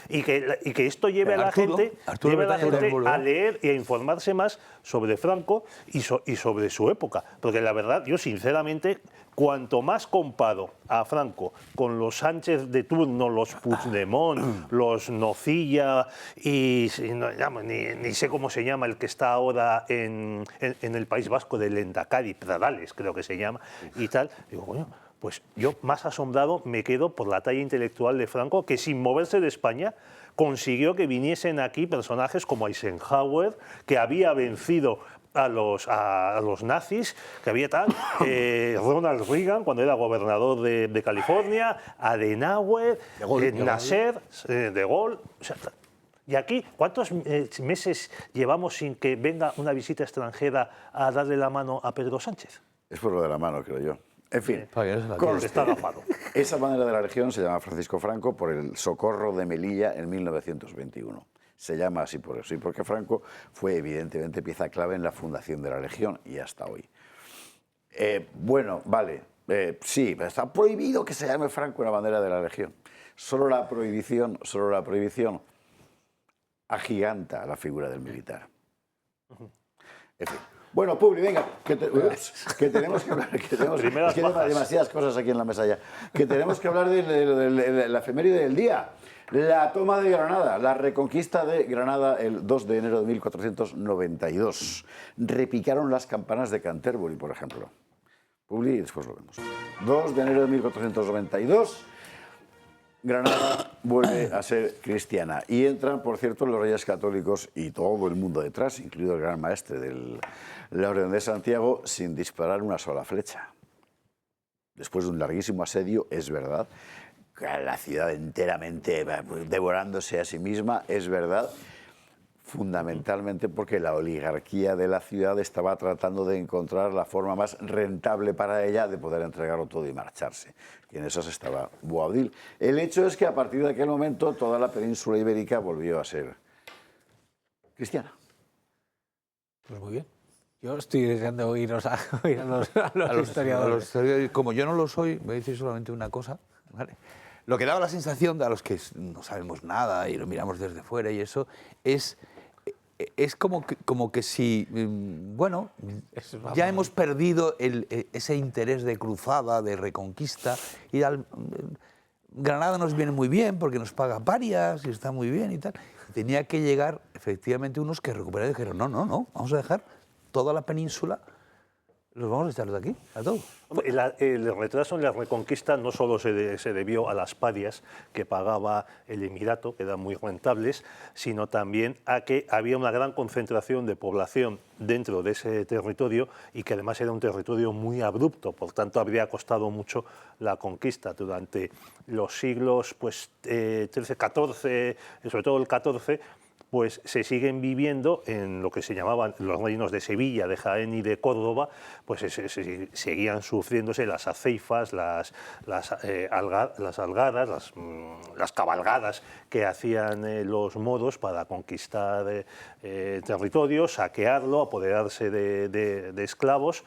Y que esto lleve a la gente a leer y a informarse más sobre Franco y sobre su época. Porque la verdad, yo sinceramente, cuanto más comparo a Franco con los Sánchez de turno, los Puigdemont, los Nocilla y ni sé cómo se llama el que está ahora en el País Vasco, de Lendakari, Pradales creo que se llama, y tal, digo, bueno, pues yo más asombrado me quedo por la talla intelectual de Franco, que sin moverse de España consiguió que viniesen aquí personajes como Eisenhower, que había vencido a los nazis, que había tal, Ronald Reagan cuando era gobernador de California, Adenauer, Nasser, De Gaulle. O sea, y aquí, ¿cuántos meses llevamos sin que venga una visita extranjera a darle la mano a Pedro Sánchez? Es por lo de la mano, creo yo. En fin, está agafado. Esa bandera de la Legión se llama Francisco Franco por el socorro de Melilla en 1921. Se llama así por eso, y porque Franco fue evidentemente pieza clave en la fundación de la Legión y hasta hoy. Bueno, vale, sí, está prohibido que se llame Franco una bandera de la Legión. Solo la prohibición agiganta la figura del militar. En fin. Bueno, Publi, venga, que tenemos que hablar, es que hay demasiadas cosas aquí en la mesa ya, que tenemos que hablar de la efeméride del día, la toma de Granada, la reconquista de Granada el 2 de enero de 1492. Repicaron las campanas de Canterbury, por ejemplo. Publi, y después lo vemos. 2 de enero de 1492... Granada vuelve a ser cristiana y entran, por cierto, los reyes católicos y todo el mundo detrás, incluido el gran maestre de la Orden de Santiago, sin disparar una sola flecha. Después de un larguísimo asedio, es verdad, la ciudad enteramente devorándose a sí misma, es verdad, fundamentalmente porque la oligarquía de la ciudad estaba tratando de encontrar la forma más rentable para ella de poder entregarlo todo y marcharse. Y en esas estaba Boabdil. El hecho es que a partir de aquel momento toda la península ibérica volvió a ser cristiana. Pues muy bien. Yo estoy deseando oíros a los historiadores. Como yo no lo soy, voy a decir solamente una cosa, ¿vale? Lo que daba la sensación a los que no sabemos nada y lo miramos desde fuera y eso es es como que si, bueno, ya hemos perdido ese interés de cruzada, de reconquista, y Granada nos viene muy bien porque nos paga parias y está muy bien y tal. Tenía que llegar efectivamente unos que recuperaron y dijeron, no, vamos a dejar toda la península, los vamos a echar de aquí, a todos. El retraso en la reconquista no solo se debió a las parias que pagaba el Emirato, que eran muy rentables, sino también a que había una gran concentración de población dentro de ese territorio y que además era un territorio muy abrupto, por tanto habría costado mucho la conquista durante los siglos pues, 13, 14, sobre todo el 14, pues se siguen viviendo en lo que se llamaban los reinos de Sevilla, de Jaén y de Córdoba, pues seguían sufriéndose las aceifas, las algadas, las cabalgadas que hacían los moros para conquistar territorios, saquearlo, apoderarse de esclavos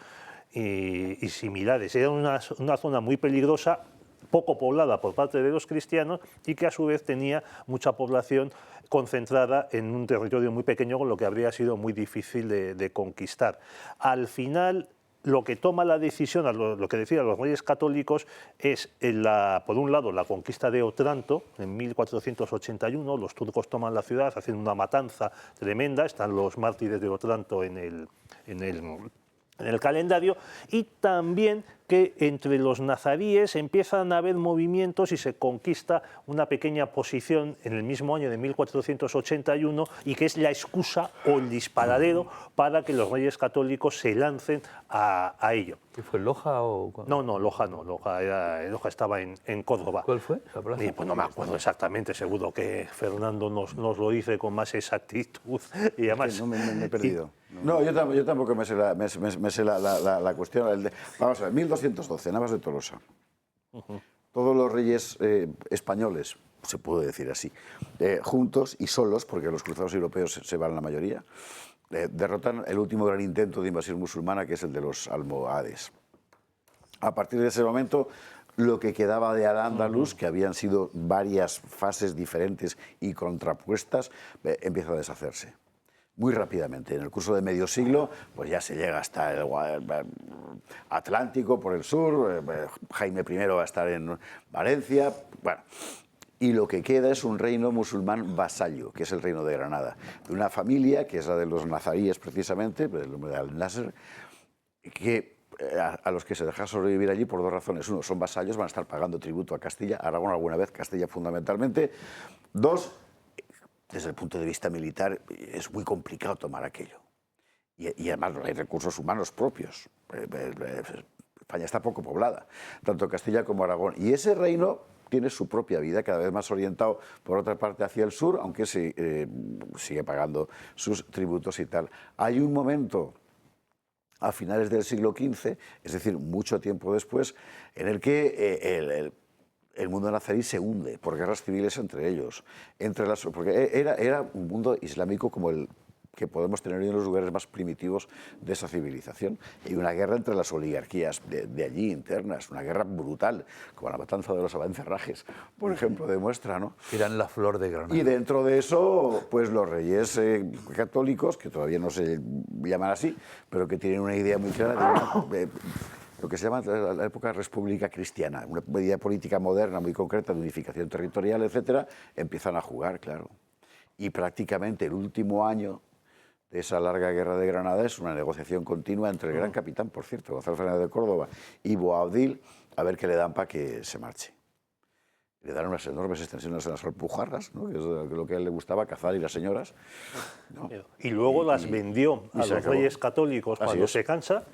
y similares. Era una zona muy peligrosa, poco poblada por parte de los cristianos y que a su vez tenía mucha población concentrada en un territorio muy pequeño, con lo que habría sido muy difícil de conquistar. Al final, lo que toma la decisión, lo que decían los reyes católicos, es, por un lado, la conquista de Otranto, en 1481, los turcos toman la ciudad, hacen una matanza tremenda, están los mártires de Otranto en el calendario, y también que entre los nazaríes empiezan a haber movimientos y se conquista una pequeña posición en el mismo año de 1481 y que es la excusa o el disparadero para que los reyes católicos se lancen a ello. ¿Qué fue, Loja o...? No, Loja no, Loja estaba en Córdoba. ¿Cuál fue esa plaza? Pues no me acuerdo exactamente, seguro que Fernando nos lo dice con más exactitud y además... No, me he perdido. No, yo tampoco me sé la cuestión. Vamos a ver, 1212, Navas de Tolosa. Todos los reyes españoles, se puede decir así, juntos y solos, porque los cruzados europeos se van la mayoría, derrotan el último gran intento de invasión musulmana, que es el de los almohades. A partir de ese momento, lo que quedaba de Al-Ándalus, que habían sido varias fases diferentes y contrapuestas, empieza a deshacerse. Muy rápidamente. En el curso de medio siglo, pues ya se llega hasta el Atlántico por el sur, Jaime I va a estar en Valencia, bueno, y lo que queda es un reino musulmán vasallo, que es el reino de Granada, de una familia, que es la de los nazaríes precisamente, el nombre de Al-Nasr, que a los que se deja sobrevivir allí por dos razones. Uno, son vasallos, van a estar pagando tributo a Castilla, Aragón alguna vez, Castilla fundamentalmente. Dos, desde el punto de vista militar es muy complicado tomar aquello. Y además no hay recursos humanos propios. España está poco poblada, tanto Castilla como Aragón. Y ese reino tiene su propia vida, cada vez más orientado por otra parte hacia el sur, aunque sigue pagando sus tributos y tal. Hay un momento a finales del siglo XV, es decir, mucho tiempo después, en el que el mundo nazarí se hunde por guerras civiles entre ellos, porque era un mundo islámico como el que podemos tener hoy en los lugares más primitivos de esa civilización. Y una guerra entre las oligarquías de allí, internas, una guerra brutal, como la matanza de los Abencerrajes, por ejemplo, demuestra, ¿no? Eran la flor de Granada. Y dentro de eso, pues los reyes católicos, que todavía no se llaman así, pero que tienen una idea muy clara de lo que se llama la época república cristiana, una medida política moderna muy concreta de unificación territorial, etcétera, empiezan a jugar, claro. Y prácticamente el último año de esa larga guerra de Granada es una negociación continua entre el gran capitán, por cierto, Gonzalo Fernández de Córdoba, y Boabdil, a ver qué le dan para que se marche. Le dan unas enormes extensiones en las Alpujarras, ¿no? Que es lo que a él le gustaba, cazar y las señoras, ¿no? Y luego las vendió a los reyes católicos cuando se cansa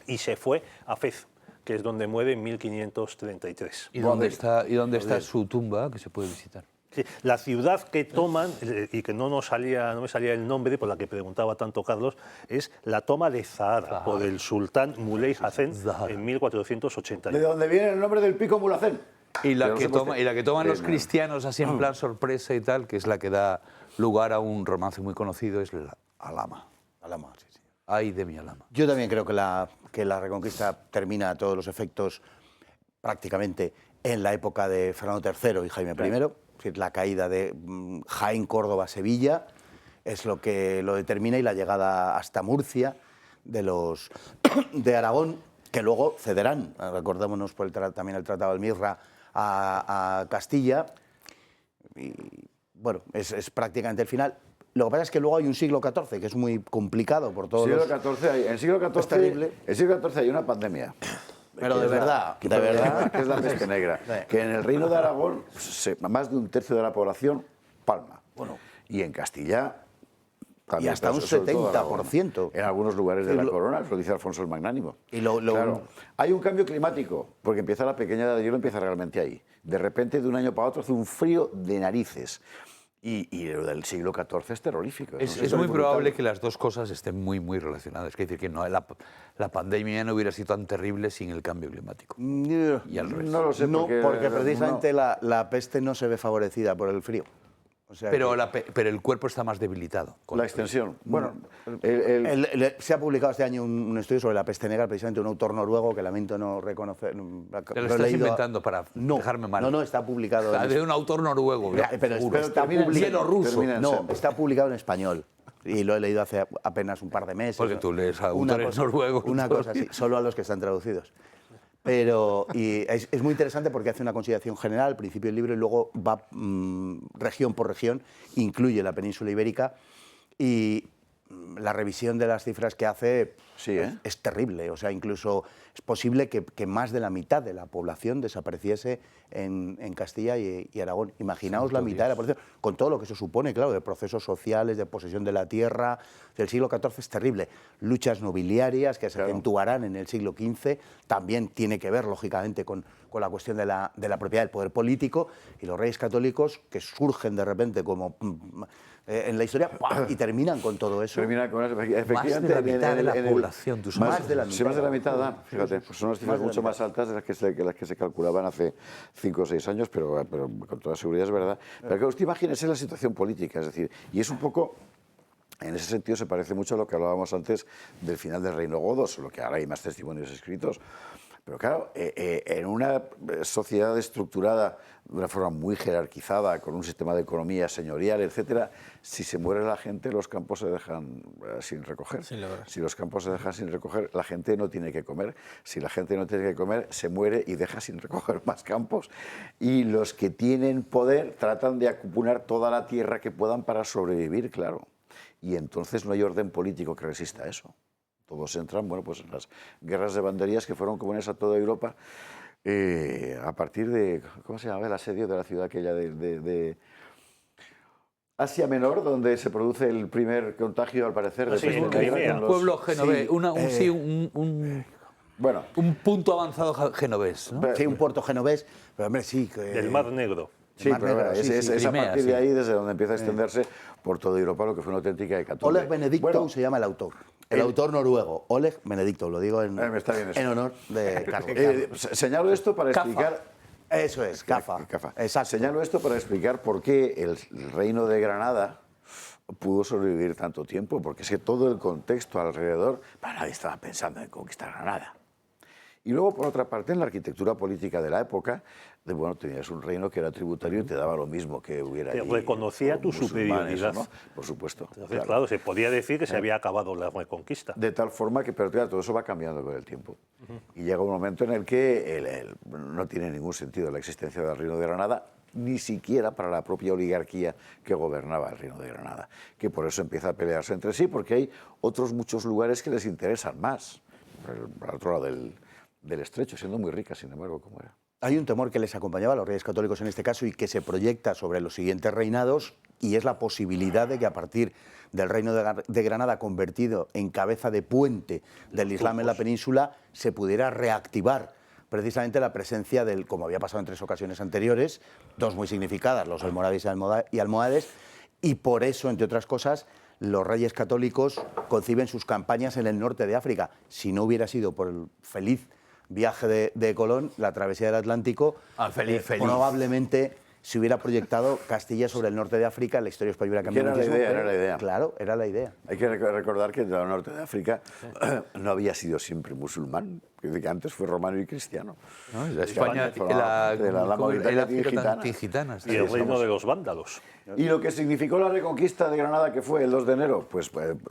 y se fue a Fez, que es donde muere en 1533. ¿Y dónde está su tumba que se puede visitar? Sí, la ciudad que toman, y que no me salía el nombre, por la que preguntaba tanto Carlos, es la toma de Zahara, por el sultán Muley Hacen en 1481. ¿De dónde viene el nombre del pico Mulhacén? Y la que toman los cristianos así en plan sorpresa y tal, que es la que da lugar a un romance muy conocido, es la Alhama. Alhama, sí, sí. Ay de mi Alhama. Yo también creo que la Reconquista termina a todos los efectos prácticamente en la época de Fernando III y Jaime I. Es decir, la caída de Jaén, Córdoba, Sevilla, es lo que lo determina, y la llegada hasta Murcia de los de Aragón, que luego cederán, recordémonos por también el Tratado de Mirra, a Castilla. Y bueno, es prácticamente el final. Lo que pasa es que luego hay un siglo XIV que es muy complicado por todos En el siglo XIV, es terrible. En el siglo XIV hay una pandemia. Pero de verdad, que es la peste negra. Que en el Reino de Aragón, más de un tercio de la población palma. Bueno, y en Castilla también. Y hasta un sobre todo 70%. En algunos lugares de la corona, lo dice Alfonso el Magnánimo. Claro, hay un cambio climático, porque empieza la pequeña edad de hielo, empieza realmente ahí. De repente, de un año para otro, hace un frío de narices. Y lo del siglo XIV es terrorífico. Es muy probable que las dos cosas estén muy, muy relacionadas. Es decir, que no, la pandemia no hubiera sido tan terrible sin el cambio climático. Y al revés. No lo sé, porque precisamente la peste no se ve favorecida por el frío. O sea pero el cuerpo está más debilitado. La extensión. Bueno, se ha publicado este año un estudio sobre la peste negra, precisamente un autor noruego que lamento no reconocer. ¿Te lo estás inventando para dejarme mal? No, está publicado. De un autor noruego. Pero está publicado. Ruso. No, está publicado en español. Y lo he leído hace apenas un par de meses. Porque tú lees a autores noruegos. Una cosa así, solo a los que están traducidos. Pero es muy interesante porque hace una consideración general al principio del libro y luego va región por región, incluye la península ibérica, y la revisión de las cifras que hace es terrible. O sea, incluso es posible que más de la mitad de la población desapareciese en Castilla y Aragón. Imaginaos la mitad de la población, con todo lo que eso supone, claro, de procesos sociales, de posesión de la tierra. El siglo XIV es terrible. Luchas nobiliarias que se acentuarán en el siglo XV, también tiene que ver, lógicamente, con la cuestión de la propiedad del poder político, y los reyes católicos que surgen de repente como en la historia y terminan con todo eso. Terminan con eso. Efectivamente, más de la mitad de la población, tú sabes. Más de la mitad. Sí, más de la mitad, fíjate, pues son unas cifras mucho más altas de las que se calculaban hace 5 o 6 años, pero con toda seguridad es verdad. Pero que usted imagínese la situación política, es decir, y es un poco... En ese sentido se parece mucho a lo que hablábamos antes del final del Reino Godo, solo que ahora hay más testimonios escritos. Pero claro, en una sociedad estructurada de una forma muy jerarquizada, con un sistema de economía señorial, etcétera, si se muere la gente, los campos se dejan sin recoger. Si los campos se dejan sin recoger, la gente no tiene que comer. Si la gente no tiene que comer, se muere y deja sin recoger más campos. Y los que tienen poder tratan de acupunar toda la tierra que puedan para sobrevivir, claro. Y entonces no hay orden político que resista eso. Todos entran, bueno, pues en las guerras de banderías que fueron comunes a toda Europa a partir de, ¿cómo se llama? El asedio de la ciudad aquella de Asia Menor, donde se produce el primer contagio, al parecer, de un pueblo genovés, un punto avanzado genovés, ¿no? Sí, un puerto genovés, pero hombre, sí. Del Mar Negro. Sí, pero es a partir de ahí desde donde empieza a extenderse por toda Europa lo que fue una auténtica hecatombe. Oleg Benedicto se llama el autor. El autor noruego, Oleg Benedicto, lo digo en honor de Carlos. Señalo esto para explicar... Eso es, Cafa. Exacto. Señalo esto para explicar por qué el reino de Granada pudo sobrevivir tanto tiempo, porque es que todo el contexto alrededor, nadie estaba pensando en conquistar Granada. Y luego, por otra parte, en la arquitectura política de la época, bueno, tenías un reino que era tributario y te daba lo mismo que hubiera allí. Reconocía tu superioridad. ¿no? Por supuesto. Entonces, claro, se podía decir que se había acabado la reconquista. De tal forma que, pero claro, todo eso va cambiando con el tiempo. Y llega un momento en el que no tiene ningún sentido la existencia del Reino de Granada, ni siquiera para la propia oligarquía que gobernaba el Reino de Granada, que por eso empieza a pelearse entre sí, porque hay otros muchos lugares que les interesan más, al otro lado del estrecho, siendo muy rica, sin embargo, como era. Hay un temor que les acompañaba a los reyes católicos en este caso y que se proyecta sobre los siguientes reinados, y es la posibilidad de que a partir del Reino de Granada, convertido en cabeza de puente del Islam en la península, se pudiera reactivar precisamente la presencia como había pasado en 3 ocasiones anteriores, 2 muy significadas, los almorávides y almohades, y por eso, entre otras cosas, los reyes católicos conciben sus campañas en el norte de África. Si no hubiera sido por el feliz viaje de Colón, la travesía del Atlántico, probablemente se hubiera proyectado Castilla sobre el norte de África. La historia española cambió muchísimo. Era la idea. Claro, era la idea. Hay que recordar que el norte de África no había sido siempre musulmán. que antes fue romano y cristiano. ¿No? La España, de la Mauritaria gitana. Y el reino de los vándalos. Y lo que significó la reconquista de Granada, que fue el 2 de enero, pues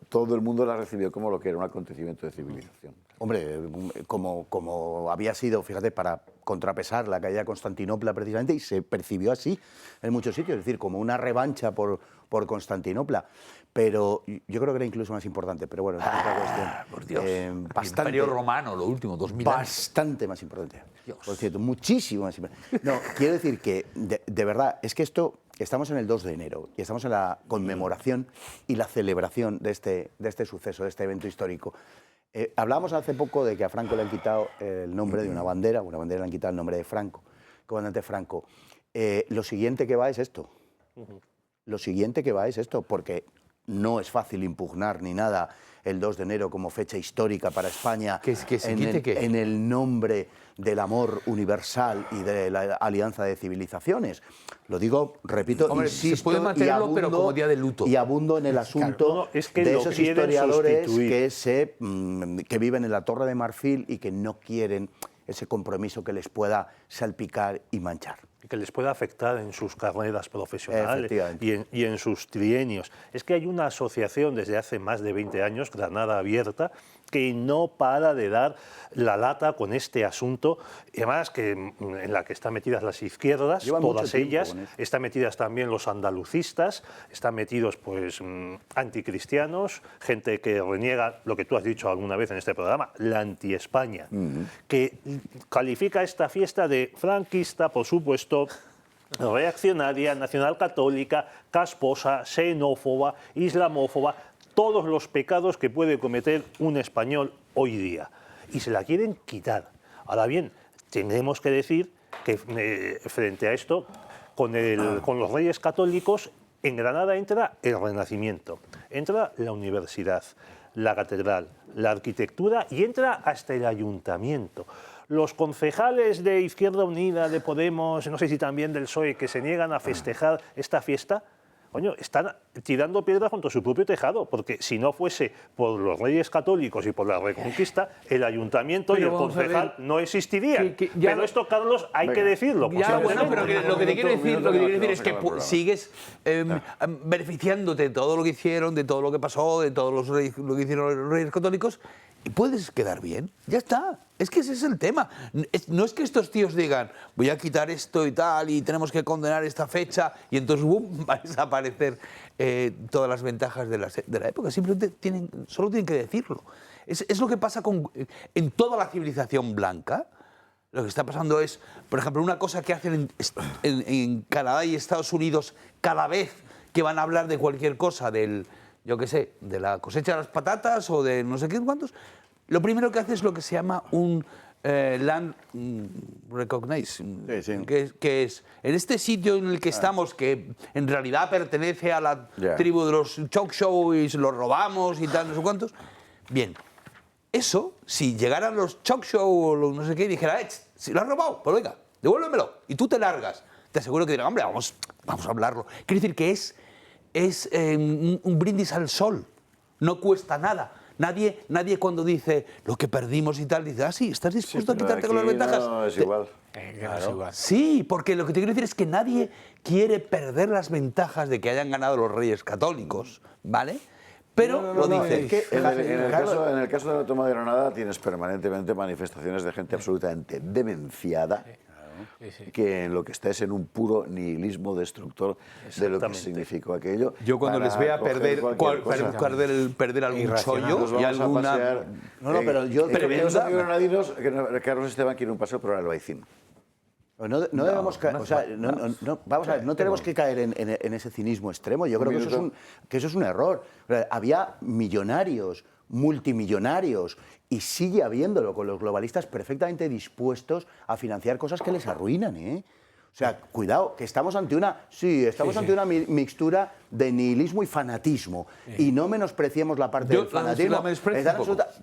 todo el mundo la recibió como lo que era un acontecimiento de civilización. Hombre, como había sido, fíjate, para contrapesar la caída de Constantinopla precisamente, y se percibió así en muchos sitios, es decir, como una revancha por Constantinopla. Pero yo creo que era incluso más importante, pero bueno, es otra cuestión. Por Dios. Bastante, el Imperio Romano, lo último, 2000 años. Bastante más importante. Dios. Por cierto, muchísimo más importante. No, quiero decir que, de verdad, es que esto, estamos en el 2 de enero y estamos en la conmemoración y la celebración de este suceso, de este evento histórico. Hablábamos hace poco de que a Franco le han quitado el nombre de una bandera le han quitado el nombre de Franco, comandante Franco. Lo siguiente que va es esto. Lo siguiente que va es esto, porque no es fácil impugnar ni nada el 2 de enero como fecha histórica para España en el nombre del amor universal y de la alianza de civilizaciones. Lo digo, repito, hombre, insisto, se puede mantenerlo, pero como día de luto. Y abundo en el asunto es que de lo esos quieren historiadores sustituir. que viven en la Torre de Marfil y que no quieren ese compromiso que les pueda salpicar y manchar. Que les pueda afectar en sus carreras profesionales Efectivamente. y en sus trienios. Es que hay una asociación desde hace más de 20 años, Granada Abierta, que no para de dar la lata con este asunto, y además que en la que están metidas las izquierdas, Llevan todas mucho tiempo ellas, con eso. están metidas también los andalucistas, están metidos pues anticristianos, gente que reniega lo que tú has dicho alguna vez en este programa, la anti-España, que califica esta fiesta de franquista, por supuesto, reaccionaria, nacionalcatólica, casposa, xenófoba, islamófoba, todos los pecados que puede cometer un español hoy día. Y se la quieren quitar. Ahora bien, tenemos que decir que frente a esto, con los Reyes Católicos, en Granada entra el Renacimiento, entra la universidad, la catedral, la arquitectura y entra hasta el ayuntamiento. Los concejales de Izquierda Unida, de Podemos, no sé si también del PSOE, que se niegan a festejar esta fiesta, coño, están tirando piedras contra su propio tejado, porque si no fuese por los Reyes Católicos y por la Reconquista, el ayuntamiento pero y el concejal no existirían. Ya pero esto, Carlos, hay que decirlo. Ya, bueno, pero lo que te quiero decir es que sigues Ah. beneficiándote de todo lo que hicieron, de todo lo que pasó, de todo lo que hicieron los Reyes Católicos, y puedes quedar bien. Ya está. Es que ese es el tema. No es que estos tíos digan, voy a quitar esto y tal, y tenemos que condenar esta fecha, y entonces boom, van a desaparecer todas las ventajas de la época. Simplemente solo tienen que decirlo. Es lo que pasa en toda la civilización blanca. Lo que está pasando es, por ejemplo, una cosa que hacen en Canadá y Estados Unidos cada vez que van a hablar de cualquier cosa, yo qué sé, de la cosecha de las patatas o de no sé qué cuántos, lo primero que hace es lo que se llama un land recognition, que es en este sitio en el que estamos, que en realidad pertenece a la tribu de los Choctaw y se lo robamos y tal, no sé cuántos. Bien, eso, si llegaran los Choctaw o los no sé qué y dijera, si lo has robado, pues venga, devuélvemelo, y tú te largas, te aseguro que dirán, hombre, vamos a hablarlo. Quiere decir que es un brindis al sol, no cuesta nada. Nadie cuando dice lo que perdimos y tal, dice, sí, ¿estás dispuesto a quitarte con las ventajas? No, es igual. Claro. Sí, porque lo que te quiero decir es que nadie quiere perder las ventajas de que hayan ganado los Reyes Católicos, ¿vale? Pero lo dice. En el caso de la toma de Granada tienes permanentemente manifestaciones de gente absolutamente demenciada, que en lo que está es en un puro nihilismo destructor de lo que significó aquello. Yo cuando les vea perder algún chollo y alguna... pero yo... los amigos granadinos, que Carlos Esteban quiere un paseo por el Albaicín. No debemos caer, vamos a ver, no tenemos que caer en ese cinismo extremo. Yo creo que eso es un error. Había millonarios, multimillonarios, y sigue habiéndolo con los globalistas perfectamente dispuestos a financiar cosas que les arruinan, ¿eh? O sea, cuidado, que estamos ante una mixtura de nihilismo y fanatismo. Y no menospreciemos la parte del fanatismo.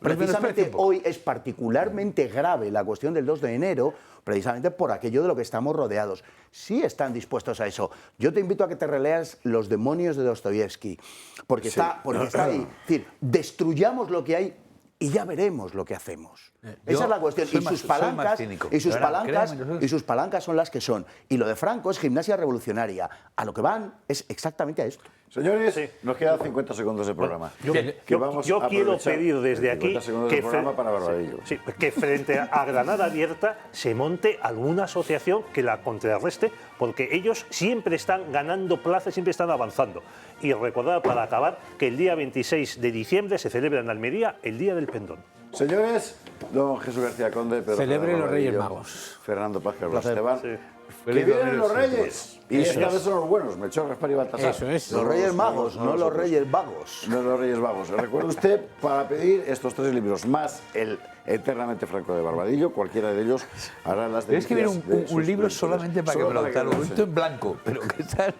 Precisamente hoy es particularmente grave la cuestión del 2 de enero, precisamente por aquello de lo que estamos rodeados. Sí están dispuestos a eso. Yo te invito a que te releas Los demonios de Dostoyevsky, porque está ahí. Es decir, destruyamos lo que hay y ya veremos lo que hacemos. Esa es la cuestión. soy Y más- sus soy más palancas, cínico. y sus De verdad, palancas, créeme, yo soy- y sus palancas son las que son. Y lo de Franco es gimnasia revolucionaria. A lo que van es exactamente a esto. Señores, Sí. nos quedan 50 segundos de programa. Yo quiero aprovechar pedir desde aquí 50 segundos de programa para Barbadillo. sí, que frente a Granada Abierta se monte alguna asociación que la contrarreste, porque ellos siempre están ganando plazas, siempre están avanzando. Y recordar, para acabar, que el día 26 de diciembre se celebra en Almería el Día del Pendón. Señores, don Jesús García Conde, Pedro Celebren Fernández los Reyes Barbadillo, Magos. Fernando Paz, Carlos Esteban. Sí. Que Feliz vienen los 2018. Reyes. Y esta vez son los buenos, Melchor, Gaspar y Baltasar. Eso es. Los Reyes Magos, no los nosotros. Reyes Vagos. No los Reyes Vagos. Recuerde usted, para pedir estos 3 libros, más el Eternamente Franco de Barbadillo, cualquiera de ellos hará las Debe escribir delicias de un sus libro lectores. solamente para que Solo me lo para que lo lo he visto en blanco, pero que está...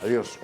Adiós.